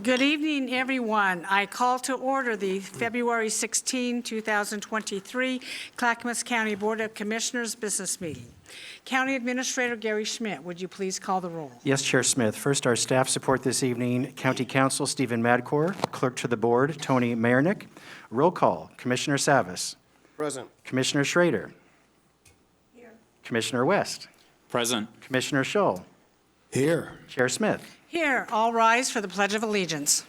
Good evening, everyone. I call to order the February 16, 2023 Clackamas County Board of Commissioners business meeting. County Administrator Gary Schmidt, would you please call the roll? Yes, Chair Smith. First, our staff support this evening. County Counsel Stephen Madcore, Clerk to the Board Tony Mayernick. Roll call, Commissioner Savas. Present. Commissioner Schrader. Here. Commissioner West. Present. Commissioner Scholl. Here. Chair Smith. Here, all rise for the Pledge of Allegiance.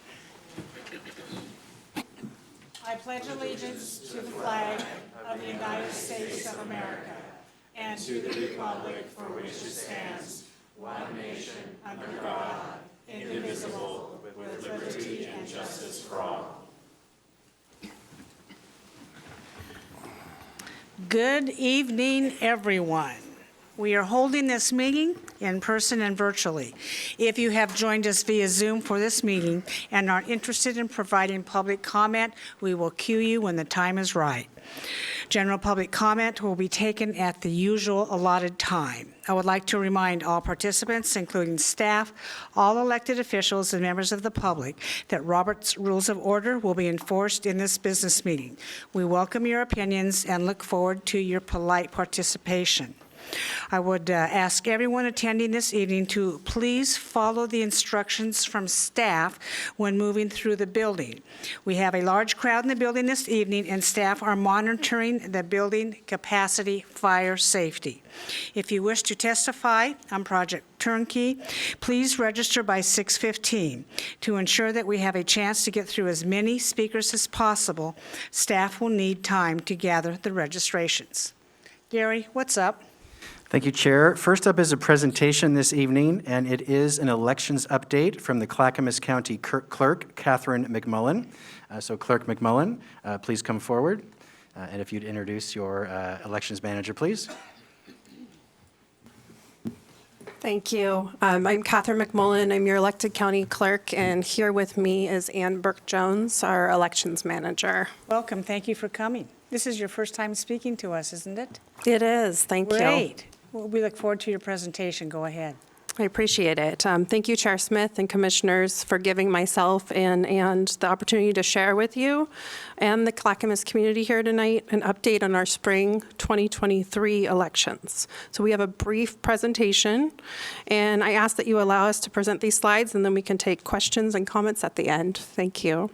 I pledge allegiance to the flag of the United States of America and to the republic for which it stands, one nation, under God, indivisible, with liberty and justice for all. Good evening, everyone. We are holding this meeting in person and virtually. If you have joined us via Zoom for this meeting and are interested in providing public comment, we will cue you when the time is right. General public comment will be taken at the usual allotted time. I would like to remind all participants, including staff, all elected officials, and members of the public, that Robert's Rules of Order will be enforced in this business meeting. We welcome your opinions and look forward to your polite participation. I would ask everyone attending this evening to please follow the instructions from staff when moving through the building. We have a large crowd in the building this evening, and staff are monitoring the building capacity fire safety. If you wish to testify on Project Turnkey, please register by 6:15. To ensure that we have a chance to get through as many speakers as possible, staff will need time to gather the registrations. Gary, what's up? Thank you, Chair. First up is a presentation this evening, and it is an elections update from the Clackamas County Clerk, Catherine McMullen. So Clerk McMullen, please come forward. And if you'd introduce your elections manager, please. Thank you. I'm Catherine McMullen. I'm your elected county clerk, and here with me is Ann Burke-Jones, our elections manager. Welcome. Thank you for coming. This is your first time speaking to us, isn't it? It is. Thank you. Great. Well, we look forward to your presentation. Go ahead. I appreciate it. Thank you, Chair Smith and Commissioners, for giving myself and the opportunity to share with you and the Clackamas community here tonight an update on our spring 2023 elections. So we have a brief presentation, and I ask that you allow us to present these slides, and then we can take questions and comments at the end. Thank you.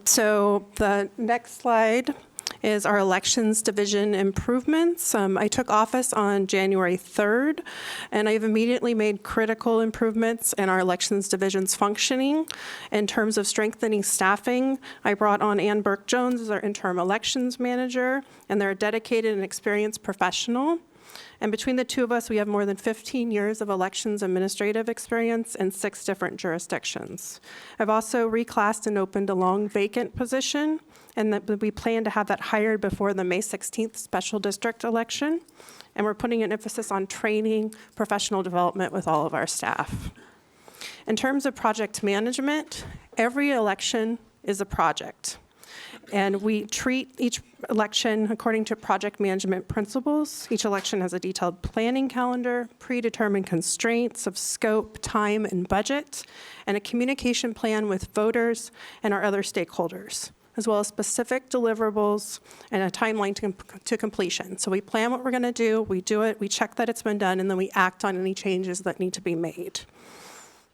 So the next slide is our elections division improvements. I took office on January 3rd, and I've immediately made critical improvements in our elections division's functioning. In terms of strengthening staffing, I brought on Ann Burke-Jones as our interim elections manager, and they're a dedicated and experienced professional. And between the two of us, we have more than 15 years of elections administrative experience in 6 different jurisdictions. I've also reclassed and opened a long vacant position, and that we plan to have that hired before the May 16th special district election. And we're putting an emphasis on training, professional development with all of our staff. In terms of project management, every election is a project. And we treat each election according to project management principles. Each election has a detailed planning calendar, predetermined constraints of scope, time, and budget, and a communication plan with voters and our other stakeholders, as well as specific deliverables and a timeline to completion. So we plan what we're going to do, we do it, we check that it's been done, and then we act on any changes that need to be made.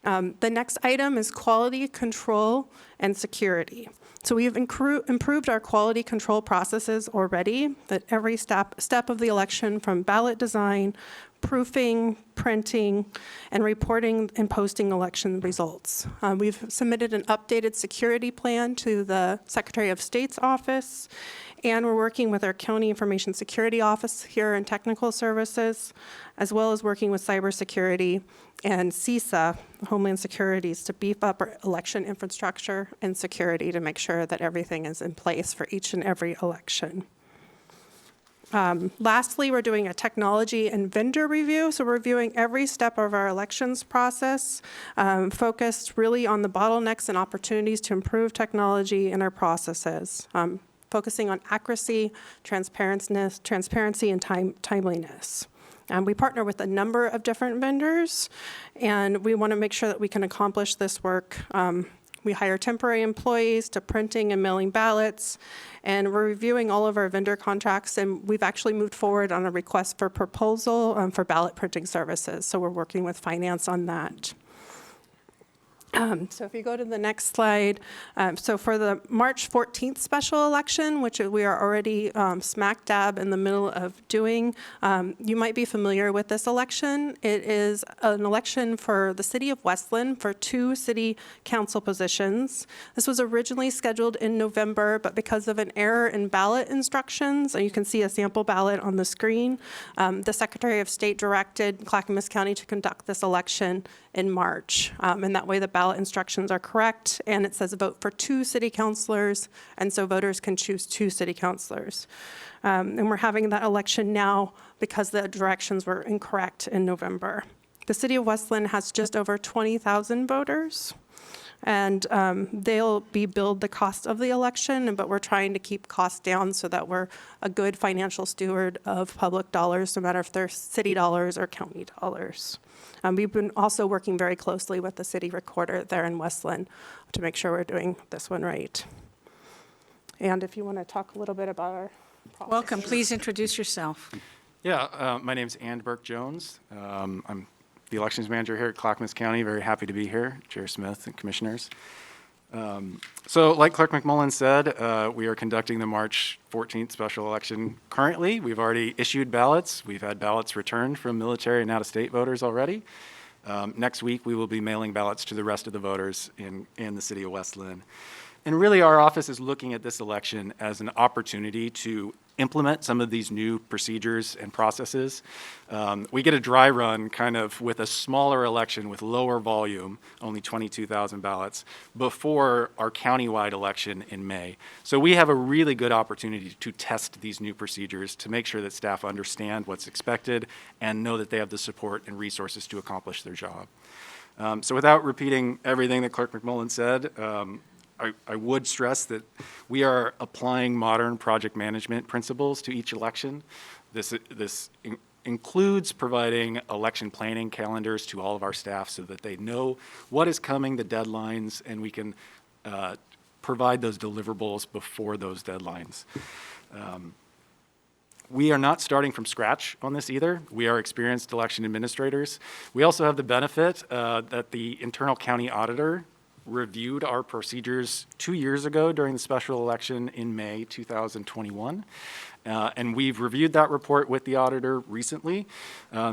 The next item is quality control and security. So we've improved our quality control processes already at every step of the election, from ballot design, proofing, printing, and reporting and posting election results. We've submitted an updated security plan to the Secretary of State's office, and we're working with our County Information Security Office here in Technical Services, as well as working with cybersecurity and CISA, Homeland Securities, to beef up our election infrastructure and security to make sure that everything is in place for each and every election. Lastly, we're doing a technology and vendor review. So we're reviewing every step of our elections process, focused really on the bottlenecks and opportunities to improve technology in our processes, focusing on accuracy, transparency, and timeliness. We partner with a number of different vendors, and we want to make sure that we can accomplish this work. We hire temporary employees to printing and mailing ballots, and we're reviewing all of our vendor contracts, and we've actually moved forward on a request for proposal for ballot printing services, so we're working with finance on that. So if you go to the next slide, so for the March 14th special election, which we are already smack dab in the middle of doing, you might be familiar with this election. It is an election for the city of Westland for 2 city council positions. This was originally scheduled in November, but because of an error in ballot instructions, and you can see a sample ballot on the screen, the Secretary of State directed Clackamas County to conduct this election in March. And that way the ballot instructions are correct, and it says vote for 2 city councilors, and so voters can choose 2 city councilors. And we're having that election now because the directions were incorrect in November. The city of Westland has just over 20,000 voters, and they'll be billed the cost of the election, but we're trying to keep costs down so that we're a good financial steward of public dollars, no matter if they're city dollars or county dollars. We've been also working very closely with the city recorder there in Westland to make sure we're doing this one right. And if you want to talk a little bit about our process. Welcome. Please introduce yourself. Yeah, my name's Ann Burke-Jones. I'm the elections manager here at Clackamas County. Very happy to be here, Chair Smith and commissioners. So like Clerk McMullen said, we are conducting the March 14th special election currently. We've already issued ballots. We've had ballots returned from military and out-of-state voters already. Next week, we will be mailing ballots to the rest of the voters in the city of Westland. And really, our office is looking at this election as an opportunity to implement some of these new procedures and processes. We get a dry run kind of with a smaller election with lower volume, only 22,000 ballots, before our countywide election in May. So we have a really good opportunity to test these new procedures to make sure that staff understand what's expected and know that they have the support and resources to accomplish their job. So without repeating everything that Clerk McMullen said, I would stress that we are applying modern project management principles to each election. This includes providing election planning calendars to all of our staff so that they know what is coming, the deadlines, and we can provide those deliverables before those deadlines. We are not starting from scratch on this either. We are experienced election administrators. We also have the benefit that the internal county auditor reviewed our procedures 2 years ago during the special election in May 2021. And we've reviewed that report with the auditor recently.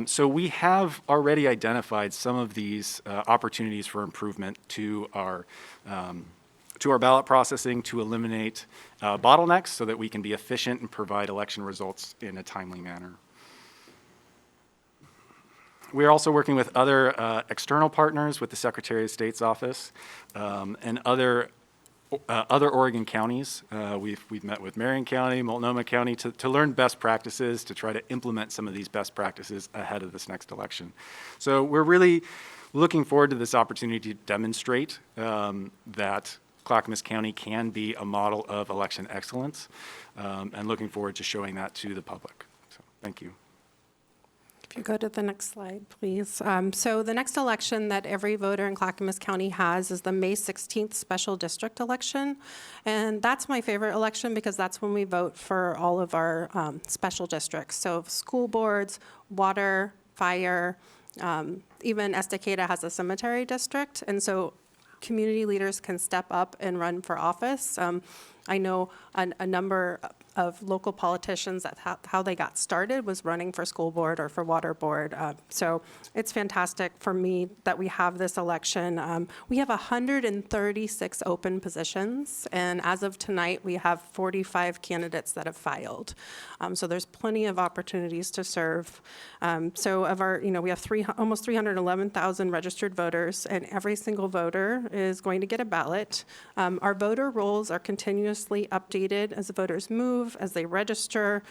So we have already identified some of these opportunities for improvement to our ballot processing to eliminate bottlenecks so that we can be efficient and provide election results in a timely manner. We are also working with other external partners with the Secretary of State's office and other Oregon counties. We've met with Marion County, Multnomah County to learn best practices, to try to implement some of these best practices ahead of this next election. So we're really looking forward to this opportunity to demonstrate that Clackamas County can be a model of election excellence, and looking forward to showing that to the public. So, thank you. If you go to the next slide, please. So the next election that every voter in Clackamas County has is the May 16th special district election. And that's my favorite election because that's when we vote for all of our special districts. So school boards, water, fire, even Estacada has a cemetery district. And so community leaders can step up and run for office. I know a number of local politicians that how they got started was running for school board or for water board. So it's fantastic for me that we have this election. We have 136 open positions, and as of tonight, we have 45 candidates that have filed. So there's plenty of opportunities to serve. So of our, we have almost 311,000 registered voters, and every single voter is going to get a ballot. Our voter rolls are continuously updated as the voters move, as they register.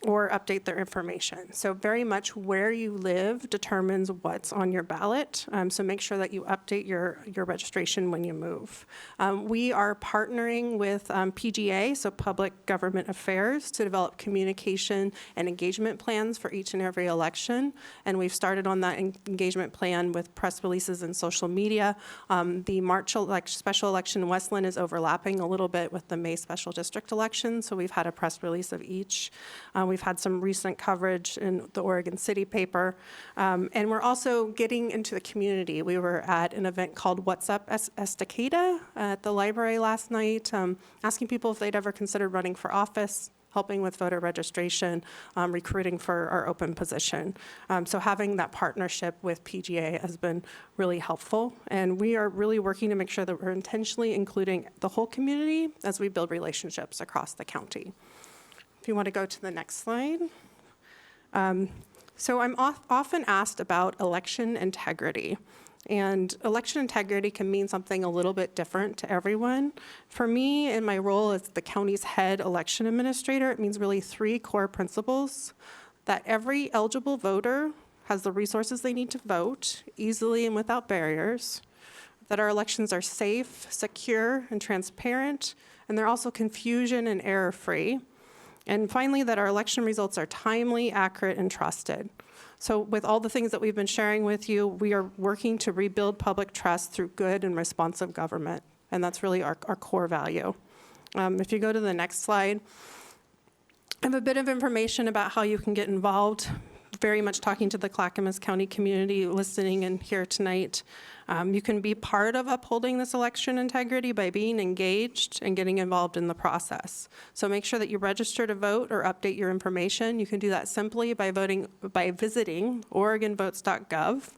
or update their information. So very much where you live determines what's on your ballot. So make sure that you update your registration when you move. We are partnering with PGA, so Public Government Affairs, to develop communication and engagement plans for each and every election. And we've started on that engagement plan with press releases and social media. The March special election in Westland is overlapping a little bit with the May special district election, so we've had a press release of each. We've had some recent coverage in the Oregon City paper. And we're also getting into the community. We were at an event called What's Up Estacada at the library last night, asking people if they'd ever considered running for office, helping with voter registration, recruiting for our open position. So having that partnership with PGA has been really helpful. And we are really working to make sure that we're intentionally including the whole community as we build relationships across the county. If you want to go to the next slide. So I'm often asked about election integrity. And election integrity can mean something a little bit different to everyone. For me, in my role as the county's head election administrator, it means really 3 core principles: that every eligible voter has the resources they need to vote easily and without barriers, that our elections are safe, secure, and transparent, and they're also confusion and error-free. And finally, that our election results are timely, accurate, and trusted. So with all the things that we've been sharing with you, we are working to rebuild public trust through good and responsive government. And that's really our core value. If you go to the next slide, I have a bit of information about how you can get involved. Very much talking to the Clackamas County community, listening in here tonight. You can be part of upholding this election integrity by being engaged and getting involved in the process. So make sure that you register to vote or update your information. You can do that simply by visiting OregonVotes.gov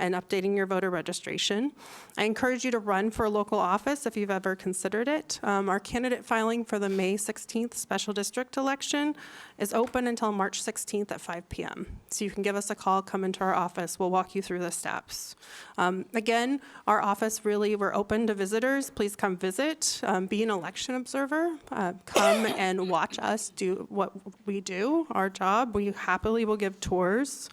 and updating your voter registration. I encourage you to run for a local office if you've ever considered it. Our candidate filing for the May 16th special district election is open until March 16th at 5 p.m. So you can give us a call, come into our office. We'll walk you through the steps. Again, our office we're open to visitors. Please come visit, be an election observer, come and watch us do what we do, our job. We happily will give tours.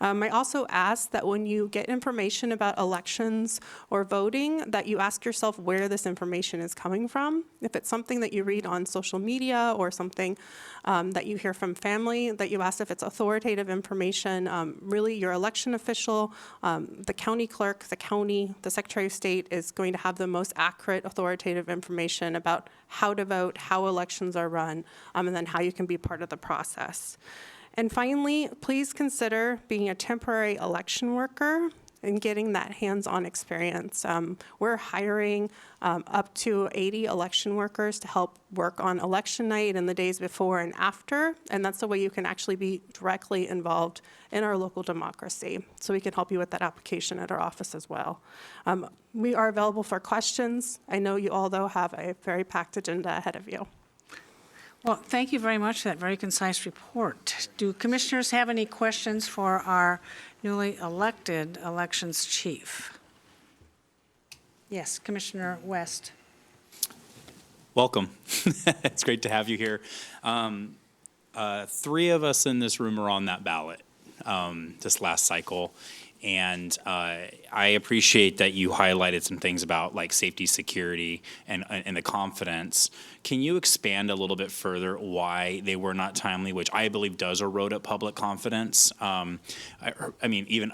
I also ask that when you get information about elections or voting, that you ask yourself where this information is coming from. If it's something that you read on social media or something that you hear from family, that you ask if it's authoritative information. Really, your election official, the county clerk, the county, the Secretary of State is going to have the most accurate, authoritative information about how to vote, how elections are run, and then how you can be part of the process. And finally, please consider being a temporary election worker and getting that hands-on experience. We're hiring up to 80 election workers to help work on election night and the days before and after, and that's the way you can actually be directly involved in our local democracy. So we can help you with that application at our office as well. We are available for questions. I know you all, though, have a very packed agenda ahead of you. Well, thank you very much for that very concise report. Do commissioners have any questions for our newly elected elections chief? Yes, Commissioner West. Welcome. It's great to have you here. 3 of us in this room are on that ballot this last cycle. And I appreciate that you highlighted some things about like safety, security, and the confidence. Can you expand a little bit further why they were not timely, which I believe does erode at public confidence? I mean, even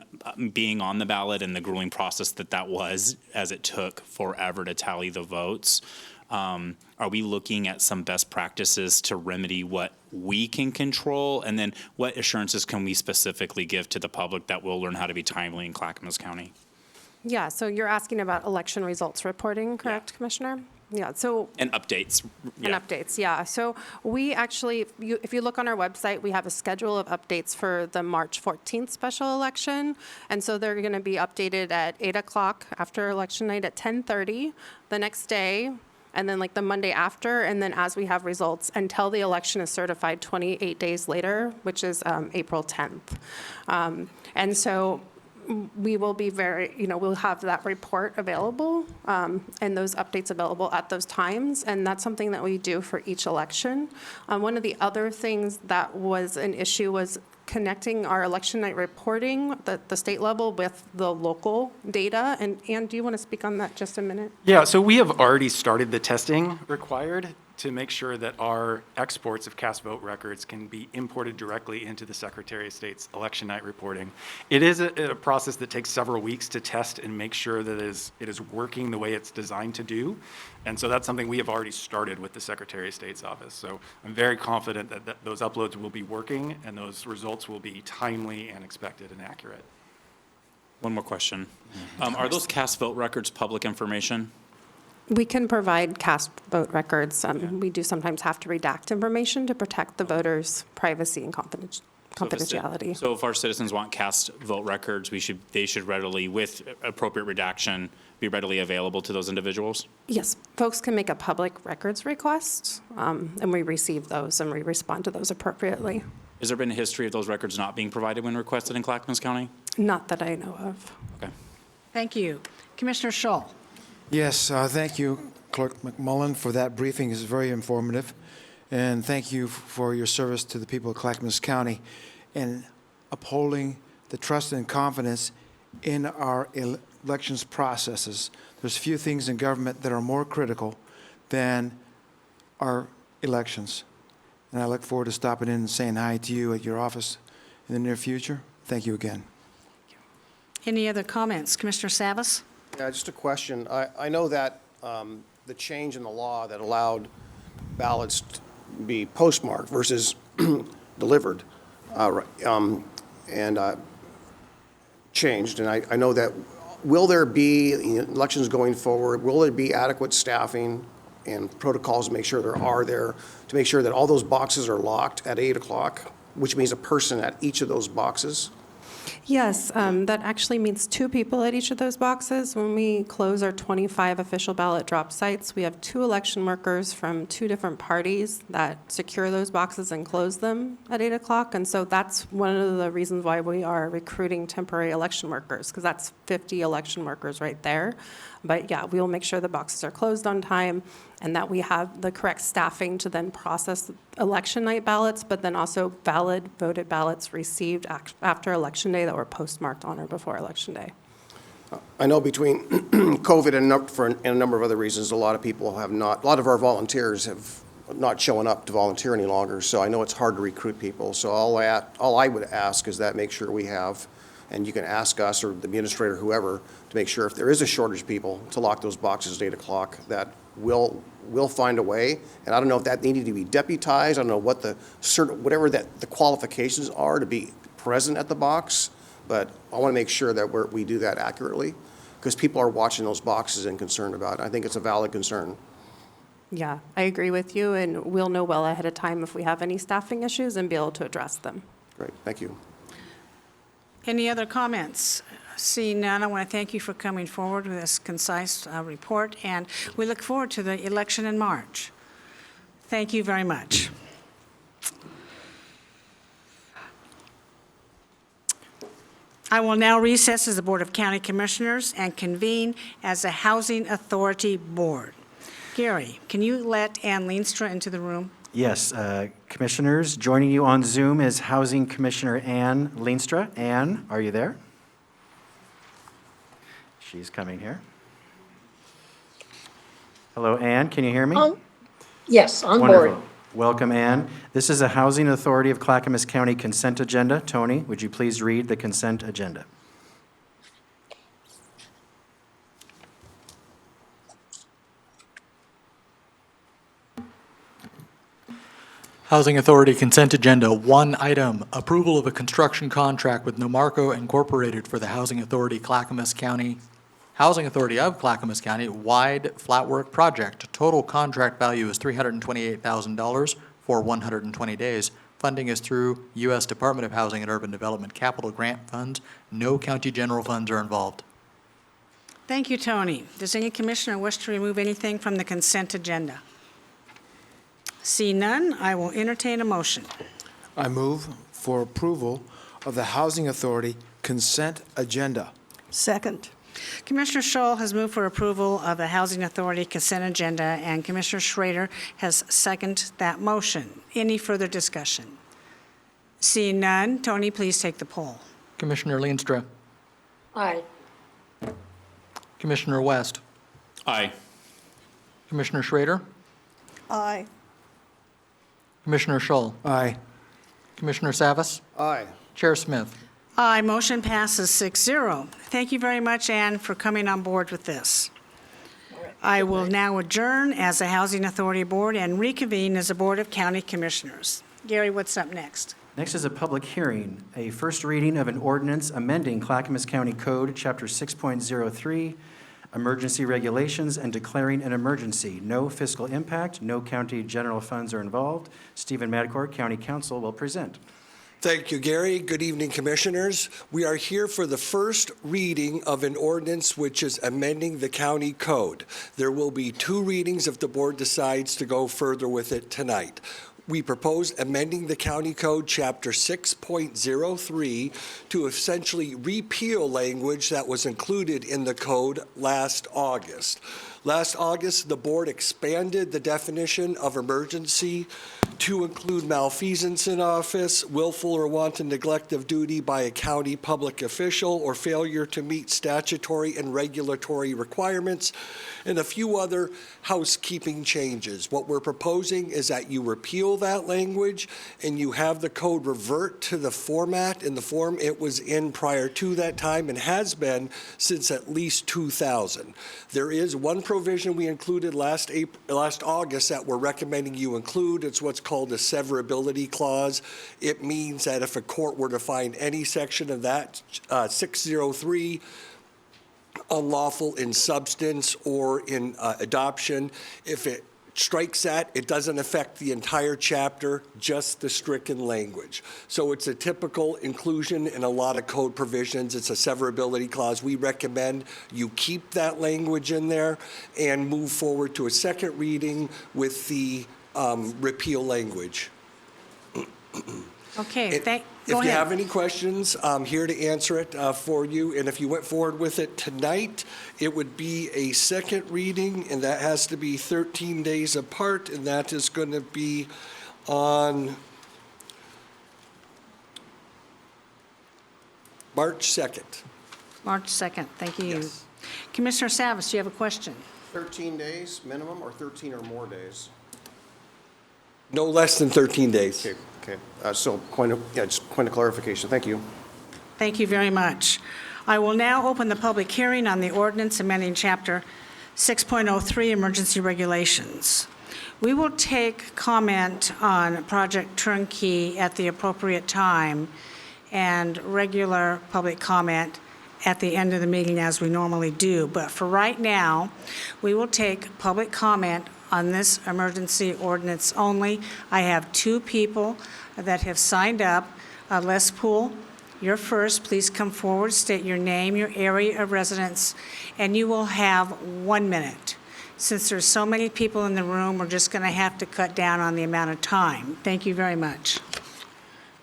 being on the ballot and the grueling process that was, as it took forever to tally the votes. Are we looking at some best practices to remedy what we can control? And then what assurances can we specifically give to the public that we'll learn how to be timely in Clackamas County? Yeah, so you're asking about election results reporting, correct, Yeah. Commissioner? Yeah, so. And updates. And updates, yeah. So we actually, if you look on our website, we have a schedule of updates for the March 14th special election. And so they're going to be updated at 8 o'clock after election night at 10:30 the next day, and then like the Monday after, and then as we have results until the election is certified 28 days later, which is April 10th. And so we will be we'll have that report available and those updates available at those times. And that's something that we do for each election. One of the other things that was an issue was connecting our election night reporting at the state level with the local data. And Ann, do you want to speak on that just a minute? Yeah, so we have already started the testing required to make sure that our exports of cast vote records can be imported directly into the Secretary of State's election night reporting. It is a process that takes several weeks to test and make sure that it is working the way it's designed to do. And so that's something we have already started with the Secretary of State's office. So I'm very confident that those uploads will be working and those results will be timely and expected and accurate. One more question. Are those cast vote records public information? We can provide cast vote records. We do sometimes have to redact information to protect the voters' privacy and confidentiality. So if our citizens want cast vote records, they should readily, with appropriate redaction, be readily available to those individuals? Yes, folks can make a public records request, and we receive those and we respond to those appropriately. Has there been a history of those records not being provided when requested in Clackamas County? Not that I know of. Okay. Thank you. Commissioner Scholl. Yes, thank you, Clerk McMullen, for that briefing. It's very informative. And thank you for your service to the people of Clackamas County in upholding the trust and confidence in our elections processes. There's few things in government that are more critical than our elections. And I look forward to stopping in and saying hi to you at your office in the near future. Thank you again. Any other comments? Commissioner Savas? Yeah, just a question. I know that the change in the law that allowed ballots to be postmarked versus delivered changed, and I know that, will there be, elections going forward, will there be adequate staffing and protocols to make sure to make sure that all those boxes are locked at 8 o'clock, which means a person at each of those boxes? Yes, that actually means 2 people at each of those boxes. When we close our 25 official ballot drop sites, we have 2 election workers from 2 different parties that secure those boxes and close them at 8 o'clock. And so that's one of the reasons why we are recruiting temporary election workers, because that's 50 election workers right there. But yeah, we'll make sure the boxes are closed on time and that we have the correct staffing to then process election night ballots, but then also valid voted ballots received after Election Day that were postmarked on or before Election Day. I know between COVID and a number of other reasons, a lot of our volunteers have not showing up to volunteer any longer, so I know it's hard to recruit people. So all I would ask is that make sure we have, and you can ask us or the administrator, whoever, to make sure if there is a shortage of people to lock those boxes at 8 o'clock, that we'll find a way. And I don't know if that needed to be deputized. I don't know what whatever the qualifications are to be present at the box, but I want to make sure that we do that accurately, because people are watching those boxes and concerned about it. I think it's a valid concern. Yeah, I agree with you, and we'll know well ahead of time if we have any staffing issues and be able to address them. Great, thank you. Any other comments? Seeing none, I want to thank you for coming forward with this concise report, and we look forward to the election in March. Thank you very much. I will now recess as the Board of County Commissioners and convene as a Housing Authority Board. Gary, can you let Ann Leenstra into the room? Yes, Commissioners, joining you on Zoom is Housing Commissioner Ann Leenstra. Ann, are you there? She's coming here. Hello, Ann, can you hear me? Yes, on Wonderful. board. Welcome, Ann. This is a Housing Authority of Clackamas County consent agenda. Tony, would you please read the consent agenda? Housing Authority Consent Agenda, 1 item, approval of a construction contract with Nomarco Incorporated for the Housing Authority of Clackamas County wide flatwork project. Total contract value is $328,000 for 120 days. Funding is through U.S. Department of Housing and Urban Development Capital Grant Funds. No county general funds are involved. Thank you, Tony. Does any commissioner wish to remove anything from the consent agenda? See none, I will entertain a motion. I move for approval of the Housing Authority consent agenda. Second. Commissioner Scholl has moved for approval of the Housing Authority consent agenda, and Commissioner Schrader has seconded that motion. Any further discussion? Seeing none, Tony, please take the poll. Commissioner Leenstra. Aye. Commissioner West. Aye. Commissioner Schrader. Aye. Commissioner Scholl. Aye. Commissioner Savas. Aye. Chair Smith. Aye, motion passes 6-0. Thank you very much, Ann, for coming on board with this. I will now adjourn as the Housing Authority Board and reconvene as a Board of County Commissioners. Gary, what's up next? Next is a public hearing, a first reading of an ordinance amending Clackamas County Code, Chapter 6.03, Emergency Regulations, and declaring an emergency. No fiscal impact, no county general funds are involved. Stephen Madcourt, County Counsel, will present. Thank you, Gary. Good evening, Commissioners. We are here for the first reading of an ordinance which is amending the county code. There will be 2 readings if the board decides to go further with it tonight. We propose amending the county code, Chapter 6.03, to essentially repeal language that was included in the code last August. Last August, the board expanded the definition of emergency to include malfeasance in office, willful or wanton neglect of duty by a county public official, or failure to meet statutory and regulatory requirements, and a few other housekeeping changes. What we're proposing is that you repeal that language and you have the code revert to the format and the form it was in prior to that time and has been since at least 2000. There is one provision we included last August that we're recommending you include. It's what's called a severability clause. It means that if a court were to find any section of that 603 unlawful in substance or in adoption, if it strikes that, it doesn't affect the entire chapter, just the stricken language. So it's a typical inclusion in a lot of code provisions. It's a severability clause. We recommend you keep that language in there and move forward to a second reading with the repeal language. Okay, If go you ahead. have any questions, I'm here to answer it for you. And if you went forward with it tonight, it would be a second reading, and that has to be 13 days apart, and that is going to be on March 2nd. March 2nd, thank you. Yes. Commissioner Savas, do you have a question? 13 days minimum or 13 or more days? No less than 13 days. Okay. So just point of clarification. Thank you. Thank you very much. I will now open the public hearing on the ordinance amending Chapter 6.03 Emergency Regulations. We will take comment on Project Turnkey at the appropriate time and regular public comment at the end of the meeting as we normally do. But for right now, we will take public comment on this emergency ordinance only. I have 2 people that have signed up. Les Poole, you're first. Please come forward, state your name, your area of residence, and you will have 1 minute. Since there's so many people in the room, we're just going to have to cut down on the amount of time. Thank you very much.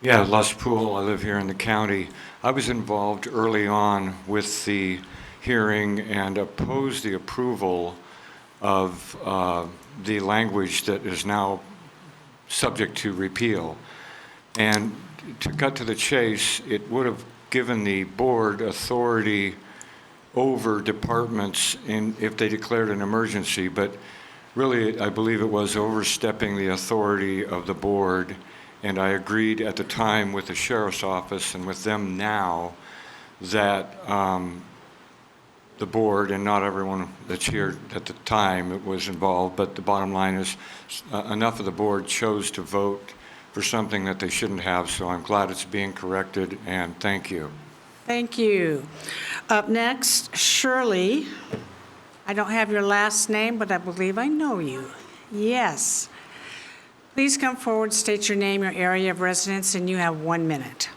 Yeah, Les Poole, I live here in the county. I was involved early on with the hearing and opposed the approval of the language that is now subject to repeal. And to cut to the chase, it would have given the board authority over departments if they declared an emergency, but really I believe it was overstepping the authority of the board, and I agreed at the time with the sheriff's office and with them now that the board, and not everyone that's here at the time it was involved, but the bottom line is enough of the board chose to vote for something that they shouldn't have, so I'm glad it's being corrected, and thank you. Thank you. Up next, Shirley. I don't have your last name, but I believe I know you. Yes. Please come forward, state your name, your area of residence, and you have 1 minute.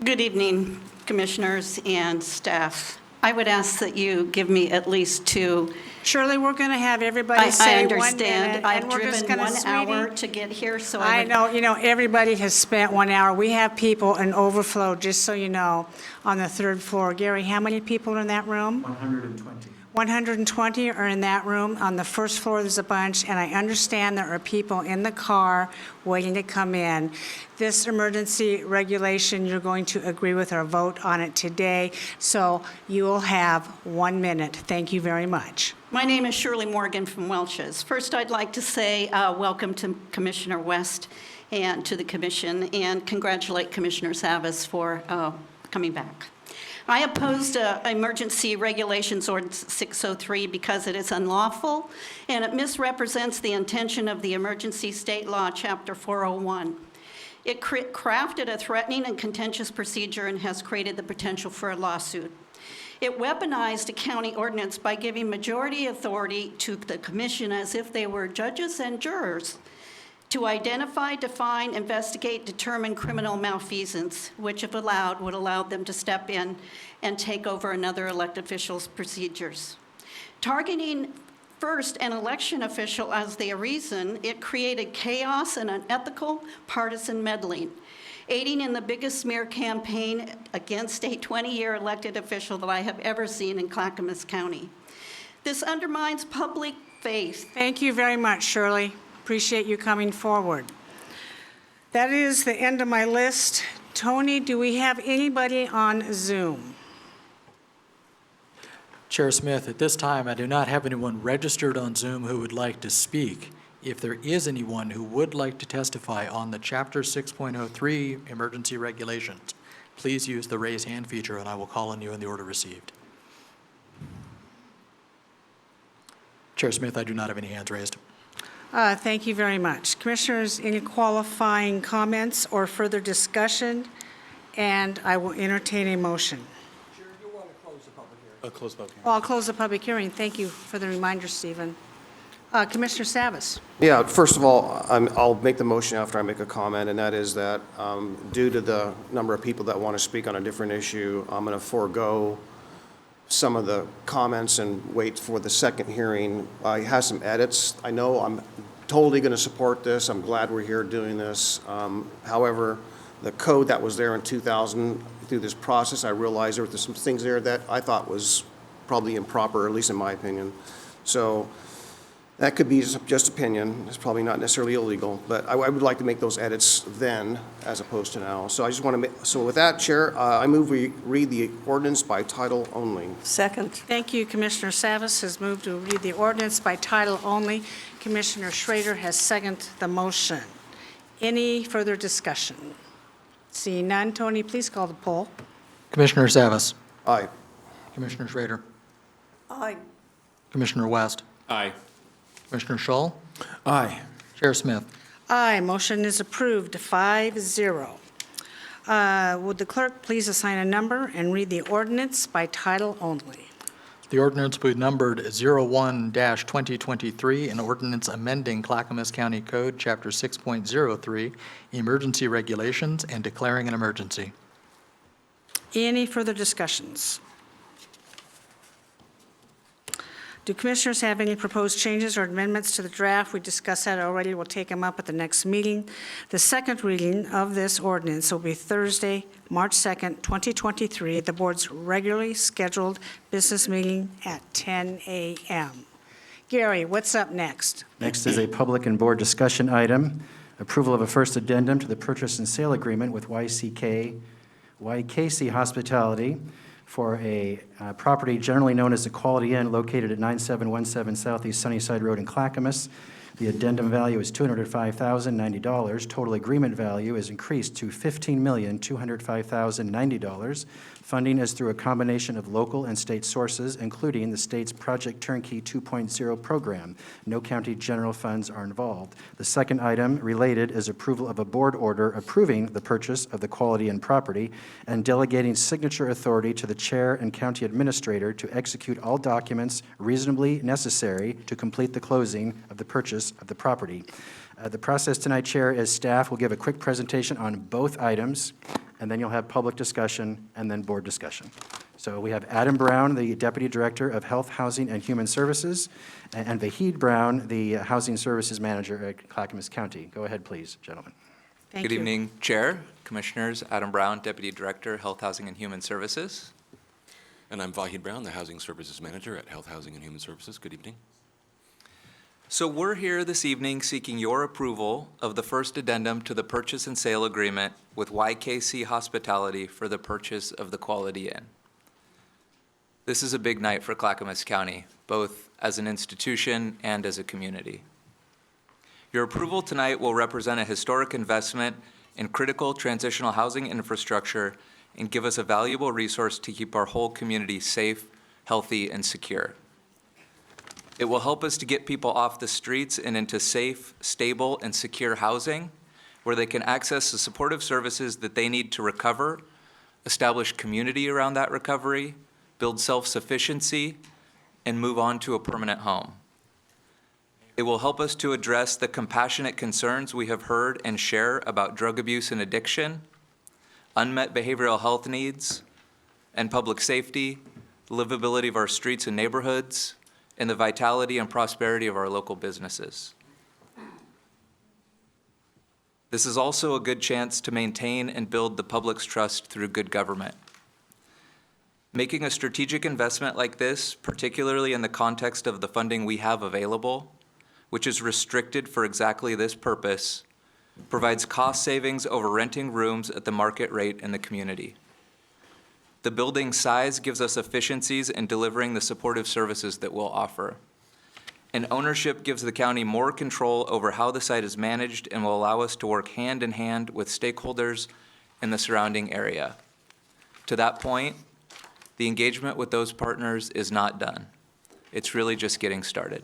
Good evening, Commissioners and staff. I would ask that you give me at least 2. Shirley, we're going to have everybody I say 1 minute. understand. I've and we're just driven gonna, 1 hour sweetie, to get here, so I I would... know, everybody has spent 1 hour. We have people in overflow, just so you know, on the 3rd floor. Gary, how many people are in that room? 120. 120 are in that room. On the 1st floor, there's a bunch, and I understand there are people in the car waiting to come in. This emergency regulation, you're going to agree with or vote on it today, so you will have 1 minute. Thank you very much. My name is Shirley Morgan from Welch's. First, I'd like to say welcome to Commissioner West and to the commission, and congratulate Commissioner Savas for coming back. I opposed Emergency Regulations Ordinance 603 because it is unlawful and it misrepresents the intention of the Emergency State Law, Chapter 401. It crafted a threatening and contentious procedure and has created the potential for a lawsuit. It weaponized a county ordinance by giving majority authority to the commission as if they were judges and jurors to identify, define, investigate, determine criminal malfeasance, which if allowed, would allow them to step in and take over another elected official's procedures. Targeting first an election official as the reason, it created chaos and unethical partisan meddling, aiding in the biggest smear campaign against a 20-year elected official that I have ever seen in Clackamas County. This undermines public faith. Thank you very much, Shirley. Appreciate you coming forward. That is the end of my list. Tony, do we have anybody on Zoom? Chair Smith, at this time, I do not have anyone registered on Zoom who would like to speak. If there is anyone who would like to testify on the Chapter 6.03 emergency regulations, please use the raise hand feature and I will call on you in the order received. Chair Smith, I do not have any hands raised. Thank you very much. Commissioners, any qualifying comments or further discussion? And I will entertain a motion. Chair, you want to close the public hearing? Close public hearing. Well, I'll close the public hearing. Thank you for the reminder, Stephen. Commissioner Savas. Yeah, first of all, I'll make the motion after I make a comment, and that is that due to the number of people that want to speak on a different issue, I'm going to forego some of the comments and wait for the second hearing. I have some edits. I know I'm totally going to support this. I'm glad we're here doing this. However, the code that was there in 2000, through this process, I realized there were some things there that I thought was probably improper, at least in my opinion. So that could be just opinion. It's probably not necessarily illegal, but I would like to make those edits then as opposed to now. So I just want to make, so with that, Chair, I move we read the ordinance by title only. Second. Thank you. Commissioner Savas has moved to read the ordinance by title only. Commissioner Schrader has seconded the motion. Any further discussion? Seeing none, Tony, please call the poll. Commissioner Savas. Aye. Commissioner Schrader. Aye. Commissioner West. Aye. Commissioner Schull. Aye. Chair Smith. Aye, motion is approved 5-0. Would the clerk please assign a number and read the ordinance by title only? The ordinance will be numbered 01-2023, an ordinance amending Clackamas County Code, Chapter 6.03, Emergency Regulations, and declaring an emergency. Any further discussions? Do commissioners have any proposed changes or amendments to the draft? We discussed that already. We'll take them up at the next meeting. The second reading of this ordinance will be Thursday, March 2nd, 2023, at the board's regularly scheduled business meeting at 10 a.m. Gary, what's up next? Next is a public and board discussion item, approval of a first addendum to the purchase and sale agreement with YKC Hospitality for a property generally known as the Quality Inn located at 9717 Southeast Sunnyside Road in Clackamas. The addendum value is $205,090. Total agreement value is increased to $15,205,090. Funding is through a combination of local and state sources, including the state's Project Turnkey 2.0 program. No county general funds are involved. The second item related is approval of a board order approving the purchase of the Quality Inn property and delegating signature authority to the chair and county administrator to execute all documents reasonably necessary to complete the closing of the purchase of the property. The process tonight, Chair, is staff will give a quick presentation on both items, and then you'll have public discussion and then board discussion. So we have Adam Brown, the Deputy Director of Health, Housing, and Human Services, and Vahid Brown, the Housing Services Manager at Clackamas County. Go ahead, please, gentlemen. Thank Good you. evening, Chair, Commissioners. Adam Brown, Deputy Director, Health, Housing, and Human Services. And I'm Vahid Brown, the Housing Services Manager at Health, Housing, and Human Services. Good evening. So we're here this evening seeking your approval of the first addendum to the purchase and sale agreement with YKC Hospitality for the purchase of the Quality Inn. This is a big night for Clackamas County, both as an institution and as a community. Your approval tonight will represent a historic investment in critical transitional housing infrastructure and give us a valuable resource to keep our whole community safe, healthy, and secure. It will help us to get people off the streets and into safe, stable, and secure housing where they can access the supportive services that they need to recover, establish community around that recovery, build self-sufficiency, and move on to a permanent home. It will help us to address the compassionate concerns we have heard and share about drug abuse and addiction, unmet behavioral health needs, and public safety, the livability of our streets and neighborhoods, and the vitality and prosperity of our local businesses. This is also a good chance to maintain and build the public's trust through good government. Making a strategic investment like this, particularly in the context of the funding we have available, which is restricted for exactly this purpose, provides cost savings over renting rooms at the market rate in the community. The building size gives us efficiencies in delivering the supportive services that we'll offer. And ownership gives the county more control over how the site is managed and will allow us to work hand in hand with stakeholders in the surrounding area. To that point, the engagement with those partners is not done. It's really just getting started.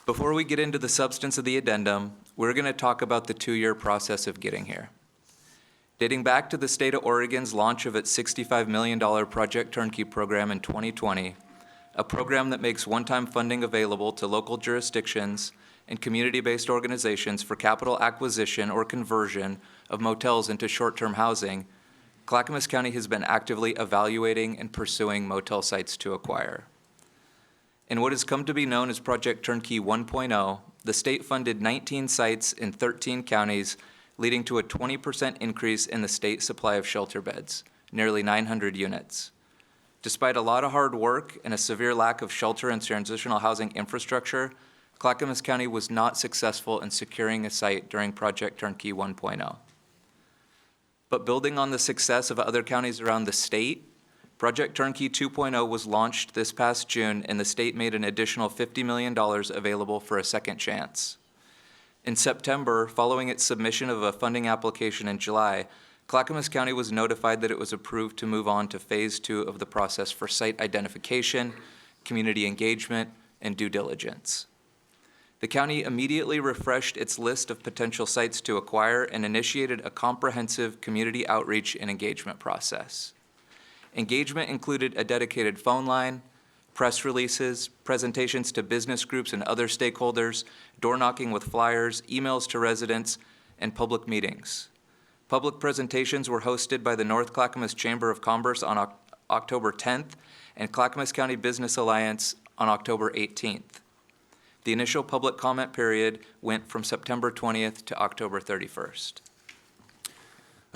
Before we get into the substance of the addendum, we're going to talk about the 2-year process of getting here. Dating back to the state of Oregon's launch of its $65 million Project Turnkey program in 2020, a program that makes one-time funding available to local jurisdictions and community-based organizations for capital acquisition or conversion of motels into short-term housing, Clackamas County has been actively evaluating and pursuing motel sites to acquire. In what has come to be known as Project Turnkey 1.0, the state funded 19 sites in 13 counties, leading to a 20% increase in the state supply of shelter beds, nearly 900 units. Despite a lot of hard work and a severe lack of shelter and transitional housing infrastructure, Clackamas County was not successful in securing a site during Project Turnkey 1.0. But building on the success of other counties around the state, Project Turnkey 2.0 was launched this past June, and the state made an additional $50 million available for a second chance. In September, following its submission of a funding application in July, Clackamas County was notified that it was approved to move on to Phase 2 of the process for site identification, community engagement, and due diligence. The county immediately refreshed its list of potential sites to acquire and initiated a comprehensive community outreach and engagement process. Engagement included a dedicated phone line, press releases, presentations to business groups and other stakeholders, door knocking with flyers, emails to residents, and public meetings. Public presentations were hosted by the North Clackamas Chamber of Commerce on October 10th and Clackamas County Business Alliance on October 18th. The initial public comment period went from September 20th to October 31st.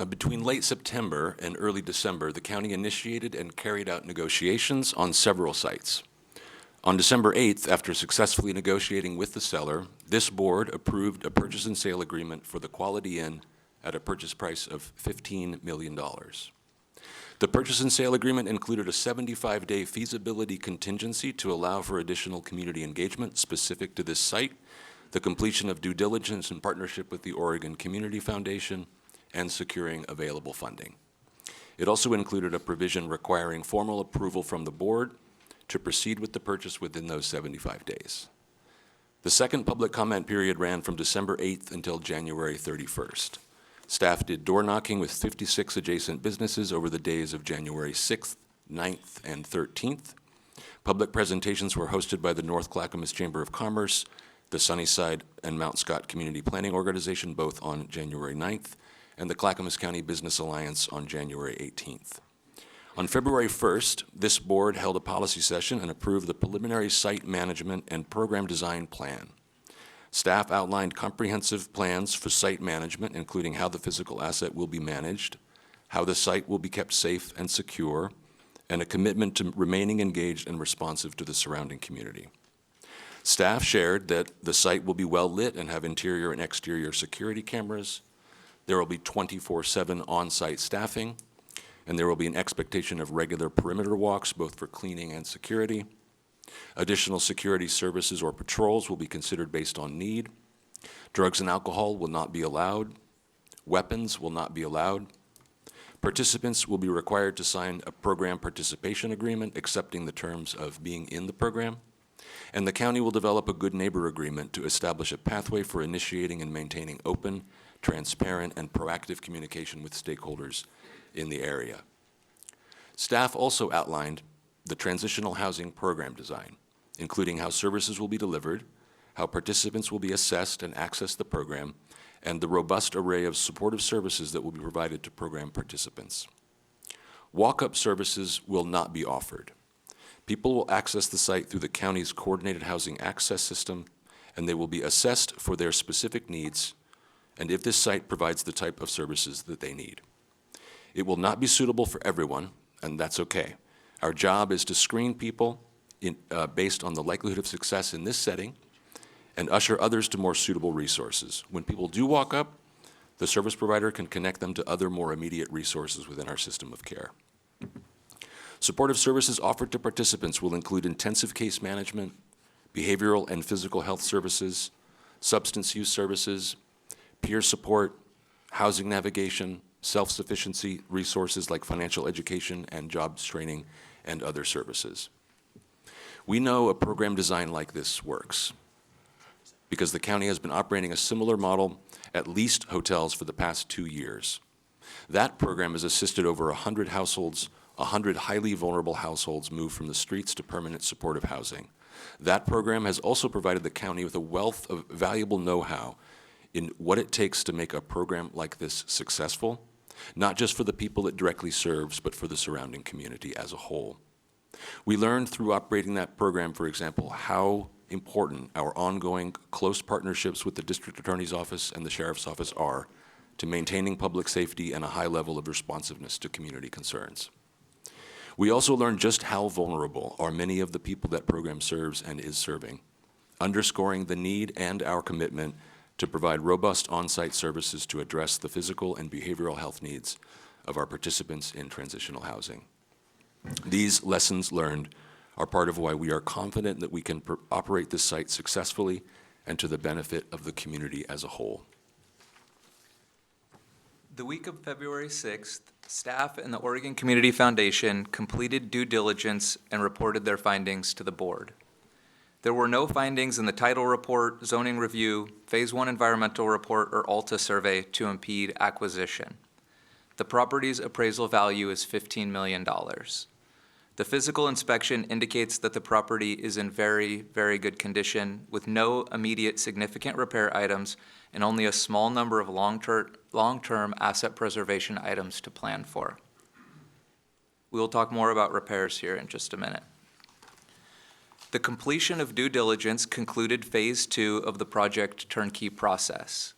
Between late September and early December, the county initiated and carried out negotiations on several sites. On December 8th, after successfully negotiating with the seller, this board approved a purchase and sale agreement for the Quality Inn at a purchase price of $15 million. The purchase and sale agreement included a 75-day feasibility contingency to allow for additional community engagement specific to this site, the completion of due diligence in partnership with the Oregon Community Foundation, and securing available funding. It also included a provision requiring formal approval from the board to proceed with the purchase within those 75 days. The second public comment period ran from December 8th until January 31st. Staff did door knocking with 56 adjacent businesses over the days of January 6th, 9th, and 13th. Public presentations were hosted by the North Clackamas Chamber of Commerce, the Sunnyside and Mount Scott Community Planning Organization, both on January 9th, and the Clackamas County Business Alliance on January 18th. On February 1st, this board held a policy session and approved the preliminary site management and program design plan. Staff outlined comprehensive plans for site management, including how the physical asset will be managed, how the site will be kept safe and secure, and a commitment to remaining engaged and responsive to the surrounding community. Staff shared that the site will be well lit and have interior and exterior security cameras. There will be 24/7 on-site staffing, and there will be an expectation of regular perimeter walks, both for cleaning and security. Additional security services or patrols will be considered based on need. Drugs and alcohol will not be allowed. Weapons will not be allowed. Participants will be required to sign a program participation agreement accepting the terms of being in the program. And the county will develop a good neighbor agreement to establish a pathway for initiating and maintaining open, transparent, and proactive communication with stakeholders in the area. Staff also outlined the transitional housing program design, including how services will be delivered, how participants will be assessed and access the program, and the robust array of supportive services that will be provided to program participants. Walk-up services will not be offered. People will access the site through the county's coordinated housing access system, and they will be assessed for their specific needs and if this site provides the type of services that they need. It will not be suitable for everyone, and that's okay. Our job is to screen people based on the likelihood of success in this setting and usher others to more suitable resources. When people do walk up, the service provider can connect them to other more immediate resources within our system of care. Supportive services offered to participants will include intensive case management, behavioral and physical health services, substance use services, peer support, housing navigation, self-sufficiency resources like financial education and jobs training, and other services. We know a program design like this works because the county has been operating a similar model at leased hotels for the past 2 years. That program has assisted over 100 households, 100 highly vulnerable households move from the streets to permanent supportive housing. That program has also provided the county with a wealth of valuable know-how in what it takes to make a program like this successful, not just for the people it directly serves, but for the surrounding community as a whole. We learned through operating that program, for example, how important our ongoing close partnerships with the district attorney's office and the sheriff's office are to maintaining public safety and a high level of responsiveness to community concerns. We also learned just how vulnerable are many of the people that program serves and is serving, underscoring the need and our commitment to provide robust on-site services to address the physical and behavioral health needs of our participants in transitional housing. These lessons learned are part of why we are confident that we can operate this site successfully and to the benefit of the community as a whole. The week of February 6th, staff and the Oregon Community Foundation completed due diligence and reported their findings to the board. There were no findings in the title report, zoning review, Phase 1 environmental report, or ALTA survey to impede acquisition. The property's appraisal value is $15 million. The physical inspection indicates that the property is in very, very good condition with no immediate significant repair items and only a small number of long-term asset preservation items to plan for. We will talk more about repairs here in just a minute. The completion of due diligence concluded Phase 2 of the project turnkey process.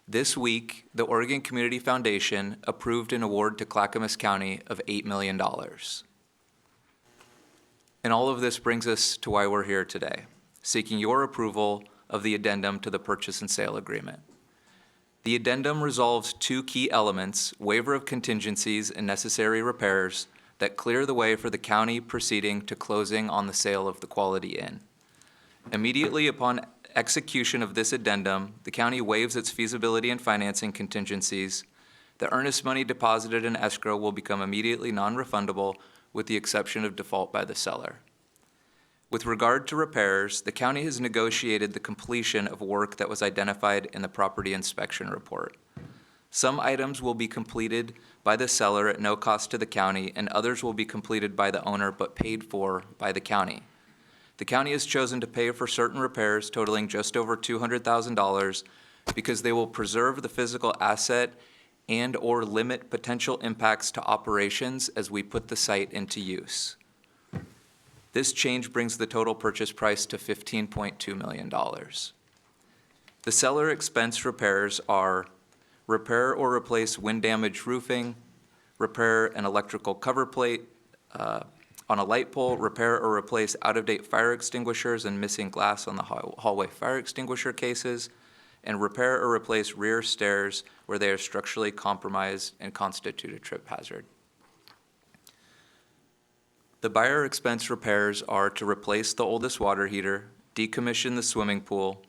This week, the Oregon Community Foundation approved an award to Clackamas County of $8 million. And all of this brings us to why we're here today, seeking your approval of the addendum to the purchase and sale agreement. The addendum resolves two key elements, waiver of contingencies and necessary repairs, that clear the way for the county proceeding to closing on the sale of the Quality Inn. Immediately upon execution of this addendum, the county waives its feasibility and financing contingencies. The earnest money deposited in escrow will become immediately non-refundable with the exception of default by the seller. With regard to repairs, the county has negotiated the completion of work that was identified in the property inspection report. Some items will be completed by the seller at no cost to the county, and others will be completed by the owner but paid for by the county. The county has chosen to pay for certain repairs totaling just over $200,000 because they will preserve the physical asset and/or limit potential impacts to operations as we put the site into use. This change brings the total purchase price to $15.2 million. The seller expense repairs are repair or replace wind-damaged roofing, repair an electrical cover plate on a light pole, repair or replace out-of-date fire extinguishers and missing glass on the hallway fire extinguisher cases, and repair or replace rear stairs where they are structurally compromised and constitute a trip hazard. The buyer expense repairs are to replace the oldest water heater, decommission the swimming pool,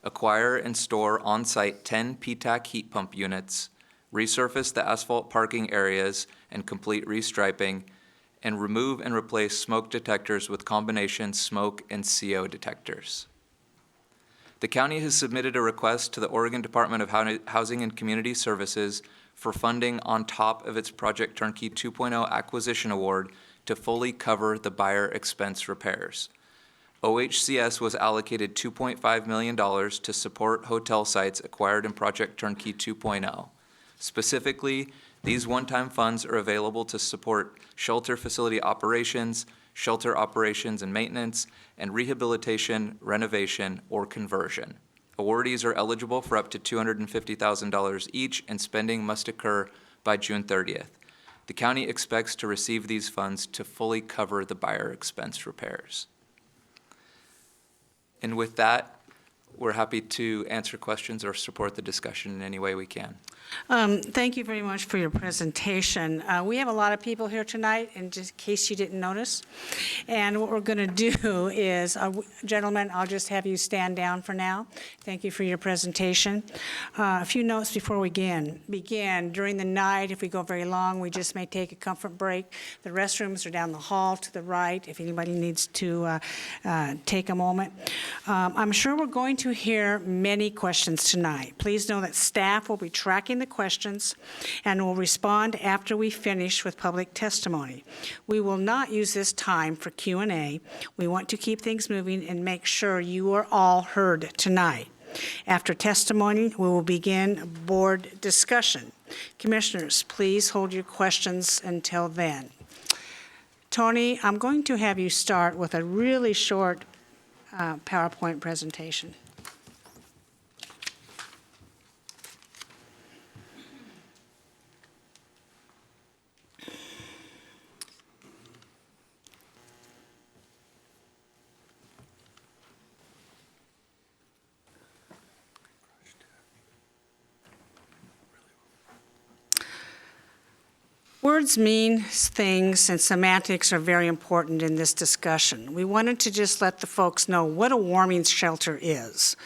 acquire and store on-site 10 PTAC heat pump units, resurface the asphalt parking areas and complete restriping, and remove and replace smoke detectors with combination smoke and CO detectors. The county has submitted a request to the Oregon Department of Housing and Community Services for funding on top of its Project Turnkey 2.0 acquisition award to fully cover the buyer expense repairs. OHCS was allocated $2.5 million to support hotel sites acquired in Project Turnkey 2.0. Specifically, these one-time funds are available to support shelter facility operations, shelter operations and maintenance, and rehabilitation, renovation, or conversion. Awardees are eligible for up to $250,000 each, and spending must occur by June 30th. The county expects to receive these funds to fully cover the buyer expense repairs. And with that, we're happy to answer questions or support the discussion in any way we can. Thank you very much for your presentation. We have a lot of people here tonight, in just case you didn't notice. And what we're going to do is, gentlemen, I'll just have you stand down for now. Thank you for your presentation. A few notes before we begin. During the night, if we go very long, we just may take a comfort break. The restrooms are down the hall to the right if anybody needs to take a moment. I'm sure we're going to hear many questions tonight. Please know that staff will be tracking the questions and will respond after we finish with public testimony. We will not use this time for Q&A. We want to keep things moving and make sure you are all heard tonight. After testimony, we will begin board discussion. Commissioners, please hold your questions until then. Tony, I'm going to have you start with a really short PowerPoint presentation. Words mean things, and semantics are very important in this discussion. We wanted to just let the folks know what a warming shelter is.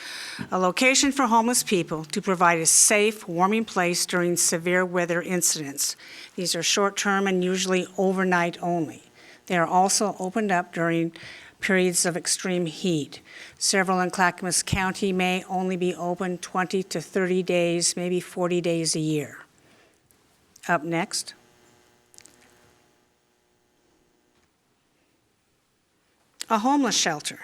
A location for homeless people to provide a safe, warming place during severe weather incidents. These are short-term and usually overnight only. They are also opened up during periods of extreme heat. Several in Clackamas County may only be open 20 to 30 days, maybe 40 days a year. Up next. A homeless shelter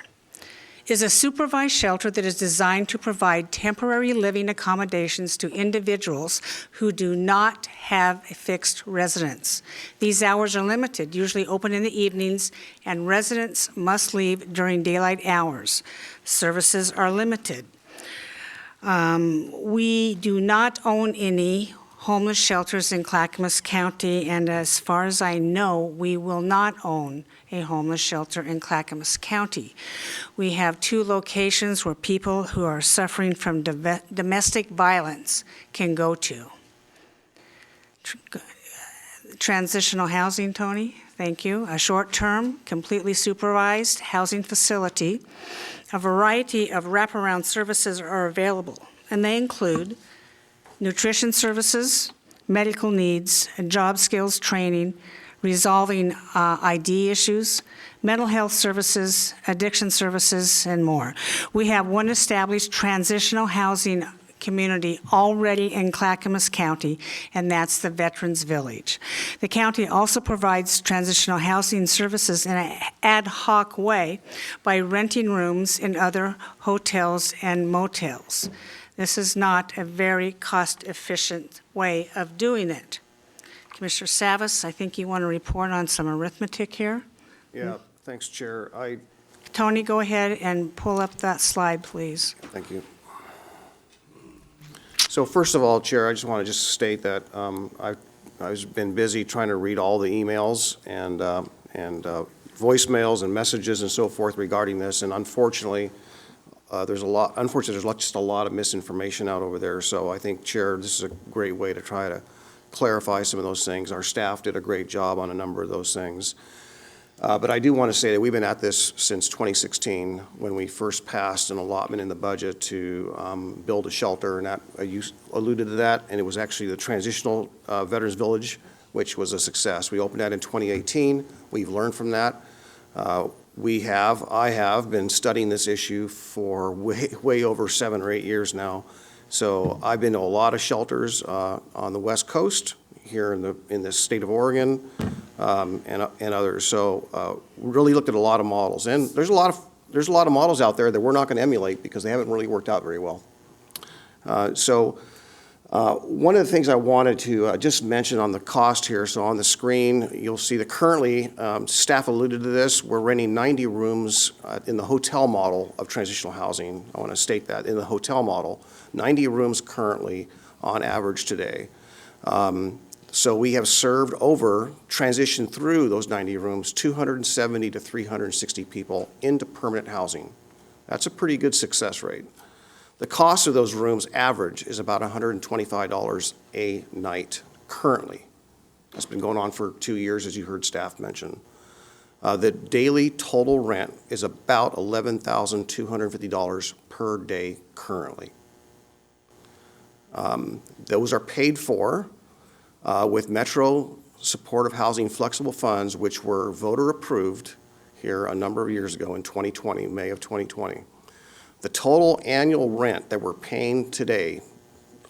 is a supervised shelter that is designed to provide temporary living accommodations to individuals who do not have a fixed residence. These hours are limited, usually open in the evenings, and residents must leave during daylight hours. Services are limited. We do not own any homeless shelters in Clackamas County, and as far as I know, we will not own a homeless shelter in Clackamas County. We have 2 locations where people who are suffering from domestic violence can go to. Transitional housing, Tony, thank you. A short-term, completely supervised housing facility. A variety of wraparound services are available, and they include nutrition services, medical needs, job skills training, resolving ID issues, mental health services, addiction services, and more. We have one established transitional housing community already in Clackamas County, and that's the Veterans Village. The county also provides transitional housing services in an ad hoc way by renting rooms in other hotels and motels. This is not a very cost-efficient way of doing it. Commissioner Savas, I think you want to report on some arithmetic here. Yeah, thanks, Chair. Tony, go ahead and pull up that slide, please. Thank you. So first of all, Chair, I just want to state that I've been busy trying to read all the emails and voicemails and messages and so forth regarding this, and unfortunately, there's just a lot of misinformation out over there. So I think, Chair, this is a great way to try to clarify some of those things. Our staff did a great job on a number of those things. But I do want to say that we've been at this since 2016, when we first passed an allotment in the budget to build a shelter, and that, you alluded to that, and it was actually the transitional Veterans Village, which was a success. We opened that in 2018. We've learned from that. I have been studying this issue for way over 7 or 8 years now. So I've been to a lot of shelters on the West Coast, here in the state of Oregon, and others. So really looked at a lot of models, and there's a lot of models out there that we're not going to emulate because they haven't really worked out very well. One of the things I wanted to just mention on the cost here, so on the screen, you'll see that currently, staff alluded to this, we're renting 90 rooms in the hotel model of transitional housing. I want to state that, in the hotel model, 90 rooms currently on average today. So we have served transitioned through those 90 rooms, 270 to 360 people into permanent housing. That's a pretty good success rate. The cost of those rooms average is about $125 a night currently. That's been going on for 2 years, as you heard staff mention. The daily total rent is about $11,250 per day currently. Those are paid for with Metro Supportive Housing Flexible Funds, which were voter approved here a number of years ago in 2020, May of 2020. The total annual rent that we're paying today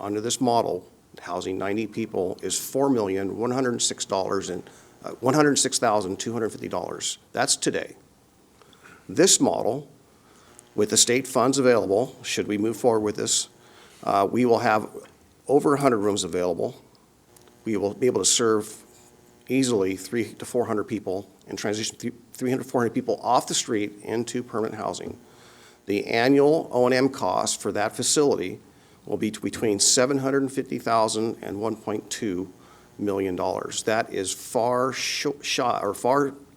under this model, housing 90 people, is $106,250. That's today. This model, with the state funds available, should we move forward with this, we will have over 100 rooms available. We will be able to serve easily 300 to 400 people and transition 300 to 400 people off the street into permanent housing. The annual O&M cost for that facility will be between $750,000 and $1.2 million. That is far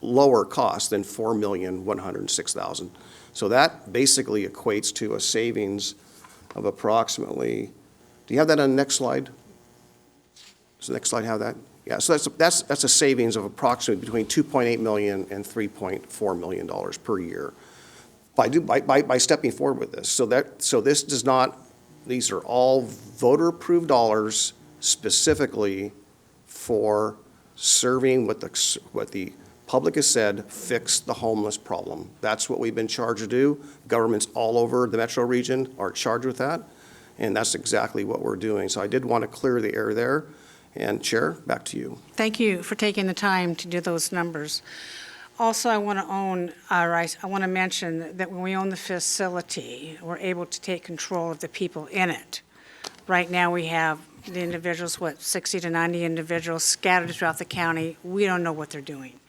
lower cost than $4,106,000. So that basically equates to a savings of approximately, do you have that on the next slide? Does the next slide have that? Yeah, so that's a savings of approximately between $2.8 million and $3.4 million per year by stepping forward with this. So this does not, these are all voter-approved dollars specifically for serving what the public has said, fix the homeless problem. That's what we've been charged to do. Governments all over the metro region are charged with that, and that's exactly what we're doing. So I did want to clear the air there. And Chair, back to you. Thank you for taking the time to do those numbers. Also, I want to mention that when we own the facility, we're able to take control of the people in it. Right now, we have the individuals, 60 to 90 individuals scattered throughout the county. We don't know what they're doing.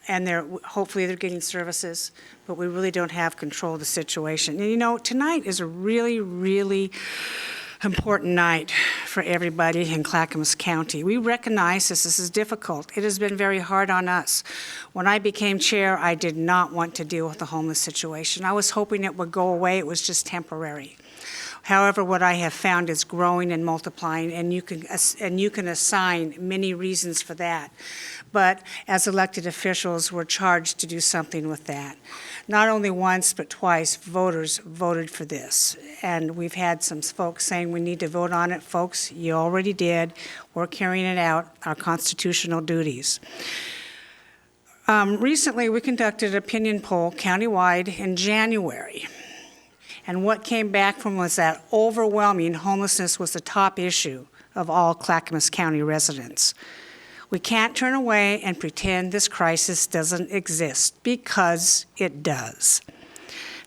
And hopefully they're getting services, but we really don't have control of the situation. And you know, tonight is a really, really important night for everybody in Clackamas County. We recognize this is difficult. It has been very hard on us. When I became chair, I did not want to deal with the homeless situation. I was hoping it would go away. It was just temporary. However, what I have found is growing and multiplying, and you can assign many reasons for that. But as elected officials, we're charged to do something with that. Not only once, but twice, voters voted for this. And we've had some folks saying we need to vote on it. Folks, you already did. We're carrying it out, our constitutional duties. Recently, we conducted an opinion poll countywide in January. And what came back from was that overwhelming homelessness was the top issue of all Clackamas County residents. We can't turn away and pretend this crisis doesn't exist, because it does.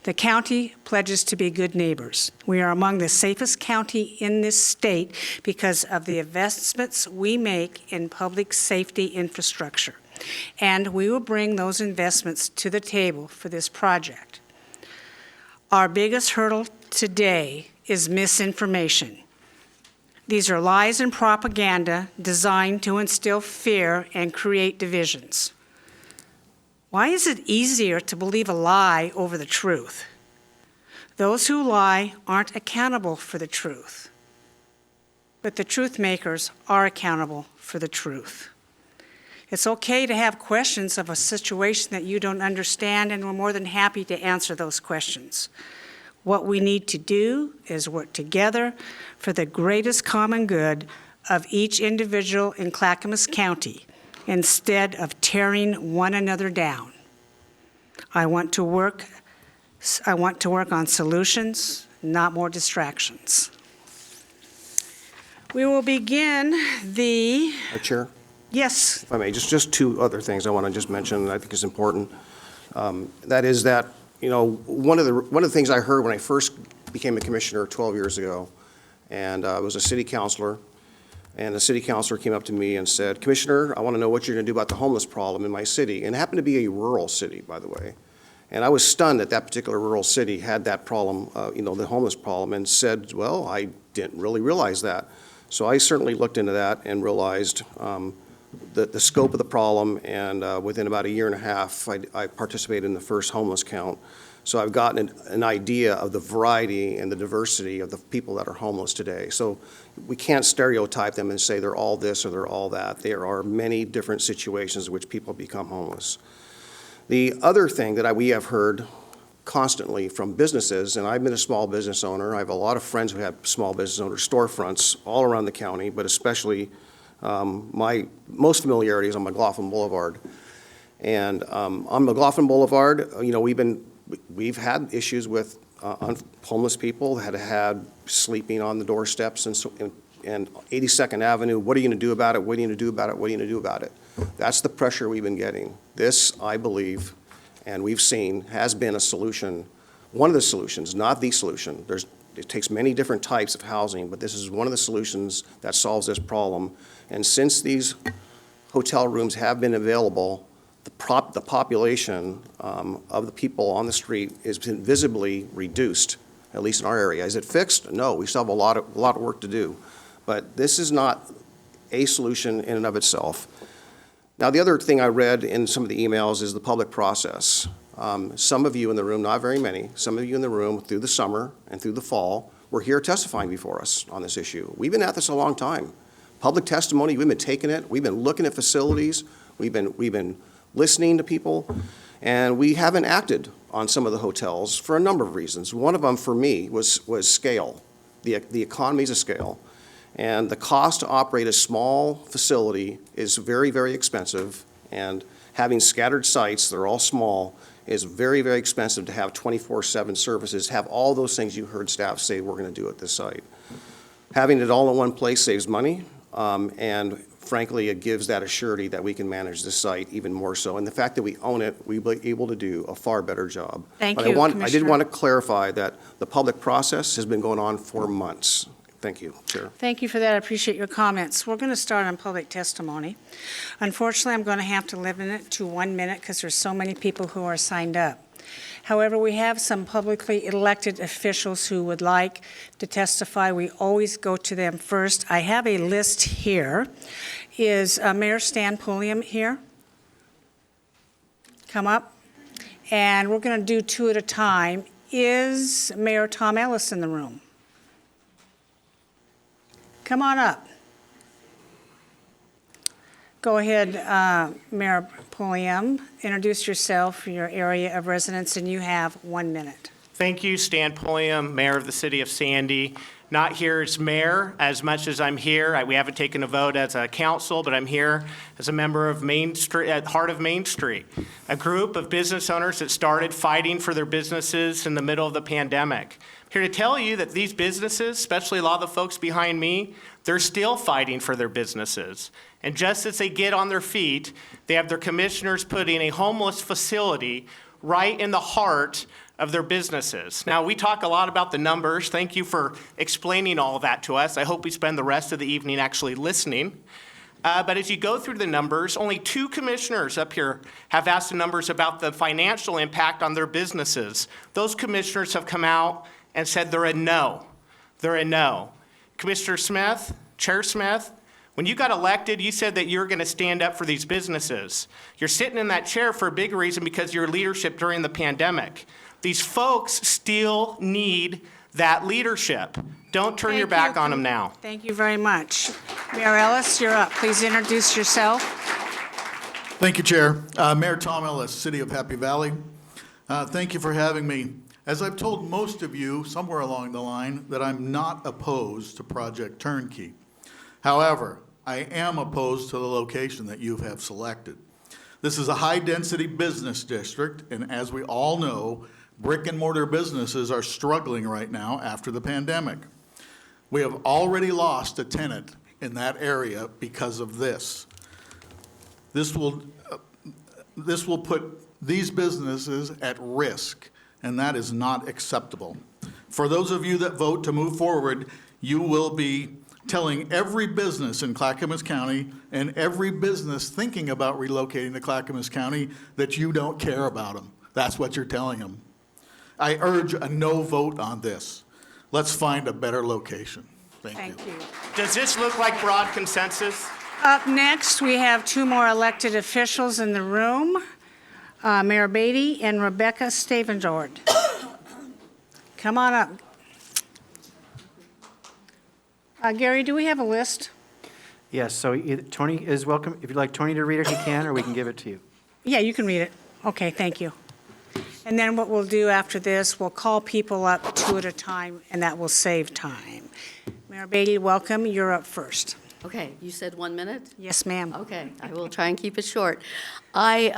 The county pledges to be good neighbors. We are among the safest county in this state because of the investments we make in public safety infrastructure. And we will bring those investments to the table for this project. Our biggest hurdle today is misinformation. These are lies and propaganda designed to instill fear and create divisions. Why is it easier to believe a lie over the truth? Those who lie aren't accountable for the truth, but the truth makers are accountable for the truth. It's okay to have questions of a situation that you don't understand, and we're more than happy to answer those questions. What we need to do is work together for the greatest common good of each individual in Clackamas County, instead of tearing one another down. I want to work on solutions, not more distractions. We will begin the... Chair, Yes. if I may, just two other things I want to just mention that I think is important. That is that, one of the things I heard when I first became a commissioner 12 years ago, and I was a city councilor, and the city councilor came up to me and said, Commissioner, I want to know what you're going to do about the homeless problem in my city. And it happened to be a rural city, by the way. And I was stunned that that particular rural city had that problem, the homeless problem, and said, well, I didn't really realize that. So I certainly looked into that and realized the scope of the problem, and within about a year and a half, I participated in the first homeless count. So I've gotten an idea of the variety and the diversity of the people that are homeless today. So we can't stereotype them and say they're all this or they're all that. There are many different situations in which people become homeless. The other thing that we have heard constantly from businesses, and I've been a small business owner. I have a lot of friends who have small business owner storefronts all around the county, but especially my most familiarity is on McLaughlin Boulevard. And on McLaughlin Boulevard, we've had issues with homeless people that had sleeping on the doorsteps and 82nd Avenue. What are you going to do about it? What are you going to do about it? What are you going to do about it? That's the pressure we've been getting. This, I believe, and we've seen, has been a solution, one of the solutions, not the solution. It takes many different types of housing, but this is one of the solutions that solves this problem. And since these hotel rooms have been available, the population of the people on the street has been visibly reduced, at least in our area. Is it fixed? No, we still have a lot of work to do. But this is not a solution in and of itself. Now, the other thing I read in some of the emails is the public process. Some of you in the room, not very many, some of you in the room through the summer and through the fall were here testifying before us on this issue. We've been at this a long time. Public testimony, we've been taking it. We've been looking at facilities. We've been listening to people, and we haven't acted on some of the hotels for a number of reasons. One of them, for me, was scale. The economies of scale. And the cost to operate a small facility is very, very expensive, and having scattered sites that are all small is very, very expensive to have 24/7 services, have all those things you heard staff say we're going to do at this site. Having it all in one place saves money, and frankly, it gives that assurity that we can manage this site even more so. And the fact that we own it, we'll be able to do a far better job. Thank but you, I did Commissioner. want to clarify that the public process has been going on for months. Thank you, Chair. Thank you for that. I appreciate your comments. We're going to start on public testimony. Unfortunately, I'm going to have to limit it to 1 minute because there's so many people who are signed up. However, we have some publicly elected officials who would like to testify. We always go to them first. I have a list here. Is Mayor Stan Pulliam here? Come up. And we're going to do two at a time. Is Mayor Tom Ellis in the room? Come on up. Go ahead, Mayor Pulliam. Introduce yourself, your area of residence, and you have 1 minute. Thank you, Stan Pulliam, Mayor of the City of Sandy. Not here as mayor as much as I'm here. We haven't taken a vote as a council, but I'm here as a member of Main Street, at Heart of Main Street, a group of business owners that started fighting for their businesses in the middle of the pandemic. I'm here to tell you that these businesses, especially a lot of the folks behind me, they're still fighting for their businesses. And just as they get on their feet, they have their commissioners putting a homeless facility right in the heart of their businesses. Now, we talk a lot about the numbers. Thank you for explaining all of that to us. I hope we spend the rest of the evening actually listening. But as you go through the numbers, only 2 commissioners up here have asked the numbers about the financial impact on their businesses. Those commissioners have come out and said they're a no. They're a no. Commissioner Smith, Chair Smith, when you got elected, you said that you're going to stand up for these businesses. You're sitting in that chair for a big reason because of your leadership during the pandemic. These folks still need that leadership. Don't turn your back on them now. Thank you very much. Mayor Ellis, you're up. Please introduce yourself. Thank you, Chair. Mayor Tom Ellis, City of Happy Valley. Thank you for having me. As I've told most of you somewhere along the line that I'm not opposed to Project Turnkey. However, I am opposed to the location that you have selected. This is a high-density business district, and as we all know, brick and mortar businesses are struggling right now after the pandemic. We have already lost a tenant in that area because of this. This will put these businesses at risk, and that is not acceptable. For those of you that vote to move forward, you will be telling every business in Clackamas County and every business thinking about relocating to Clackamas County that you don't care about them. That's what you're telling them. I urge a no vote on this. Let's find a better location. Thank you. Does this look like broad consensus? Up next, we have 2 more elected officials in the room, Mayor Beatty and Rebecca Stavendord. Come on up. Gary, do we have a list? Yes, so Tony is welcome. If you'd like Tony to read it, he can, or we can give it to you. Yeah, you can read it. Okay, thank you. And then what we'll do after this, we'll call people up 2 at a time, and that will save time. Mayor Beatty, welcome. You're up first. Okay, you said 1 minute? Yes, ma'am. Okay, I will try and keep it short. I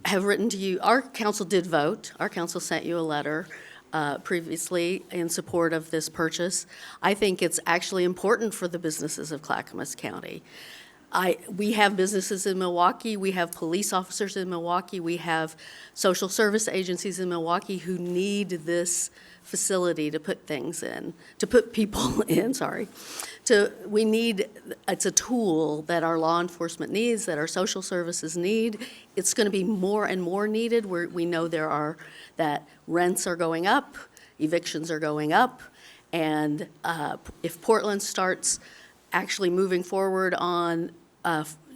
have written to you, our council did vote. Our council sent you a letter previously in support of this purchase. I think it's actually important for the businesses of Clackamas County. We have businesses in Milwaukee, we have police officers in Milwaukee, we have social service agencies in Milwaukee who need this facility to put things in, to put people in, sorry. It's a tool that our law enforcement needs, that our social services need. It's going to be more and more needed. We know that rents are going up, evictions are going up, and if Portland starts actually moving forward on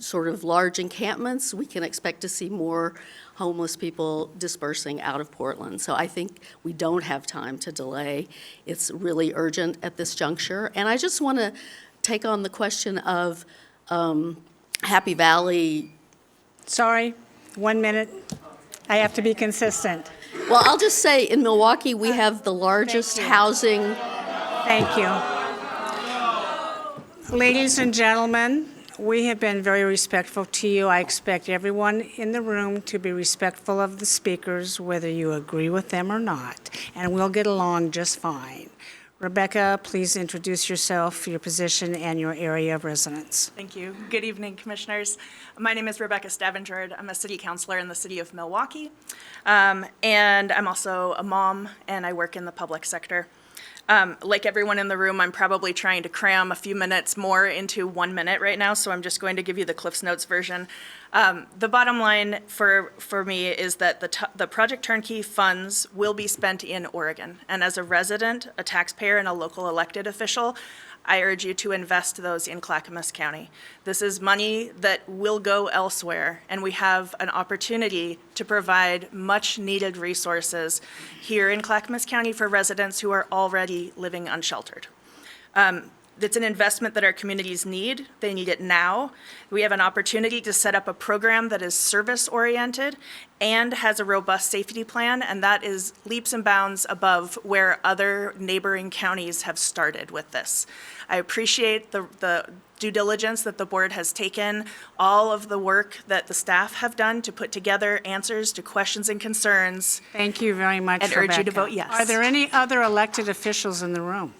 sort of large encampments, we can expect to see more homeless people dispersing out of Portland. So I think we don't have time to delay. It's really urgent at this juncture. And I just want to take on the question of Happy Valley. Sorry, 1 minute. I have to be consistent. Well, I'll just say in Milwaukee, we have the largest housing. Thank you. Ladies and gentlemen, we have been very respectful to you. I expect everyone in the room to be respectful of the speakers, whether you agree with them or not, and we'll get along just fine. Rebecca, please introduce yourself, your position, and your area of residence. Thank you. Good evening, Commissioners. My name is Rebecca Stavendord. I'm a city councilor in the city of Milwaukee, and I'm also a mom, and I work in the public sector. Like everyone in the room, I'm probably trying to cram a few minutes more into 1 minute right now, so I'm just going to give you the Cliff's Notes version. The bottom line for me is that the Project Turnkey funds will be spent in Oregon. And as a resident, a taxpayer, and a local elected official, I urge you to invest those in Clackamas County. This is money that will go elsewhere, and we have an opportunity to provide much-needed resources here in Clackamas County for residents who are already living unsheltered. It's an investment that our communities need. They need it now. We have an opportunity to set up a program that is service-oriented and has a robust safety plan, and that is leaps and bounds above where other neighboring counties have started with this. I appreciate the due diligence that the board has taken, all of the work that the staff have done to put together answers to questions and concerns. Thank you very much, and urge you to Rebecca. vote yes. Are there any other elected officials in the room?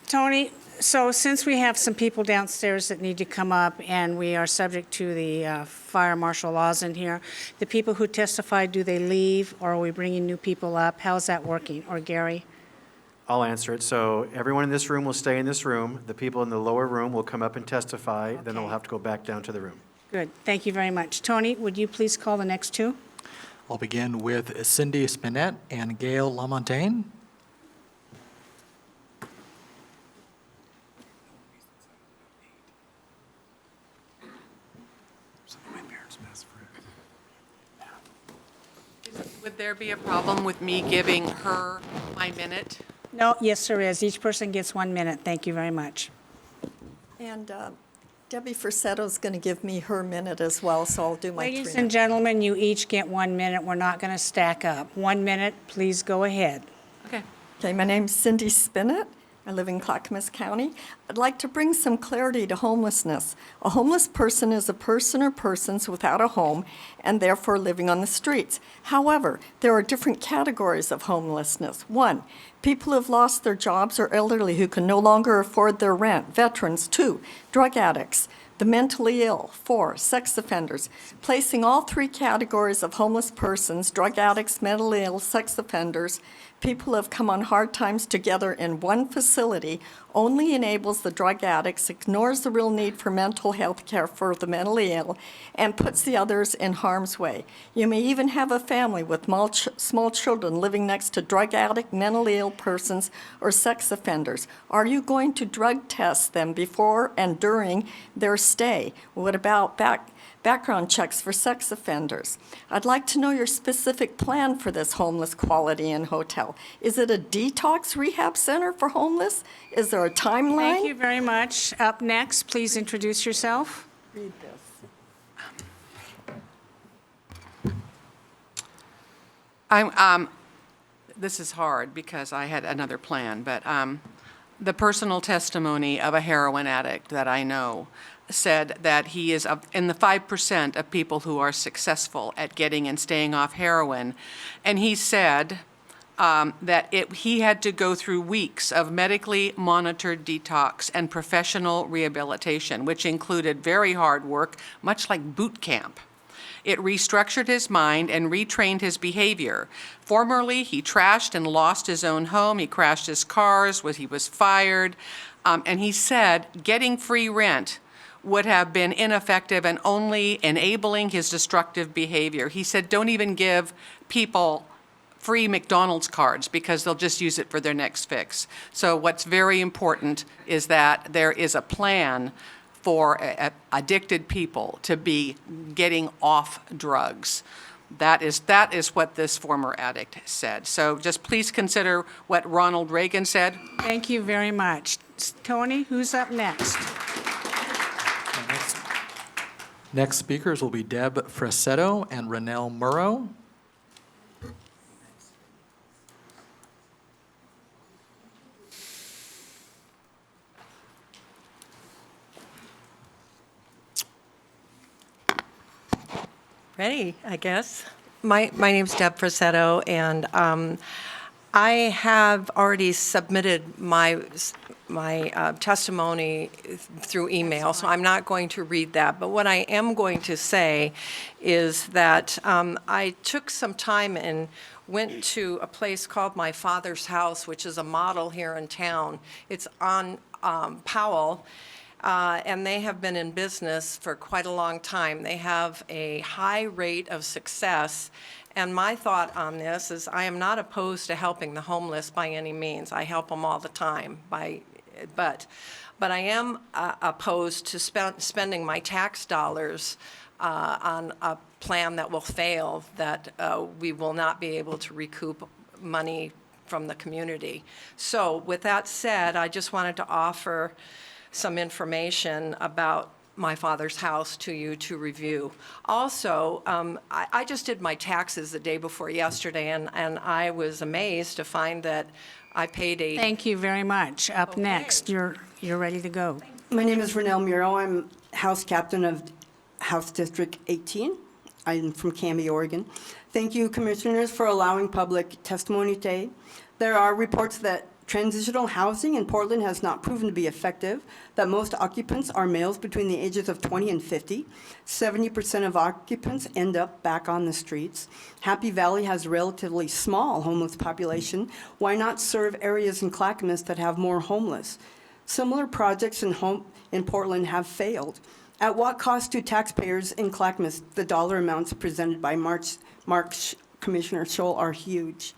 Tony, so since we have some people downstairs that need to come up and we are subject to the fire marshal laws in here, the people who testified, do they leave or are we bringing new people up? How's that working? Or Gary? I'll answer it. So everyone in this room will stay in this room. The people in the lower room will come up and testify, then they'll have to go back down to the room. Good, thank you very much. Tony, would you please call the next two? I'll begin with Cindy Spinette and Gail Lamontagne. Would there be a problem with me giving her my minute? No, yes, there is. Each person gets 1 minute. Thank you very much. And Debbie Frassetto's going to give me her minute as well, so I'll do my 3 Ladies minutes. and gentlemen, you each get 1 minute. We're not going to stack up. 1 minute, please go ahead. Okay, my name's Cindy Spinett. I live in Clackamas County. I'd like to bring some clarity to homelessness. A homeless person is a person or persons without a home and therefore living on the streets. However, there are different categories of homelessness. 1, people who have lost their jobs or elderly who can no longer afford their rent. Veterans. 2, drug addicts. The mentally ill. 4, sex offenders. Placing all 3 categories of homeless persons, drug addicts, mentally ill, sex offenders, people who have come on hard times together in one facility only enables the drug addicts, ignores the real need for mental health care for the mentally ill, and puts the others in harm's way. You may even have a family with small children living next to drug addict, mentally ill persons, or sex offenders. Are you going to drug test them before and during their stay? What about background checks for sex offenders? I'd like to know your specific plan for this homeless Quality Inn hotel. Is it a detox rehab center for homeless? Is there a timeline? Thank you very much. Up next, please introduce yourself. Read this. This is hard because I had another plan, but the personal testimony of a heroin addict that I know said that he is in the 5% of people who are successful at getting and staying off heroin. And he said that he had to go through weeks of medically monitored detox and professional rehabilitation, which included very hard work, much like boot camp. It restructured his mind and retrained his behavior. Formerly, he trashed and lost his own home. He crashed his cars. He was fired. And he said getting free rent would have been ineffective and only enabling his destructive behavior. He said, don't even give people free McDonald's cards because they'll just use it for their next fix. So what's very important is that there is a plan for addicted people to be getting off drugs. That is what this former addict said. So just please consider what Ronald Reagan said. Thank you very much. Tony, who's up next? Next speakers will be Deb Frassetto and Renelle Murrow. Ready, I guess. My name's Deb Frassetto, and I have already submitted my testimony through email, so I'm not going to read that. But what I am going to say is that I took some time and went to a place called My Father's House, which is a model here in town. It's on Powell. And they have been in business for quite a long time. They have a high rate of success. And my thought on this is I am not opposed to helping the homeless by any means. I help them all the time. But I am opposed to spending my tax dollars on a plan that will fail, that we will not be able to recoup money from the community. So with that said, I just wanted to offer some information about My Father's House to you to review. Also, I just did my taxes the day before yesterday, and I was amazed to find that I paid a... Thank you very much. Up next, you're ready to go. My name is Renelle Muro. I'm House Captain of House District 18. I'm from Canby, Oregon. Thank you, Commissioners, for allowing public testimony today. There are reports that Transitional housing in Portland has not proven to be effective, that most occupants are males between the ages of 20 and 50. 70% of occupants end up back on the streets. Happy Valley has a relatively small homeless population. Why not serve areas in Clackamas that have more homeless? Similar projects in Portland have failed. At what cost to taxpayers in Clackamas? The dollar amounts presented by Commissioner Scholl are huge.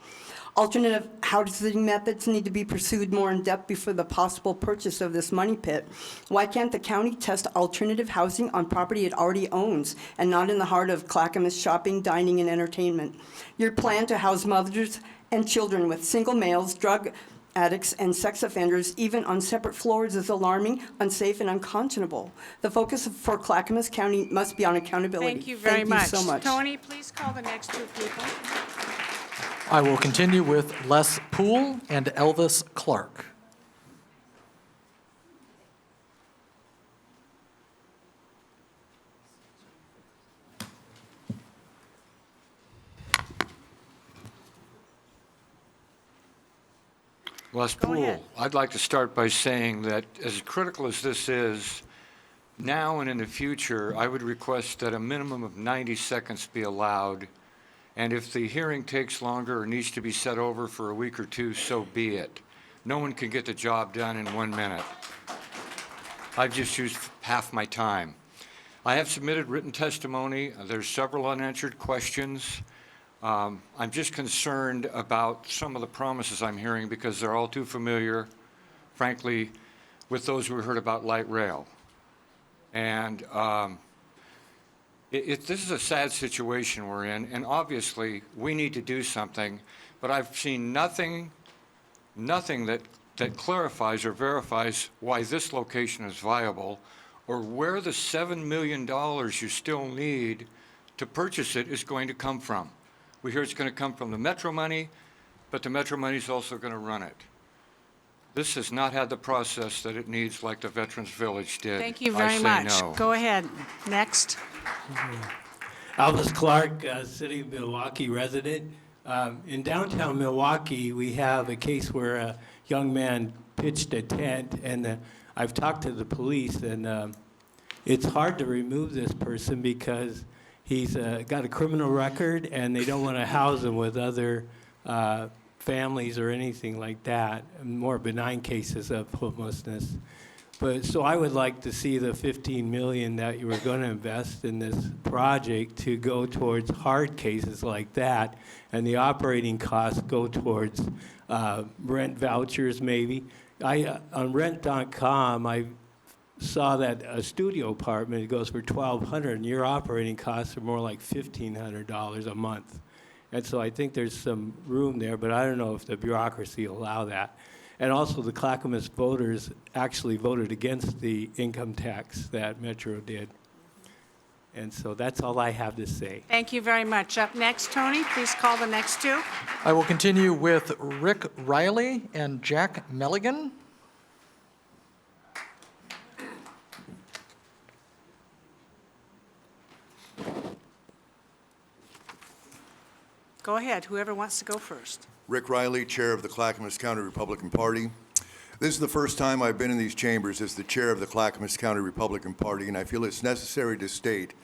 Alternative housing methods need to be pursued more in depth before the possible purchase of this money pit. Why can't the county test alternative housing on property it already owns and not in the heart of Clackamas shopping, dining, and entertainment? Your plan to house mothers and children with single males, drug addicts, and sex offenders, even on separate floors, is alarming, unsafe, and unconscionable. The focus for Clackamas County must be on accountability. Thank you very much. Thank you so much. Tony, please call the next two people. I will continue with Les Poole and Elvis Clark. Les Poole, I'd like to start by saying that as critical as this is, now and in the future, I would request that a minimum of 90 seconds be allowed. And if the hearing takes longer or needs to be set over for a week or two, so be it. No one can get the job done in 1 minute. I've just used half my time. I have submitted written testimony. There's several unanswered questions. I'm just concerned about some of the promises I'm hearing because they're all too familiar, frankly, with those who heard about light rail. And this is a sad situation we're in, and obviously we need to do something, but I've seen nothing that clarifies or verifies why this location is viable or where the $7 million you still need to purchase it is going to come from. We hear it's going to come from the Metro money, but the Metro money is also going to run it. This has not had the process that it needs like the Veterans Village did. Thank you very much. No. Go ahead. Next. Alvis Clark, City of Milwaukee resident. In downtown Milwaukee, we have a case where a young man pitched a tent, and I've talked to the police, and it's hard to remove this person because he's got a criminal record, and they don't want to house him with other families or anything like that, more benign cases of homelessness. But so I would like to see the $15 million that you were going to invest in this project to go towards hard cases like that, and the operating costs go towards rent vouchers maybe. On rent.com, I saw that a studio apartment goes for $1,200, and your operating costs are more like $1,500 a month. And so I think there's some room there, but I don't know if the bureaucracy will allow that. And also the Clackamas voters actually voted against the income tax that Metro did. And so that's all I have to say. Thank you very much. Up next, Tony, please call the next two. I will continue with Rick Riley and Jack Milligan. Go ahead, whoever wants to go first. Rick Riley, Chair of the Clackamas County Republican Party. This is the first time I've been in these chambers as the Chair of the Clackamas County Republican Party, and I feel it's necessary to state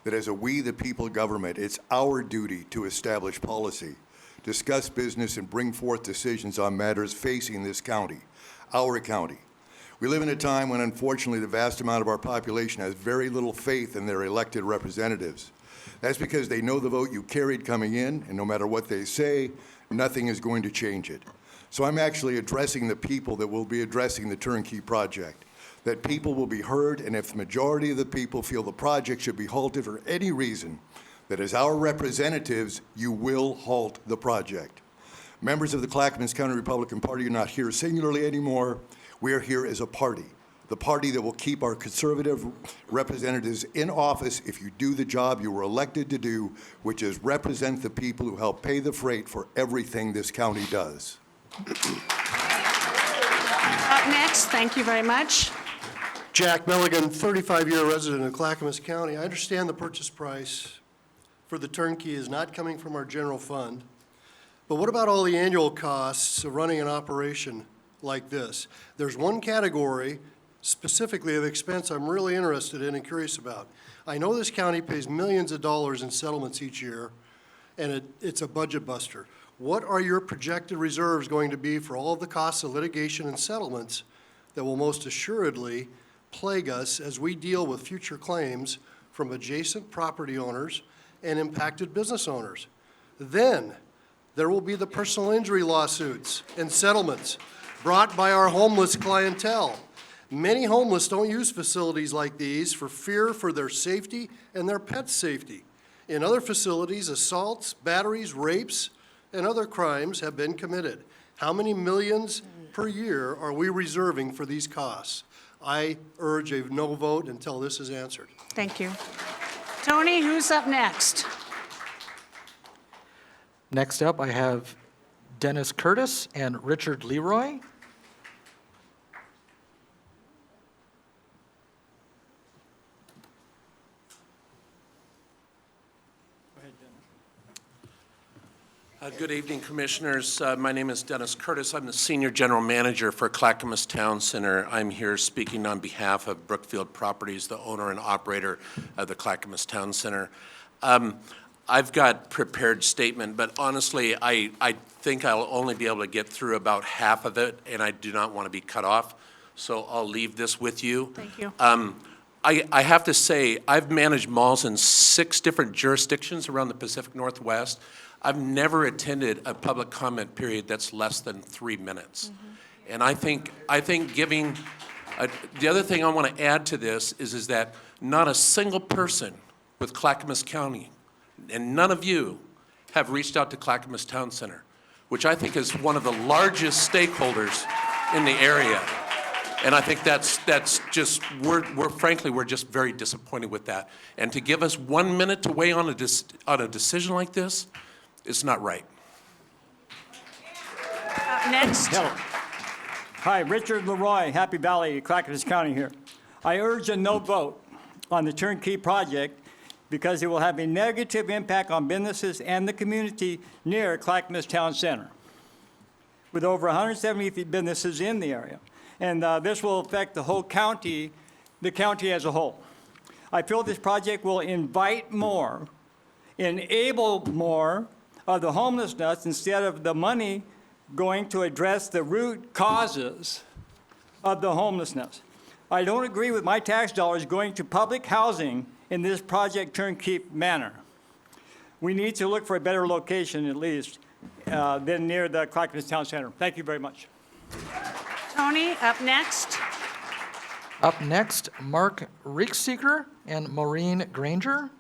that as a we the people government, it's our duty to establish policy, discuss business, and bring forth decisions on matters facing this county, our county. We live in a time when, unfortunately, the vast amount of our population has very little faith in their elected representatives. That's because they know the vote you carried coming in, and no matter what they say, nothing is going to change it. So I'm actually addressing the people that will be addressing the turnkey project, that people will be heard, and if the majority of the people feel the project should be halted for any reason, that as our representatives, you will halt the project. Members of the Clackamas County Republican Party are not here singularly anymore. We are here as a party, the party that will keep our conservative representatives in office if you do the job you were elected to do, which is represent the people who help pay the freight for everything this county does. Up next, thank you very much. Jack Milligan, 35-year resident of Clackamas County. I understand the purchase price for the turnkey is not coming from our general fund, but what about all the annual costs of running an operation like this. There's one category specifically of expense I'm really interested in and curious about. I know this county pays millions of dollars in settlements each year, and it's a budget buster. What are your projected reserves going to be for all of the costs of litigation and settlements that will most assuredly plague us as we deal with future claims from adjacent property owners and impacted business owners? Then there will be the personal injury lawsuits and settlements brought by our homeless clientele. Many homeless don't use facilities like these for fear for their safety and their pets' safety. In other facilities, assaults, batteries, rapes, and other crimes have been committed. How many millions per year are we reserving for these costs? I urge a no vote until this is answered. Thank you. Tony, who's up next? Next up, I have Dennis Curtis and Richard Leroy. Good evening, Commissioners. My name is Dennis Curtis. I'm the Senior General Manager for Clackamas Town Center. I'm here speaking on behalf of Brookfield Properties, the owner and operator of the Clackamas Town Center. I've got prepared statement, but honestly, I think I'll only be able to get through about half of it, and I do not want to be cut off, so I'll leave this with you. Thank you. I have to say, I've managed malls in 6 different jurisdictions around the Pacific Northwest. I've never attended a public comment period that's less than 3 minutes. And I think giving, the other thing I want to add to this is that not a single person with Clackamas County, and none of you have reached out to Clackamas Town Center, which I think is one of the largest stakeholders in the area. And I think that's just, we're just very disappointed with that. And to give us 1 minute to weigh on a decision like this, it's not right. Next. Hello. Hi, Richard Leroy, Happy Valley, Clackamas County here. I urge a no vote on the turnkey project because it will have a negative impact on businesses and the community near Clackamas Town Center, with over 170 businesses in the area. And this will affect the whole county, the county as a whole. I feel this project will invite more, enable more of the homelessness instead of the money going to address the root causes of the homelessness. I don't agree with my tax dollars going to public housing in this project turnkey manner. We need to look for a better location at least than near the Clackamas Town Center. Thank you very much. Tony, up next. Up next, Mark Riekseeker and Maureen Granger.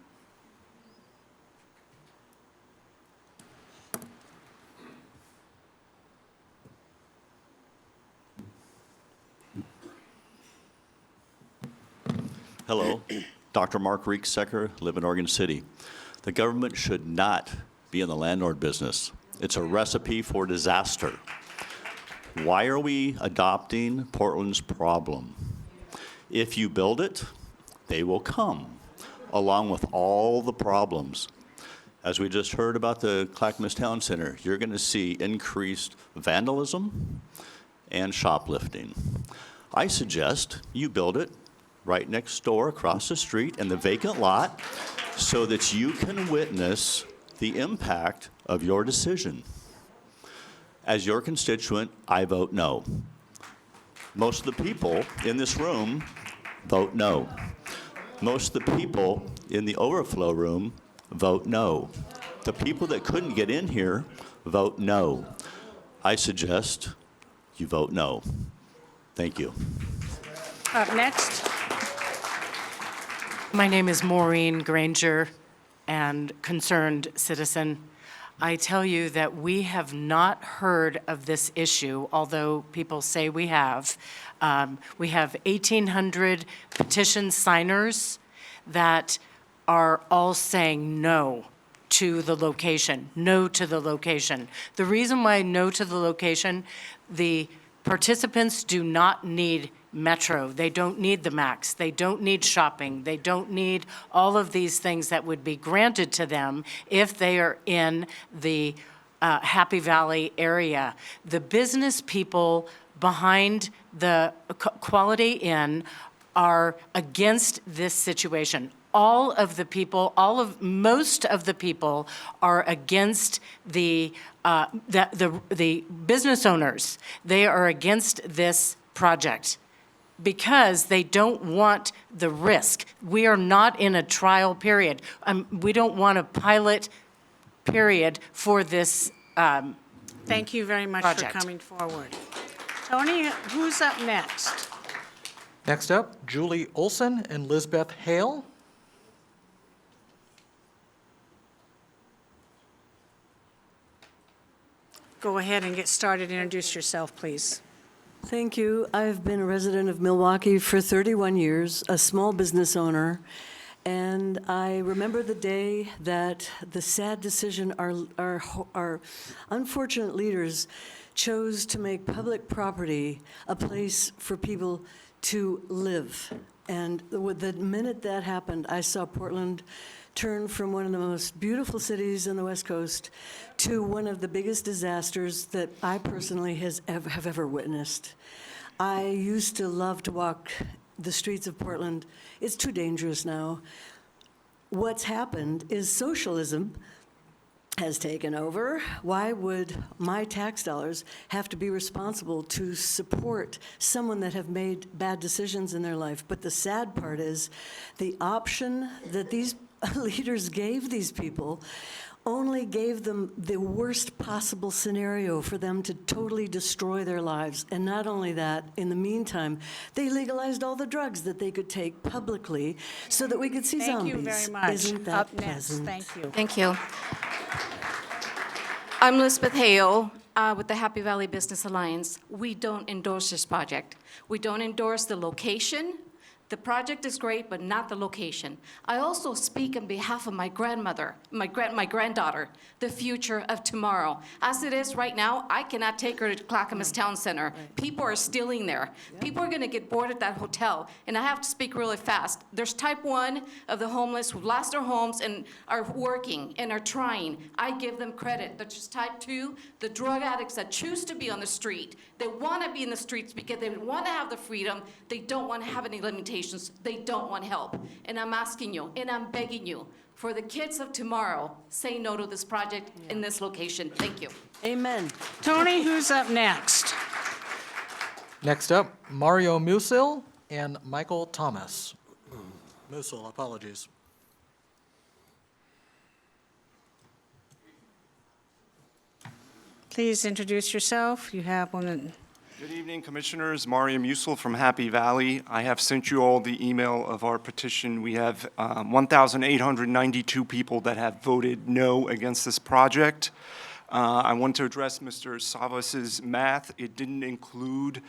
Hello, Dr. Mark Riekseeker, live in Oregon City. The government should not be in the landlord business. It's a recipe for disaster. Why are we adopting Portland's problem? If you build it, they will come, along with all the problems. As we just heard about the Clackamas Town Center, you're going to see increased vandalism and shoplifting. I suggest you build it right next door, across the street, in the vacant lot, so that you can witness the impact of your decision. As your constituent, I vote no. Most of the people in this room vote no. Most of the people in the overflow room vote no. The people that couldn't get in here vote no. I suggest you vote no. Thank you. Up next. My name is Maureen Granger, and concerned citizen. I tell you that we have not heard of this issue, although people say we have. We have 1,800 petition signers that are all saying no to the location, no to the location. The reason why no to the location, the participants do not need Metro. They don't need the Max. They don't need shopping. They don't need all of these things that would be granted to them if they are in the Happy Valley area. The business people behind the Quality Inn are against this situation. Most of the people are against the business owners. They are against this project because they don't want the risk. We are not in a trial period. We don't want a pilot period for this Thank you very much project. for coming forward. Tony, who's up next? Next up, Julie Olson and Lisbeth Hale. Go ahead and get started. Introduce yourself, please. Thank you. I've been a resident of Milwaukee for 31 years, a small business owner, and I remember the day that the sad decision our unfortunate leaders chose to make public property a place for people to live. And the minute that happened, I saw Portland turn from one of the most beautiful cities on the West Coast to one of the biggest disasters that I personally have ever witnessed. I used to love to walk the streets of Portland. It's too dangerous now. What's happened is socialism has taken over. Why would my tax dollars have to be responsible to support someone that have made bad decisions in their life? But the sad part is the option that these leaders gave these people only gave them the worst possible scenario for them to totally destroy their lives. And not only that, in the meantime, they legalized all the drugs that they could take publicly so that we could see zombies. Thank you very much. Isn't that Up next, pleasant? thank you. Thank you. I'm Lisbeth Hale with the Happy Valley Business Alliance. We don't endorse this project. We don't endorse the location. The project is great, but not the location. I also speak on behalf of my grandmother, my granddaughter, the future of tomorrow. As it is right now, I cannot take her to Clackamas Town Center. People are stealing there. People are gonna get bored at that hotel. And I have to speak really fast. There's type 1 of the homeless who've lost their homes and are working and are trying. I give them credit. There's just type 2, the drug addicts that choose to be on the street. They wanna be in the streets because they wanna have the freedom. They don't wanna have any limitations. They don't want help. And I'm asking you, and I'm begging you, for the kids of tomorrow, say no to this project in this location. Thank you. Amen. Tony, who's up next? Next up, Mario Musil and Michael Thomas. Musil, apologies. Please introduce yourself. You have one. Good evening, Commissioners. Mario Musil from Happy Valley. I have sent you all the email of our petition. We have 1,892 people that have voted no against this project. I want to address Mr. Savas's math. It didn't include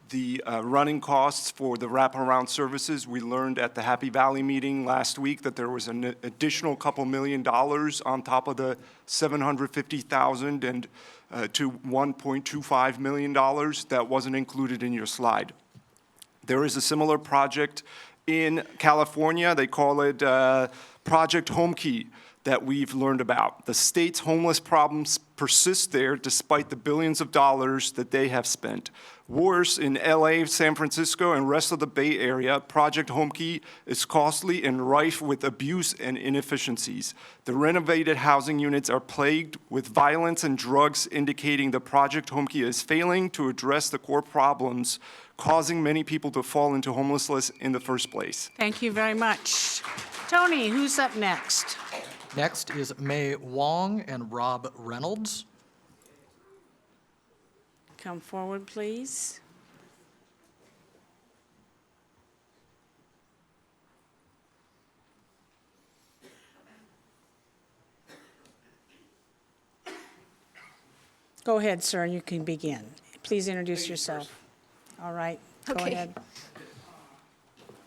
the running costs for the wraparound services. We learned at the Happy Valley meeting last week that there was an additional couple $1 million on top of the $750,000 and to $1.25 million that wasn't included in your slide. There is a similar project in California. They call it Project Home Key that we've learned about. The state's homeless problems persist there despite the billions of dollars that they have spent. Worse, in LA, San Francisco, and rest of the Bay Area, Project Home Key is costly and rife with abuse and inefficiencies. The renovated housing units are plagued with violence and drugs, indicating the Project Home Key is failing to address the core problems causing many people to fall into homelessness in the first place. Thank you very much. Tony, who's up next? Next is May Wong and Rob Reynolds. Come forward, please. Go ahead, sir, you can begin. Please introduce yourself. All right, go Okay. ahead.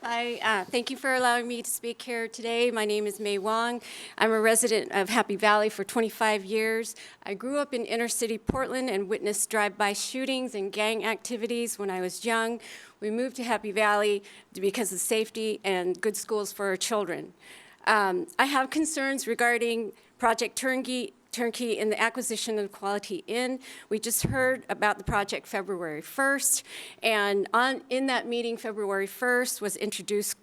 Hi, thank you for allowing me to speak here today. My name is May Wong. I'm a resident of Happy Valley for 25 years. I grew up in inner city Portland and witnessed drive-by shootings and gang activities when I was young. We moved to Happy Valley because of safety and good schools for our children. I have concerns regarding Project turnkey in the acquisition of Quality Inn. We just heard about the project February 1st, and in that meeting, February 1st, was introduced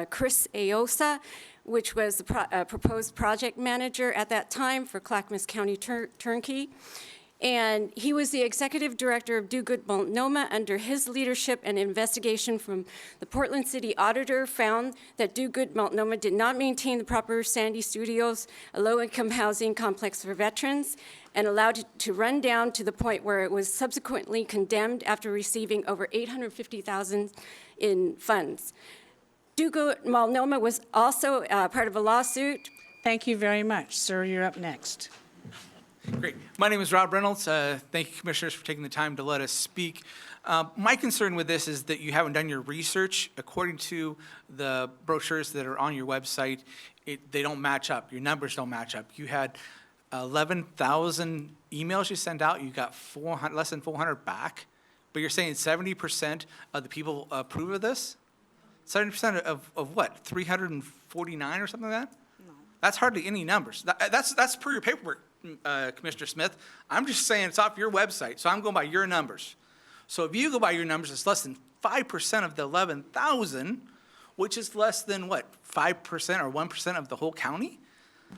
Chris Aosa, which was the proposed project manager at that time for Clackamas County Turnkey. And he was the executive director of Do Good Multnomah. Under his leadership, and investigation from the Portland City Auditor found that Do Good Multnomah did not maintain the proper Sandy Studios, a low-income housing complex for veterans, and allowed it to run down to the point where it was subsequently condemned after receiving over $850,000 in funds. Do Good Multnomah was also part of a lawsuit. Thank you very much. Sir, you're up next. Great. My name is Rob Reynolds. Thank you, Commissioners, for taking the time to let us speak. My concern with this is that you haven't done your research. According to the brochures that are on your website, they don't match up. Your numbers don't match up. You had 11,000 emails you sent out. You got less than 400 back. But you're saying 70% of the people approve of this? 70% of what? 349 or something like that? No. That's hardly any numbers. That's per your paperwork. Commissioner Smith, I'm just saying it's off your website, so I'm going by your numbers. So if you go by your numbers, it's less than 5% of the 11,000, which is less than what, 5% or 1% of the whole county?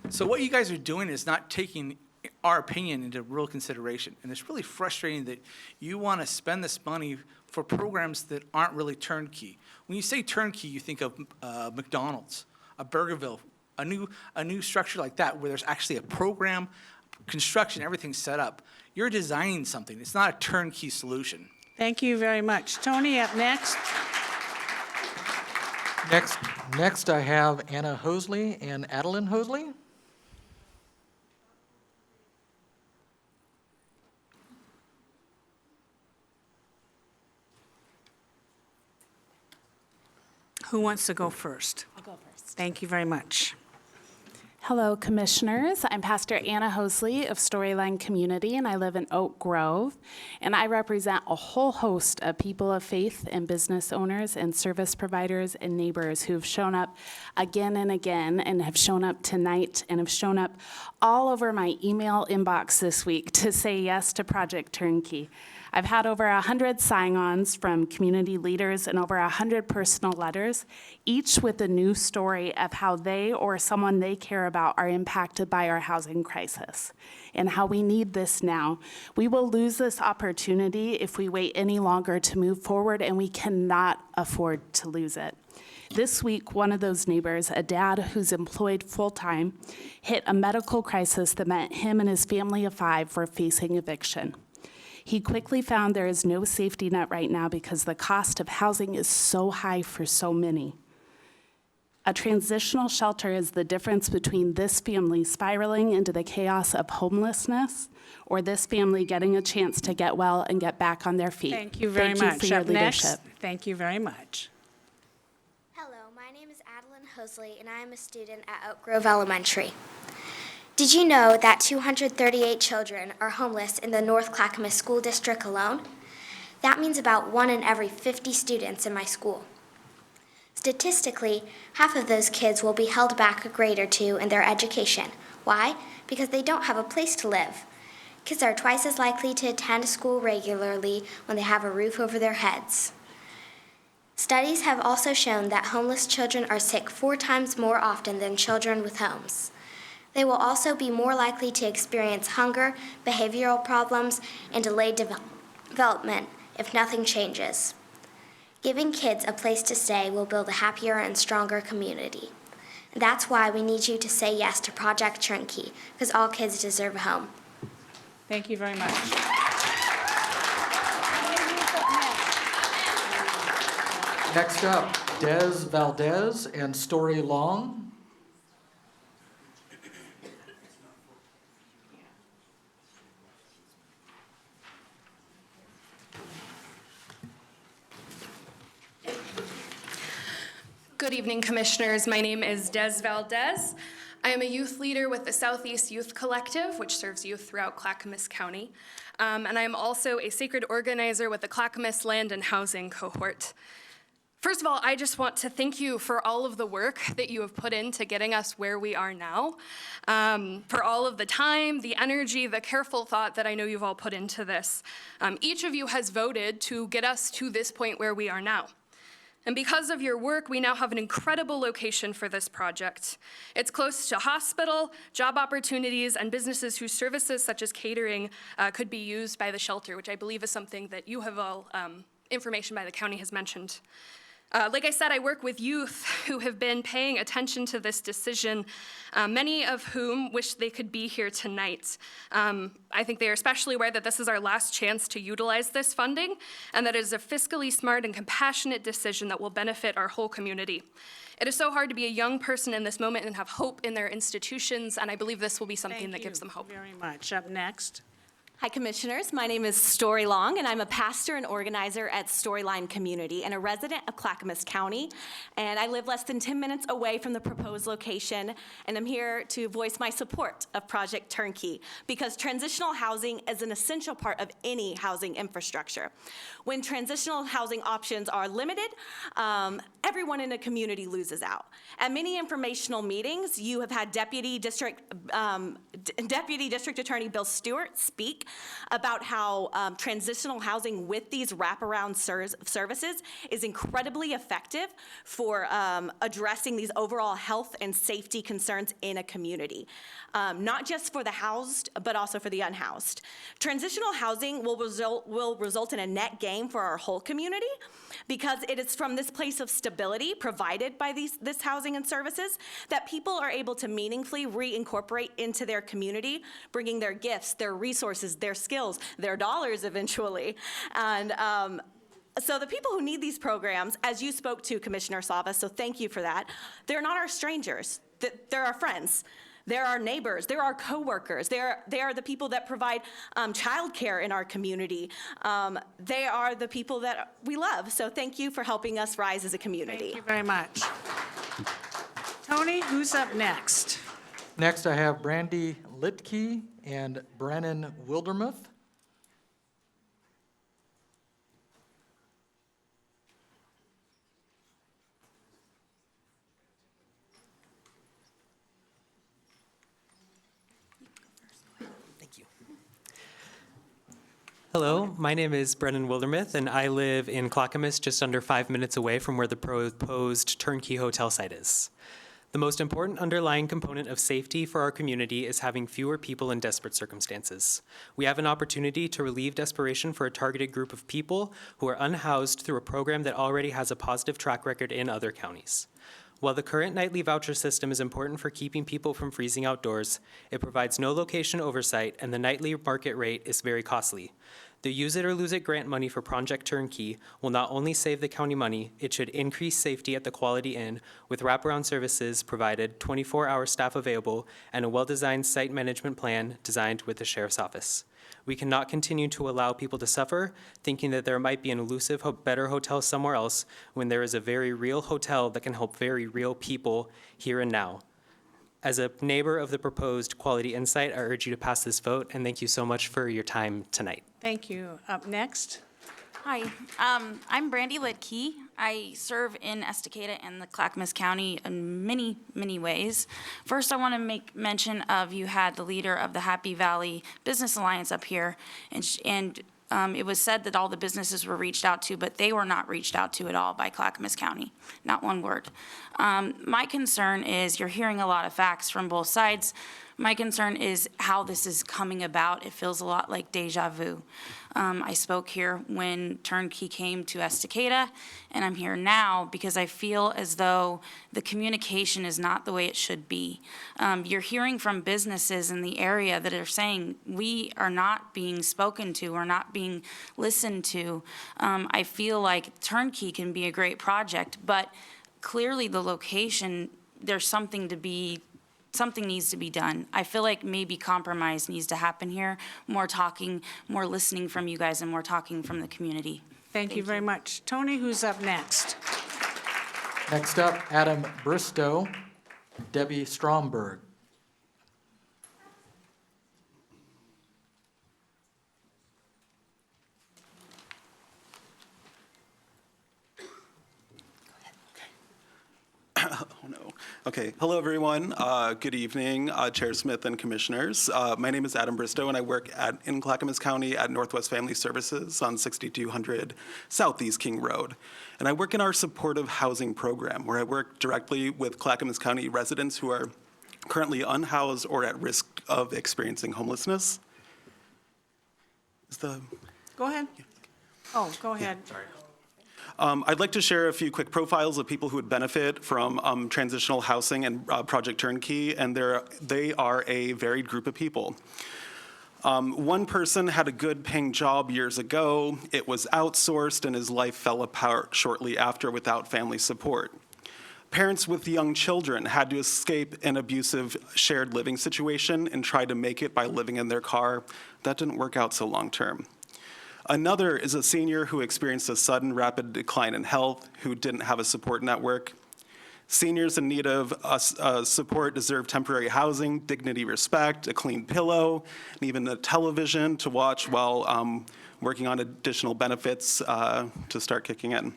So what you guys are doing is not taking our opinion into real consideration. And it's really frustrating that you want to spend this money for programs that aren't really turnkey. When you say turnkey, you think of McDonald's, a Burgerville, a new structure like that where there's actually a program, construction, everything's set up. You're designing something. It's not a turnkey solution. Thank you very much. Tony, up next. Next I have Anna Hosley and Adeline Hosley. Who wants to go first? I'll go first. Thank you very much. Hello, Commissioners. I'm Pastor Anna Hosley of Storyline Community, and I live in Oak Grove. And I represent a whole host of people of faith and business owners and service providers and neighbors who have shown up again and again and have shown up tonight and have shown up all over my email inbox this week to say yes to Project Turnkey. I've had over 100 sign-ons from community leaders and over 100 personal letters, each with a new story of how they or someone they care about are impacted by our housing crisis and how we need this now. We will lose this opportunity if we wait any longer to move forward, and we cannot afford to lose it. This week, one of those neighbors, a dad who's employed full-time, hit a medical crisis that meant him and his family of 5 were facing eviction. He quickly found there is no safety net right now because the cost of housing is so high for so many. A transitional shelter is the difference between this family spiraling into the chaos of homelessness or this family getting a chance to get well and get back on their feet. Thank you very much. For your Up next, leadership. thank you very much. Hello, my name is Adeline Hosley, and I am a student at Oak Grove Elementary. Did you know that 238 children are homeless in the North Clackamas School District alone? That means about 1 in every 50 students in my school. Statistically, half of those kids will be held back a grade or 2 in their education. Why? Because they don't have a place to live. Kids are twice as likely to attend school regularly when they have a roof over their heads. Studies have also shown that homeless children are sick 4 times more often than children with homes. They will also be more likely to experience hunger, behavioral problems, and delayed development if nothing changes. Giving kids a place to stay will build a happier and stronger community. And that's why we need you to say yes to Project Turnkey, because all kids deserve a home. Thank you very much. Next up, Des Valdez and Story Long. Good evening, Commissioners. My name is Des Valdez. I am a youth leader with the Southeast Youth Collective, which serves youth throughout Clackamas County. And I am also a sacred organizer with the Clackamas Land and Housing Cohort. First of all, I just want to thank you for all of the work that you have put into getting us where we are now, for all of the time, the energy, the careful thought that I know you've all put into this. Each of you has voted to get us to this point where we are now. And because of your work, we now have an incredible location for this project. It's close to a hospital, job opportunities, and businesses whose services, such as catering, could be used by the shelter, which I believe is something that you have all, information by the county has mentioned. Like I said, I work with youth who have been paying attention to this decision, many of whom wish they could be here tonight. I think they are especially aware that this is our last chance to utilize this funding, and that it is a fiscally smart and compassionate decision that will benefit our whole community. It is so hard to be a young person in this moment and have hope in their institutions, and I believe this will be something that gives them hope. Very much. Up next. Hi, Commissioners. My name is Story Long, and I'm a pastor and organizer at Storyline Community and a resident of Clackamas County. And I live less than 10 minutes away from the proposed location, and I'm here to voice my support of Project Turnkey because transitional housing is an essential part of any housing infrastructure. When transitional housing options are limited, everyone in a community loses out. At many informational meetings, you have had Deputy District Attorney Bill Stewart speak about how transitional housing with these wraparound services is incredibly effective for addressing these overall health and safety concerns in a community, not just for the housed, but also for the unhoused. Transitional housing will result in a net gain for our whole community because it is from this place of stability provided by this housing and services that people are able to meaningfully reincorporate into their community, bringing their gifts, their resources, their skills, their dollars eventually. And so the people who need these programs, as you spoke to, Commissioner Sava, so thank you for that, they're not our strangers, they're our friends. They're our neighbors, they're our coworkers, they are the people that provide childcare in our community. They are the people that we love, so thank you for helping us rise as a community. Thank you very much. Tony, who's up next? Next, I have Brandy Litke and Brennan Wildermuth. Hello, my name is Brennan Wildermuth, and I live in Clackamas, just under 5 minutes away from where the proposed turnkey hotel site is. The most important underlying component of safety for our community is having fewer people in desperate circumstances. We have an opportunity to relieve desperation for a targeted group of people who are unhoused through a program that already has a positive track record in other counties. While the current nightly voucher system is important for keeping people from freezing outdoors, it provides no location oversight, and the nightly market rate is very costly. The Use It or Lose It grant money for Project Turnkey will not only save the county money, it should increase safety at the Quality Inn with wraparound services provided, 24-hour staff available, and a well-designed site management plan designed with the Sheriff's Office. We cannot continue to allow people to suffer, thinking that there might be an elusive, better hotel somewhere else when there is a very real hotel that can help very real people here and now. As a neighbor of the proposed Quality Inn site, I urge you to pass this vote, and thank you so much for your time tonight. Thank you. Up next. Hi, I'm Brandy Lidkey. I serve in Estacada and the Clackamas County in many, many ways. First, I want to make mention of you had the leader of the Happy Valley Business Alliance up here, and it was said that all the businesses were reached out to, but they were not reached out to at all by Clackamas County, not one word. My concern is you're hearing a lot of facts from both sides. My concern is how this is coming about. It feels a lot like deja vu. I spoke here when Turnkey came to Estacada, and I'm here now because I feel as though the communication is not the way it should be. You're hearing from businesses in the area that are saying, we are not being spoken to, we're not being listened to. I feel like Turnkey can be a great project, but clearly the location, there's something needs to be done. I feel like maybe compromise needs to happen here, more talking, more listening from you guys, and more talking from the community. Thank you very much. Tony, who's up next? Next up, Adam Bristow, Debbie Stromberg. Okay, hello everyone. Good evening, Chair Smith and Commissioners. My name is Adam Bristow and I work in Clackamas County at Northwest Family Services on 6200 Southeast King Road. And I work in our supportive housing program where I work directly with Clackamas County residents who are currently unhoused or at risk of experiencing homelessness. Go ahead. Oh, go ahead. Sorry. I'd like to share a few quick profiles of people who would benefit from transitional housing and Project Turnkey, and they are a varied group of people. One person had a good paying job years ago. It was outsourced and his life fell apart shortly after without family support. Parents with young children had to escape an abusive shared living situation and try to make it by living in their car. That didn't work out so long term. Another is a senior who experienced a sudden rapid decline in health, who didn't have a support network. Seniors in need of support deserve temporary housing, dignity, respect, a clean pillow, and even a television to watch while working on additional benefits to start kicking in.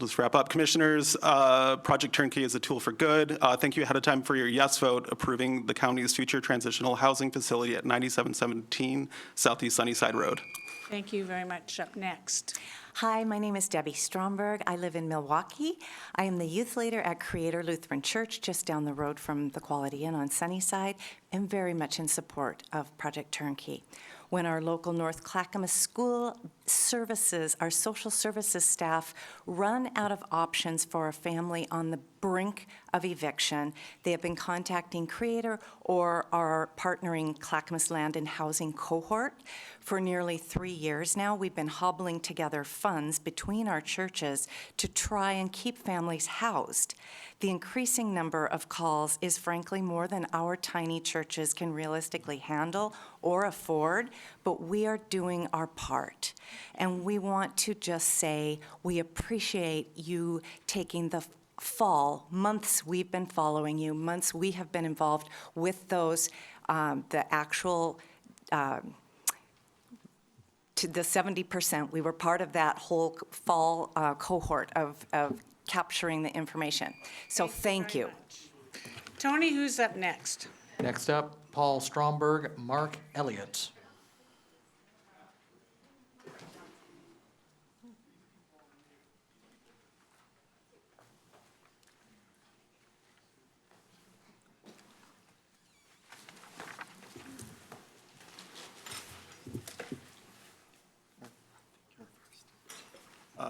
Let's wrap up. Commissioners, Project Turnkey is a tool for good. Thank you ahead of time for your yes vote approving the county's future transitional housing facility at 9717 Southeast Sunnyside Road. Thank you very much. Up next. Hi, my name is Debbie Stromberg. I live in Milwaukee. I am the youth leader at Creator Lutheran Church, just down the road from the Quality Inn on Sunnyside, and very much in support of Project Turnkey. When our local North Clackamas School Services, our social services staff, run out of options for a family on the brink of eviction, they have been contacting Creator or our partnering Clackamas Land and Housing cohort. For nearly 3 years now, we've been hobbling together funds between our churches to try and keep families housed. The increasing number of calls is frankly more than our tiny churches can realistically handle or afford, but we are doing our part. And we want to just say we appreciate you taking the fall, months we've been following you, months we have been involved with those, the actual, to the 70%, we were part of that whole fall cohort of capturing the information. So thank you. Tony, who's up next? Next up, Paul Stromberg, Mark Elliott.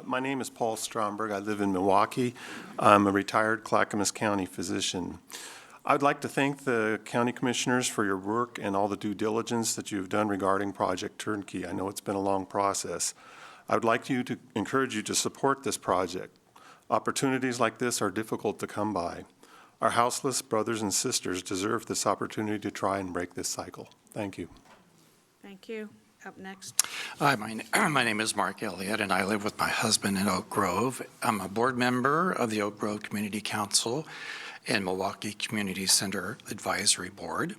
My name is Paul Stromberg. I live in Milwaukee. I'm a retired Clackamas County physician. I'd like to thank the county commissioners for your work and all the due diligence that you've done regarding Project Turnkey. I know it's been a long process. I would like to encourage you to support this project. Opportunities like this are difficult to come by. Our houseless brothers and sisters deserve this opportunity to try and break this cycle. Thank you. Thank you. Up next. Hi, my name is Mark Elliott, and I live with my husband in Oak Grove. I'm a board member of the Oak Grove Community Council and Milwaukee Community Center Advisory Board.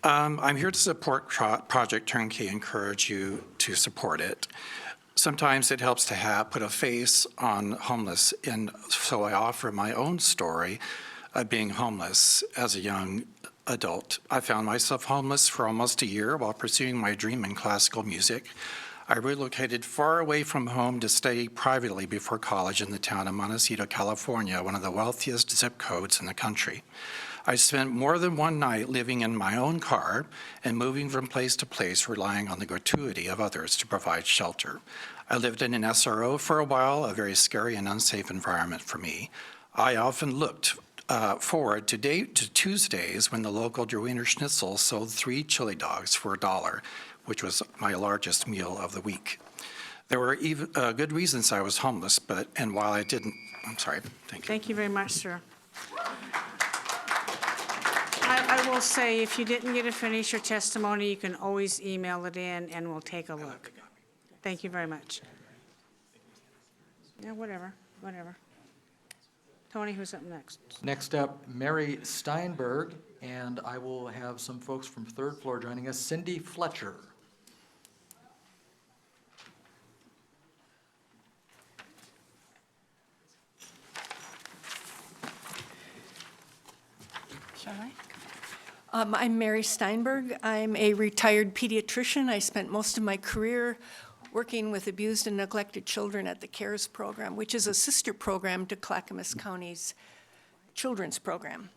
I'm here to support Project Turnkey, encourage you to support it. Sometimes it helps to put a face on homeless, and so I offer my own story of being homeless as a young adult. I found myself homeless for almost a year while pursuing my dream in classical music. I relocated far away from home to study privately before college in the town of Montecito, California, one of the wealthiest zip codes in the country. I spent more than one night living in my own car and moving from place to place, relying on the gratuity of others to provide shelter. I lived in an SRO for a while, a very scary and unsafe environment for me. I often looked forward to Tuesdays when the local Wiener Schnitzel sold 3 chili dogs for $1, which was my largest meal of the week. There were even good reasons I was homeless, and while I didn't, I'm sorry, thank you. Thank you very much, sir. I will say, if you didn't get to finish your testimony, you can always email it in and we'll take a look. Thank you very much. Yeah, whatever. Tony, who's up next? Next up, Mary Steinberg, and I will have some folks from third floor joining us. Cindy Fletcher. I'm Mary Steinberg. I'm a retired pediatrician. I spent most of my career working with abused and neglected children at the CARES program, which is a sister program to Clackamas County's children's program.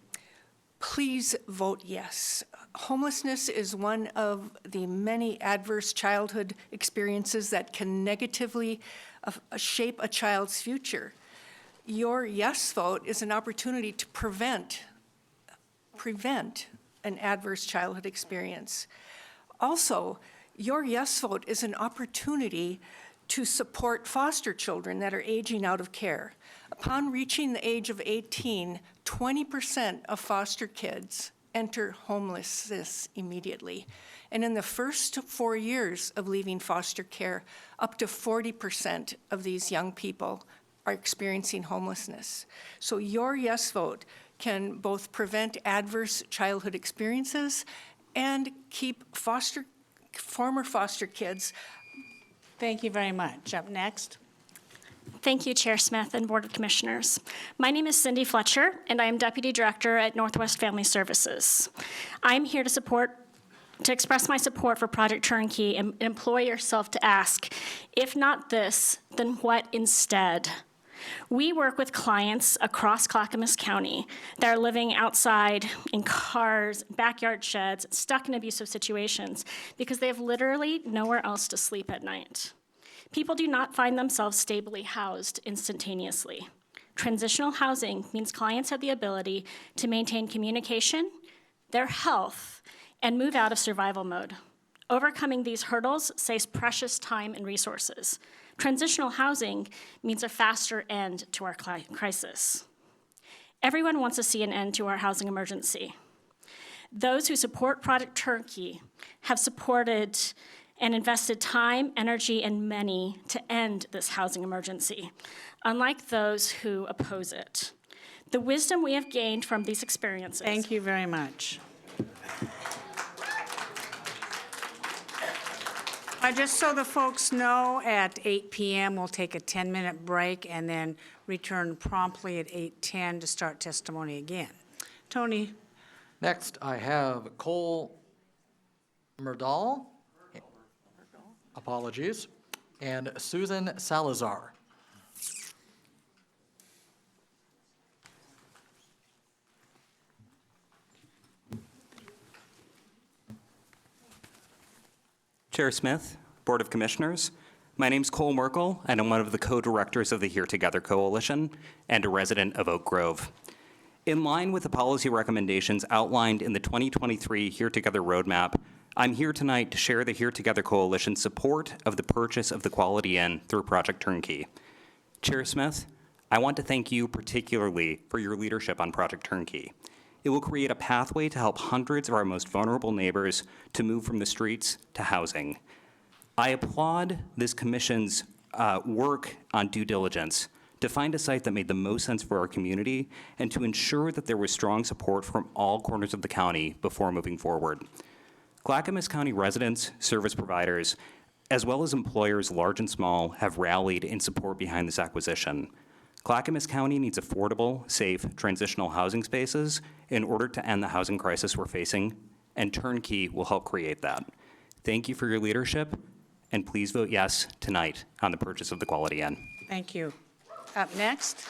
Please vote yes. Homelessness is one of the many adverse childhood experiences that can negatively shape a child's future. Your yes vote is an opportunity to prevent an adverse childhood experience. Also, your yes vote is an opportunity to support foster children that are aging out of care. Upon reaching the age of 18, 20% of foster kids enter homelessness immediately. And in the first 4 years of leaving foster care, up to 40% of these young people are experiencing homelessness. So your yes vote can both prevent adverse childhood experiences and keep former foster kids. Thank you very much. Up next. Thank you, Chair Smith and Board of Commissioners. My name is Cindy Fletcher, and I am Deputy Director at Northwest Family Services. I'm here to express my support for Project Turnkey and implore yourself to ask, if not this, then what instead? We work with clients across Clackamas County that are living outside in cars, backyard sheds, stuck in abusive situations because they have literally nowhere else to sleep at night. People do not find themselves stably housed instantaneously. Transitional housing means clients have the ability to maintain communication, their health, and move out of survival mode. Overcoming these hurdles saves precious time and resources. Transitional housing means a faster end to our crisis. Everyone wants to see an end to our housing emergency. Those who support Project Turnkey have supported and invested time, energy, and money to end this housing emergency, unlike those who oppose it. The wisdom we have gained from these experiences. Thank you very much. Just so the folks know, at 8 p.m. we'll take a 10-minute break and then return promptly at 8:10 to start testimony again. Tony. Next, I have Cole Murdahl. Apologies. And Susan Salazar. Chair Smith, Board of Commissioners, my name's Cole Merkel, and I'm one of the co-directors of the Here Together Coalition and a resident of Oak Grove. In line with the policy recommendations outlined in the 2023 Here Together Roadmap, I'm here tonight to share the Here Together Coalition's support of the purchase of the Quality Inn through Project Turnkey. Chair Smith, I want to thank you particularly for your leadership on Project Turnkey. It will create a pathway to help hundreds of our most vulnerable neighbors to move from the streets to housing. I applaud this commission's work on due diligence to find a site that made the most sense for our community and to ensure that there was strong support from all corners of the county before moving forward. Clackamas County residents, service providers, as well as employers large and small have rallied in support behind this acquisition. Clackamas County needs affordable, safe, transitional housing spaces in order to end the housing crisis we're facing, and Turnkey will help create that. Thank you for your leadership, and please vote yes tonight on the purchase of the Quality Inn. Thank you. Up next.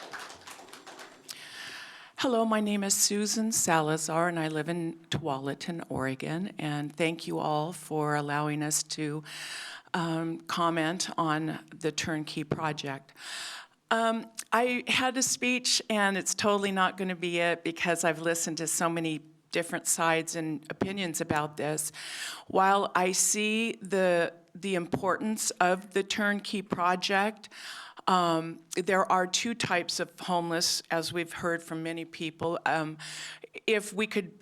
Hello, my name is Susan Salazar, and I live in Tualatin, Oregon, and thank you all for allowing us to comment on the Turnkey project. I had a speech, and it's totally not going to be it because I've listened to so many different sides and opinions about this. While I see the importance of the Turnkey project, there are two types of homeless, as we've heard from many people. If we could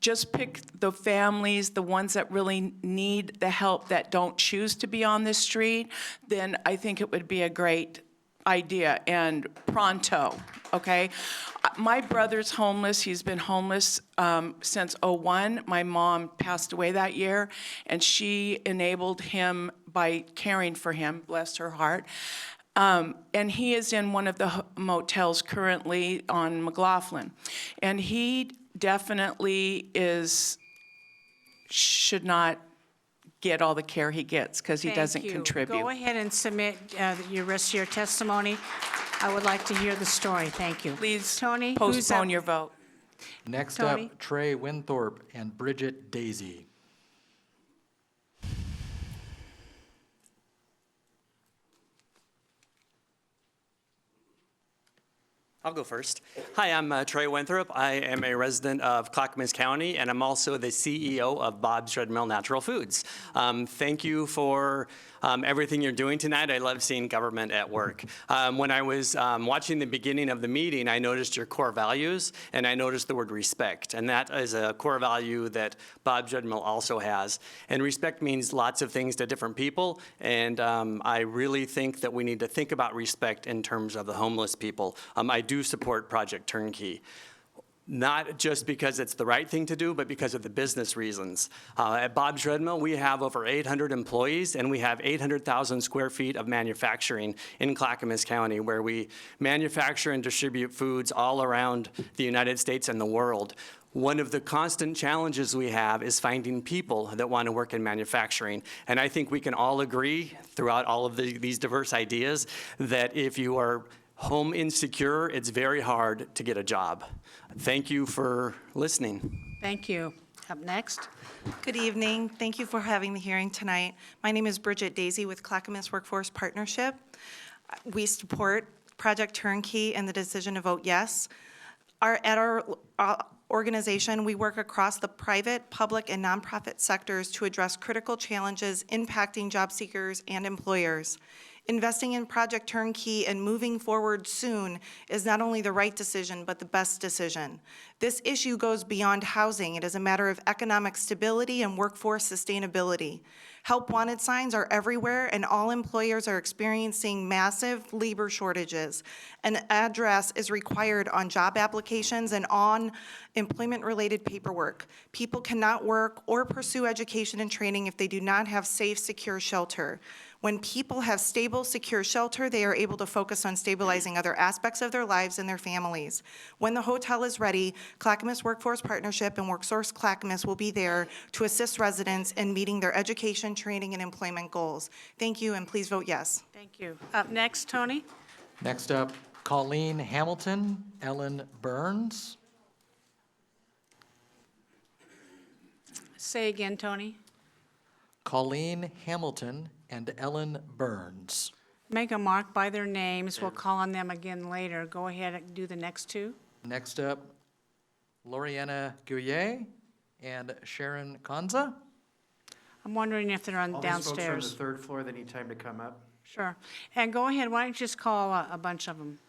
just pick the families, the ones that really need the help that don't choose to be on the street, then I think it would be a great idea, and pronto, okay? My brother's homeless. He's been homeless since '01. My mom passed away that year, and she enabled him by caring for him, bless her heart. And he is in one of the motels currently on McLaughlin. And he definitely should not get all the care he gets because he doesn't contribute. Go ahead and submit your rest of your testimony. I would like to hear the story. Thank you. Please Tony, who's postpone up? your vote. Next Tony? up, Trey Winthorpe and Bridget Daisy. I'll go first. Hi, I'm Trey Winthrop. I am a resident of Clackamas County, and I'm also the CEO of Bob's Red Mill Natural Foods. Thank you for everything you're doing tonight. I love seeing government at work. When I was watching the beginning of the meeting, I noticed your core values, and I noticed the word respect. And that is a core value that Bob's Red Mill also has. And respect means lots of things to different people, and I really think that we need to think about respect in terms of the homeless people. I do support Project Turnkey. Not just because it's the right thing to do, but because of the business reasons. At Bob's Red Mill, we have over 800 employees, and we have 800,000 square feet of manufacturing in Clackamas County, where we manufacture and distribute foods all around the United States and the world. One of the constant challenges we have is finding people that want to work in manufacturing. And I think we can all agree throughout all of these diverse ideas that if you are home insecure, it's very hard to get a job. Thank you for listening. Thank you. Up next. Good evening. Thank you for having the hearing tonight. My name is Bridget Daisy with Clackamas Workforce Partnership. We support Project Turnkey and the decision to vote yes. At our organization, we work across the private, public, and nonprofit sectors to address critical challenges impacting job seekers and employers. Investing in Project Turnkey and moving forward soon is not only the right decision, but the best decision. This issue goes beyond housing. It is a matter of economic stability and workforce sustainability. Help wanted signs are everywhere, and all employers are experiencing massive labor shortages. An address is required on job applications and on employment-related paperwork. People cannot work or pursue education and training if they do not have safe, secure shelter. When people have stable, secure shelter, they are able to focus on stabilizing other aspects of their lives and their families. When the hotel is ready, Clackamas Workforce Partnership and WorkSource Clackamas will be there to assist residents in meeting their education, training, and employment goals. Thank you, and please vote yes. Thank you. Up next, Tony. Next up, Colleen Hamilton, Ellen Burns. Say again, Tony. Colleen Hamilton and Ellen Burns. Make a mark by their names. We'll call on them again later. Go ahead and do the next two. Next up, Loriana Gouillet and Sharon Conza. I'm wondering if they're on downstairs. All these folks are on the third floor. They need time to come up. Sure. And go ahead. Why don't you just call a bunch of them?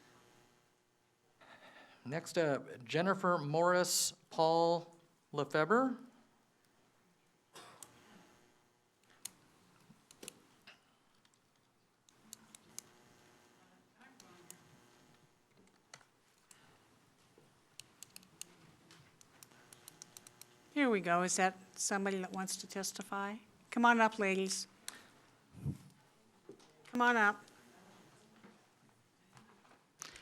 Next up, Jennifer Morris, Paul Lefebvre. Here we go. Is that somebody that wants to testify? Come on up, ladies. Come on up.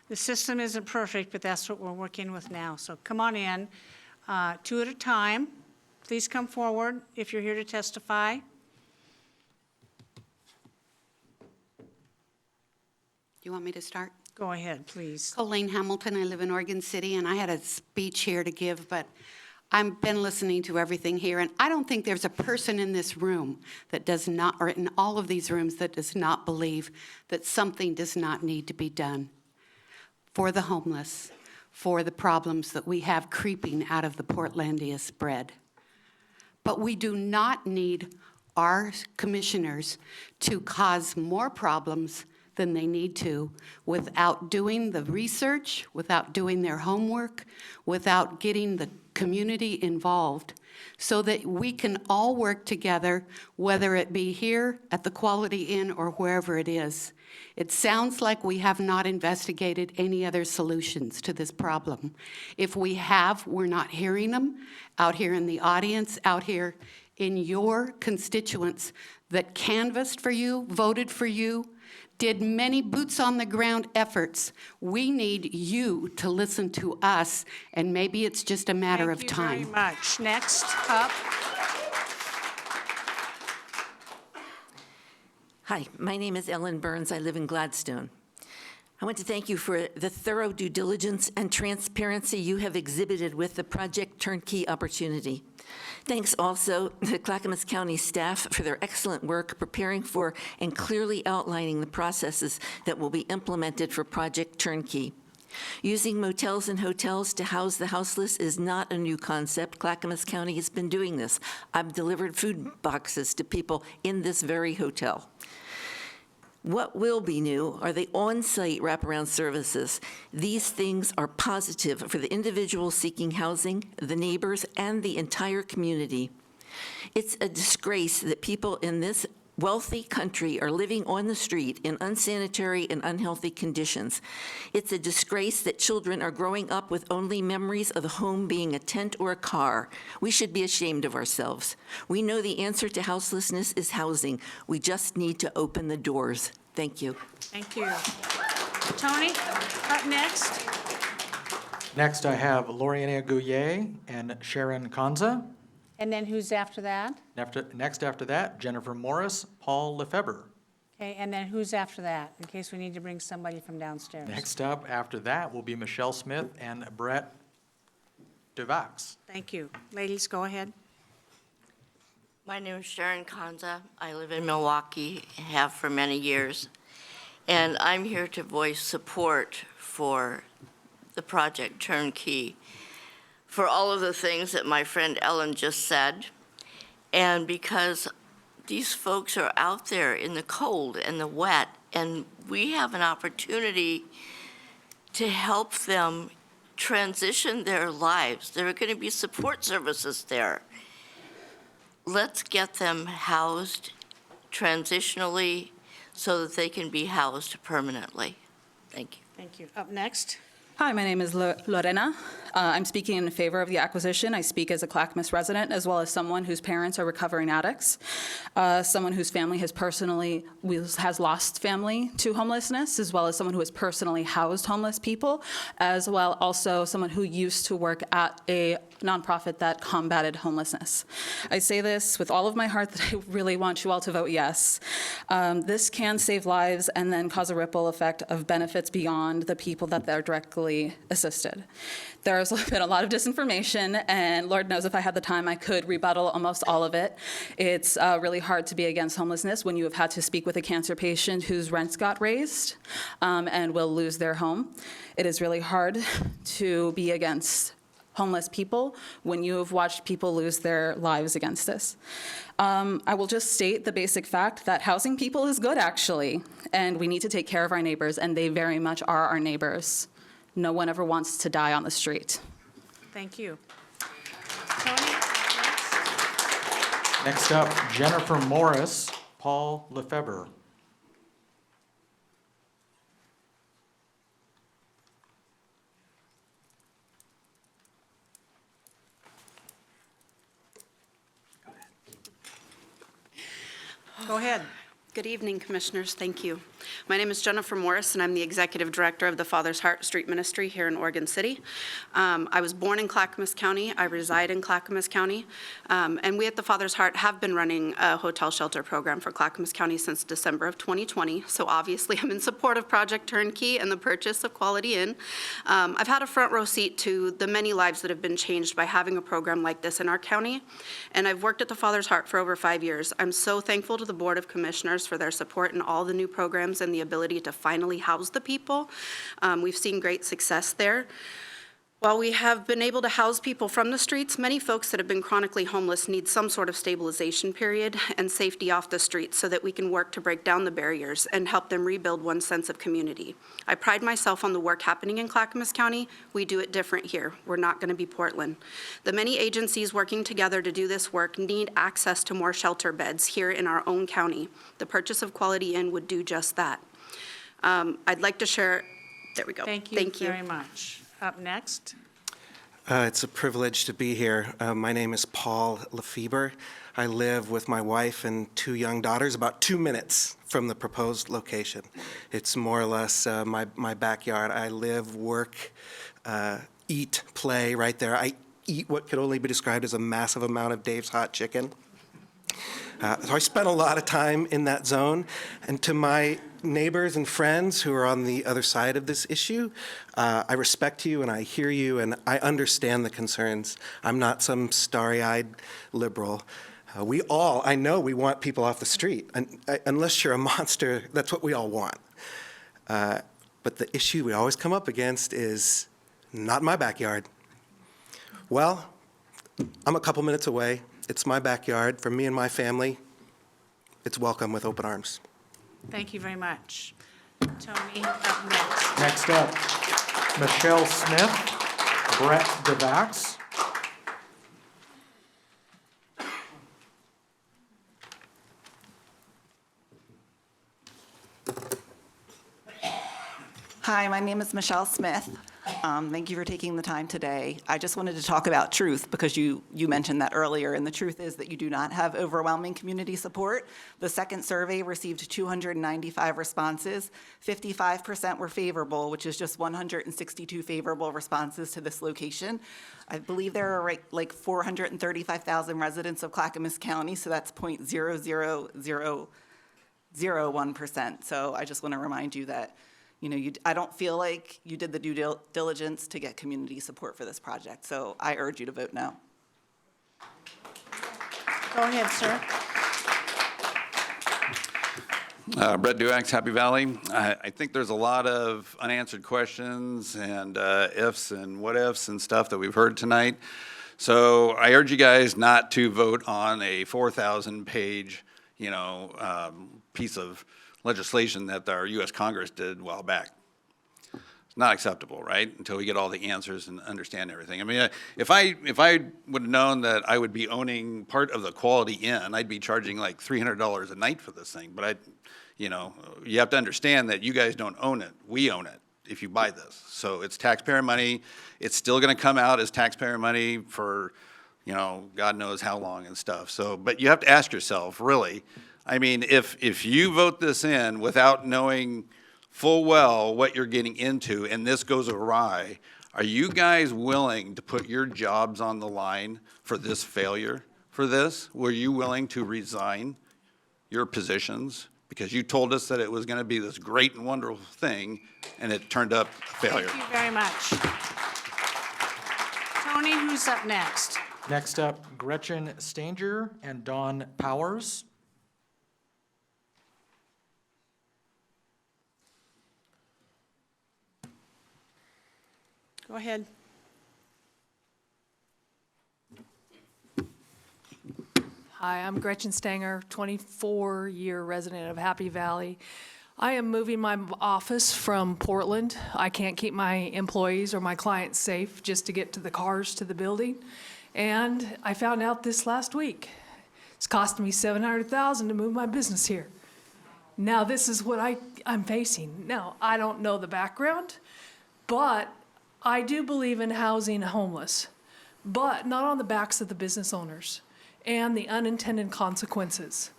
The system isn't perfect, but that's what we're working with now. So come on in, two at a time. Please come forward if you're here to testify. You want me to start? Go ahead, please. Colleen Hamilton, I live in Oregon City, and I had a speech here to give, but I've been listening to everything here, and I don't think there's a person in this room that does not, or in all of these rooms, that does not believe that something does not need to be done for the homeless, for the problems that we have creeping out of the Portlandia spread. But we do not need our commissioners to cause more problems than they need to without doing the research, without doing their homework, without getting the community involved so that we can all work together, whether it be here at the Quality Inn or wherever it is. It sounds like we have not investigated any other solutions to this problem. If we have, we're not hearing them out here in the audience, out here in your constituents that canvassed for you, voted for you, did many boots on the ground efforts. We need you to listen to us, and maybe it's just a matter of time. Thank you very much. Next up. Hi, my name is Ellen Burns. I live in Gladstone. I want to thank you for the thorough due diligence and transparency you have exhibited with the Project Turnkey opportunity. Thanks also to Clackamas County staff for their excellent work preparing for and clearly outlining the processes that will be implemented for Project Turnkey. Using motels and hotels to house the houseless is not a new concept. Clackamas County has been doing this. I've delivered food boxes to people in this very hotel. What will be new are the on-site wraparound services. These things are positive for the individuals seeking housing, the neighbors, and the entire community. It's a disgrace that people in this wealthy country are living on the street in unsanitary and unhealthy conditions. It's a disgrace that children are growing up with only memories of the home being a tent or a car. We should be ashamed of ourselves. We know the answer to houselessness is housing. We just need to open the doors. Thank you. Thank you. Tony, up next. Next, I have Loriana Gouye and Sharon Kanza. And then who's after that? Next after that, Jennifer Morris, Paul Lefebvre. Okay, and then who's after that, in case we need to bring somebody from downstairs? Next up after that will be Michelle Smith and Brett DeVax. Thank you. Ladies, go ahead. My name is Sharon Kanza. I live in Milwaukee, have for many years. And I'm here to voice support for the Project Turnkey, for all of the things that my friend Ellen just said. And because these folks are out there in the cold and the wet, and we have an opportunity to help them transition their lives. There are going to be support services there. Let's get them housed transitionally so that they can be housed permanently. Thank you. Thank you. Up next. Hi, my name is Lorena. I'm speaking in favor of the acquisition. I speak as a Clackamas resident, as well as someone whose parents are recovering addicts, someone whose family has lost family to homelessness, as well as someone who has personally housed homeless people, as well also someone who used to work at a nonprofit that combated homelessness. I say this with all of my heart that I really want you all to vote yes. This can save lives and then cause a ripple effect of benefits beyond the people that they're directly assisted. There's been a lot of disinformation, and Lord knows if I had the time, I could rebuttal almost all of it. It's really hard to be against homelessness when you have had to speak with a cancer patient whose rents got raised and will lose their home. It is really hard to be against homeless people when you have watched people lose their lives against this. I will just state the basic fact that housing people is good, actually, and we need to take care of our neighbors, and they very much are our neighbors. No one ever wants to die on the street. Thank you. Tony, Next up, Jennifer Morris, Paul Lefebvre. go ahead. Good evening, Commissioners. Thank you. My name is Jennifer Morris, and I'm the Executive Director of the Father's Heart Street Ministry here in Oregon City. I was born in Clackamas County. I reside in Clackamas County. And we at the Father's Heart have been running a hotel shelter program for Clackamas County since December of 2020. So obviously, I'm in support of Project Turnkey and the purchase of Quality Inn. I've had a front row seat to the many lives that have been changed by having a program like this in our county. And I've worked at the Father's Heart for over 5 years. I'm so thankful to the Board of Commissioners for their support in all the new programs and the ability to finally house the people. We've seen great success there. While we have been able to house people from the streets, many folks that have been chronically homeless need some sort of stabilization period and safety off the streets so that we can work to break down the barriers and help them rebuild one sense of community. I pride myself on the work happening in Clackamas County. We do it different here. We're not going to be Portland. The many agencies working together to do this work need access to more shelter beds here in our own county. The purchase of Quality Inn would do just that. I'd like to share, there we go. Thank you very much. Up next. It's a privilege to be here. My name is Paul Lefebvre I live with my wife and 2 young daughters about 2 minutes from the proposed location. It's more or less my backyard. I live, work, eat, play right there. I eat what could only be described as a massive amount of Dave's Hot Chicken. So I spent a lot of time in that zone. And to my neighbors and friends who are on the other side of this issue, I respect you and I hear you and I understand the concerns. I'm not some starry-eyed liberal. I know we want people off the street. And unless you're a monster, that's what we all want. But the issue we always come up against is not my backyard. Well, I'm a couple minutes away. It's my backyard. For me and my family, it's welcome with open arms. Thank you very much. Tony, up next. Next up, Michelle Smith, Brett DeVax. Hi, my name is Michelle Smith. Thank you for taking the time today. I just wanted to talk about truth because you mentioned that earlier, and the truth is that you do not have overwhelming community support. The second survey received 295 responses. 55% were favorable, which is just 162 favorable responses to this location. I believe there are like 435,000 residents of Clackamas County, so that's 0.00001%. So I just want to remind you that I don't feel like you did the due diligence to get community support for this project, so I urge you to vote no. Go ahead, sir. Brett Duax, Happy Valley. I think there's a lot of unanswered questions and ifs and what ifs and stuff that we've heard tonight. So I urge you guys not to vote on a 4,000-page, piece of legislation that our U.S. Congress did a while back. It's not acceptable, right? Until we get all the answers and understand everything. I mean, if I would have known that I would be owning part of the Quality Inn, I'd be charging like $300 a night for this thing. But you have to understand that you guys don't own it. We own it if you buy this. So it's taxpayer money. It's still going to come out as taxpayer money for, God knows how long and stuff. So, but you have to ask yourself, really, I mean, if you vote this in without knowing full well what you're getting into and this goes awry, are you guys willing to put your jobs on the line for this failure for this? Were you willing to resign your positions because you told us that it was going to be this great and wonderful thing and it turned up a failure? Thank you very much. Tony, who's up next? Next up, Gretchen Stanger and Dawn Powers. Go ahead. Hi, I'm Gretchen Stanger, 24-year resident of Happy Valley. I am moving my office from Portland. I can't keep my employees or my clients safe just to get to the cars to the building. And I found out this last week. It's costing me $700,000 to move my business here. Now, this is what I'm facing. Now, I don't know the background, but I do believe in housing homeless, but not on the backs of the business owners and the unintended consequences.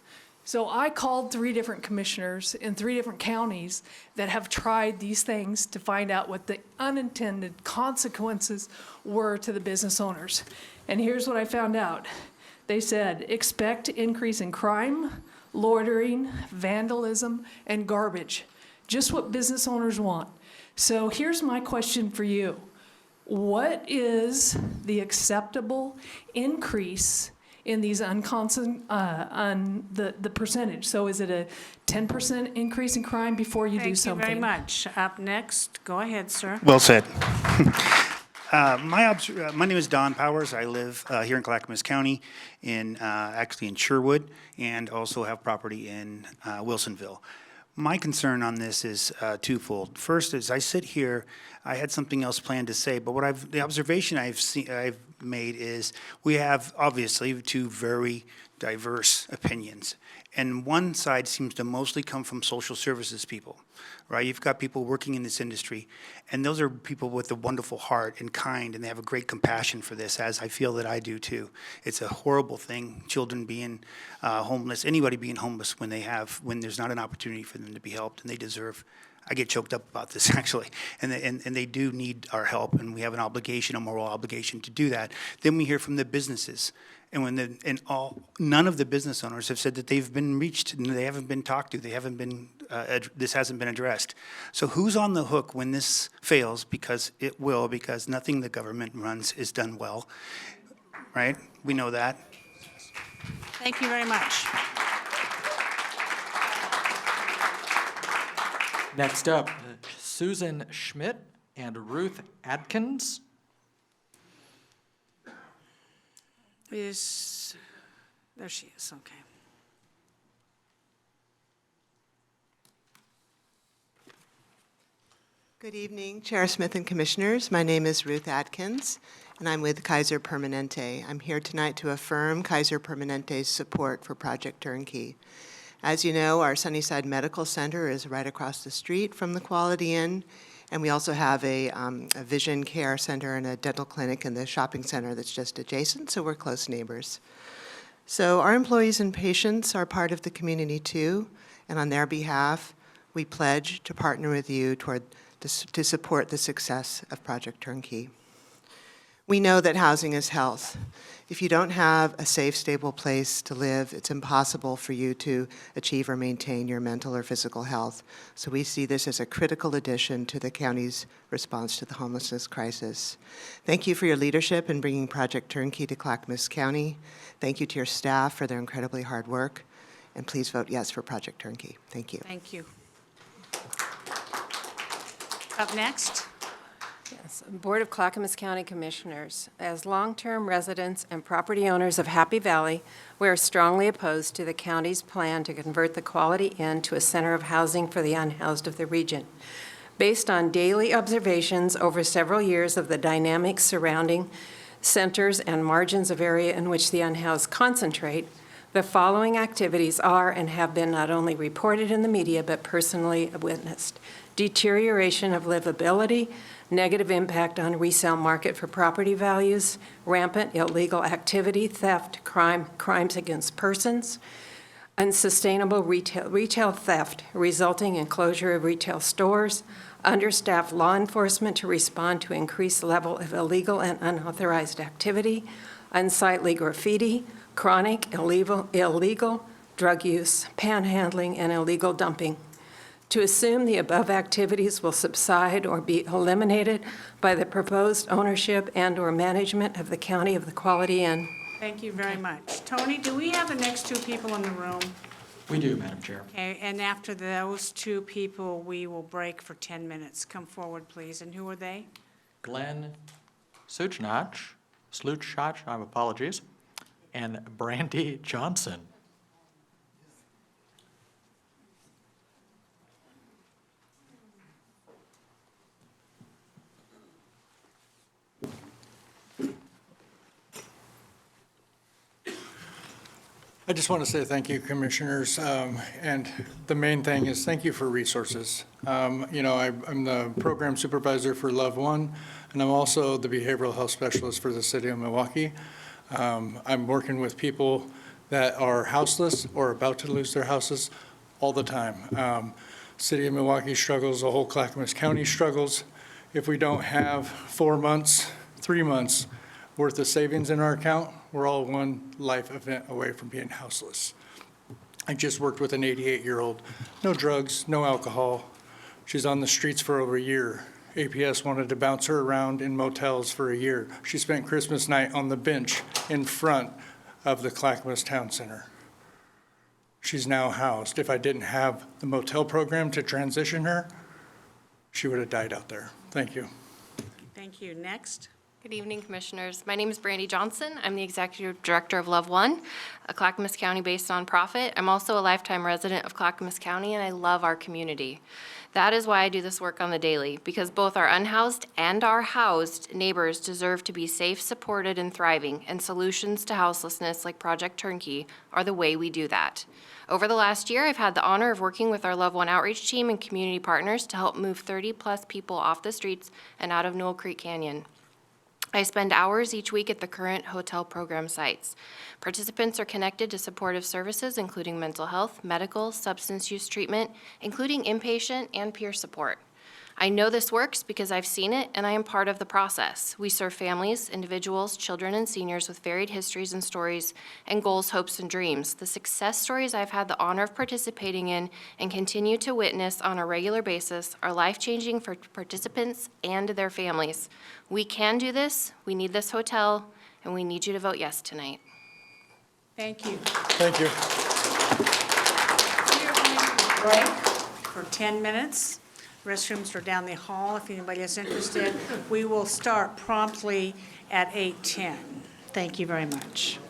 So I called 3 different commissioners in 3 different counties that have tried these things to find out what the unintended consequences were to the business owners. And here's what I found out. They said, expect increase in crime, loitering, vandalism, and garbage. Just what business owners want. So here's my question for you. What is the acceptable increase in these the percentage? So is it a 10% increase in crime before you do something? Thank you very much. Up next, go ahead, sir. Well said. My name is Don Powers. I live here in Clackamas County, actually in Sherwood, and also have property in Wilsonville. My concern on this is twofold. First, as I sit here, I had something else planned to say, but the observation I've made is we have obviously 2 very diverse opinions, And one side seems to mostly come from social services people, right? You've got people working in this industry, and those are people with a wonderful heart and kind, and they have a great compassion for this, as I feel that I do too. It's a horrible thing, children being homeless, anybody being homeless when there's not an opportunity for them to be helped, and they deserve. I get choked up about this, actually, and they do need our help, and we have an obligation, a moral obligation to do that. Then we hear from the businesses. And none of the business owners have said that they've been reached and they haven't been talked to. They haven't been. This hasn't been addressed. So who's on the hook when this fails? Because it will. Because nothing the government runs is done well, right? We know that. Thank you very much. Next up, Susan Schmidt and Ruth Adkins. There she is, okay. Good evening, Chair Smith and Commissioners. My name is Ruth Adkins, and I'm with Kaiser Permanente. I'm here tonight to affirm Kaiser Permanente's support for Project Turnkey. As you know, our Sunnyside Medical Center is right across the street from the Quality Inn, and we also have a vision care center and a dental clinic in the shopping center that's just adjacent, so we're close neighbors. So our employees and patients are part of the community too, and on their behalf, we pledge to partner with you to support the success of Project Turnkey. We know that housing is health. If you don't have a safe, stable place to live, it's impossible for you to achieve or maintain your mental or physical health. So we see this as a critical addition to the county's response to the homelessness crisis. Thank you for your leadership in bringing Project Turnkey to Clackamas County. Thank you to your staff for their incredibly hard work. And please vote yes for Project Turnkey. Thank you. Thank you. Up next. Yes, Board of Clackamas County Commissioners. As long-term residents and property owners of Happy Valley, we are strongly opposed to the county's plan to convert the Quality Inn to a center of housing for the unhoused of the region. Based on daily observations over several years of the dynamics surrounding centers and margins of area in which the unhoused concentrate, the following activities are and have been not only reported in the media but personally witnessed: deterioration of livability, negative impact on resale market for property values, rampant illegal activity, theft, crimes against persons, unsustainable retail theft resulting in closure of retail stores, understaffed law enforcement to respond to increased level of illegal and unauthorized activity, unsightly graffiti, chronic illegal drug use, panhandling, and illegal dumping. To assume the above activities will subside or be eliminated by the proposed ownership and/or management of the County of the Quality Inn. Thank you very much. Tony, do we have the next two people in the room? We do, Madam Chair. Okay, and after those two people, we will break for 10 minutes. Come forward, please. And who are they? Glenn Sluchach, I have apologies, and Brandy Johnson. I just want to say thank you, Commissioners, and the main thing is thank you for resources. I'm the program supervisor for Love One, and I'm also the behavioral health specialist for the city of Milwaukee. I'm working with people that are houseless or about to lose their houses all the time. City of Milwaukee struggles, the whole Clackamas County struggles. If we don't have 4 months, 3 months worth of savings in our account, we're all one life event away from being houseless. I just worked with an 88-year-old, no drugs, no alcohol. She's on the streets for over a year. APS wanted to bounce her around in motels for a year. She spent Christmas night on the bench in front of the Clackamas Town Center. She's now housed. If I didn't have the motel program to transition her, she would have died out there. Thank you. Thank you. Next. Good evening, Commissioners. My name is Brandy Johnson. I'm the Executive Director of Love One, a Clackamas County-based nonprofit. I'm also a lifetime resident of Clackamas County, and I love our community. That is why I do this work on the daily, because both our unhoused and our housed neighbors deserve to be safe, supported, and thriving, and solutions to houselessness like Project Turnkey are the way we do that. Over the last year, I've had the honor of working with our Love One outreach team and community partners to help move 30-plus people off the streets and out of Newell Creek Canyon. I spend hours each week at the current hotel program sites. Participants are connected to supportive services, including mental health, medical, substance use treatment, including inpatient and peer support. I know this works because I've seen it, and I am part of the process. We serve families, individuals, children, and seniors with varied histories and stories and goals, hopes, and dreams. The success stories I've had the honor of participating in and continue to witness on a regular basis are life-changing for participants and their families. We can do this, we need this hotel, and we need you to vote yes tonight. Thank you. Thank you. We are going to break for 10 minutes. Restrooms are down the hall if anybody is interested. We will start promptly at 8:10. Thank you very much.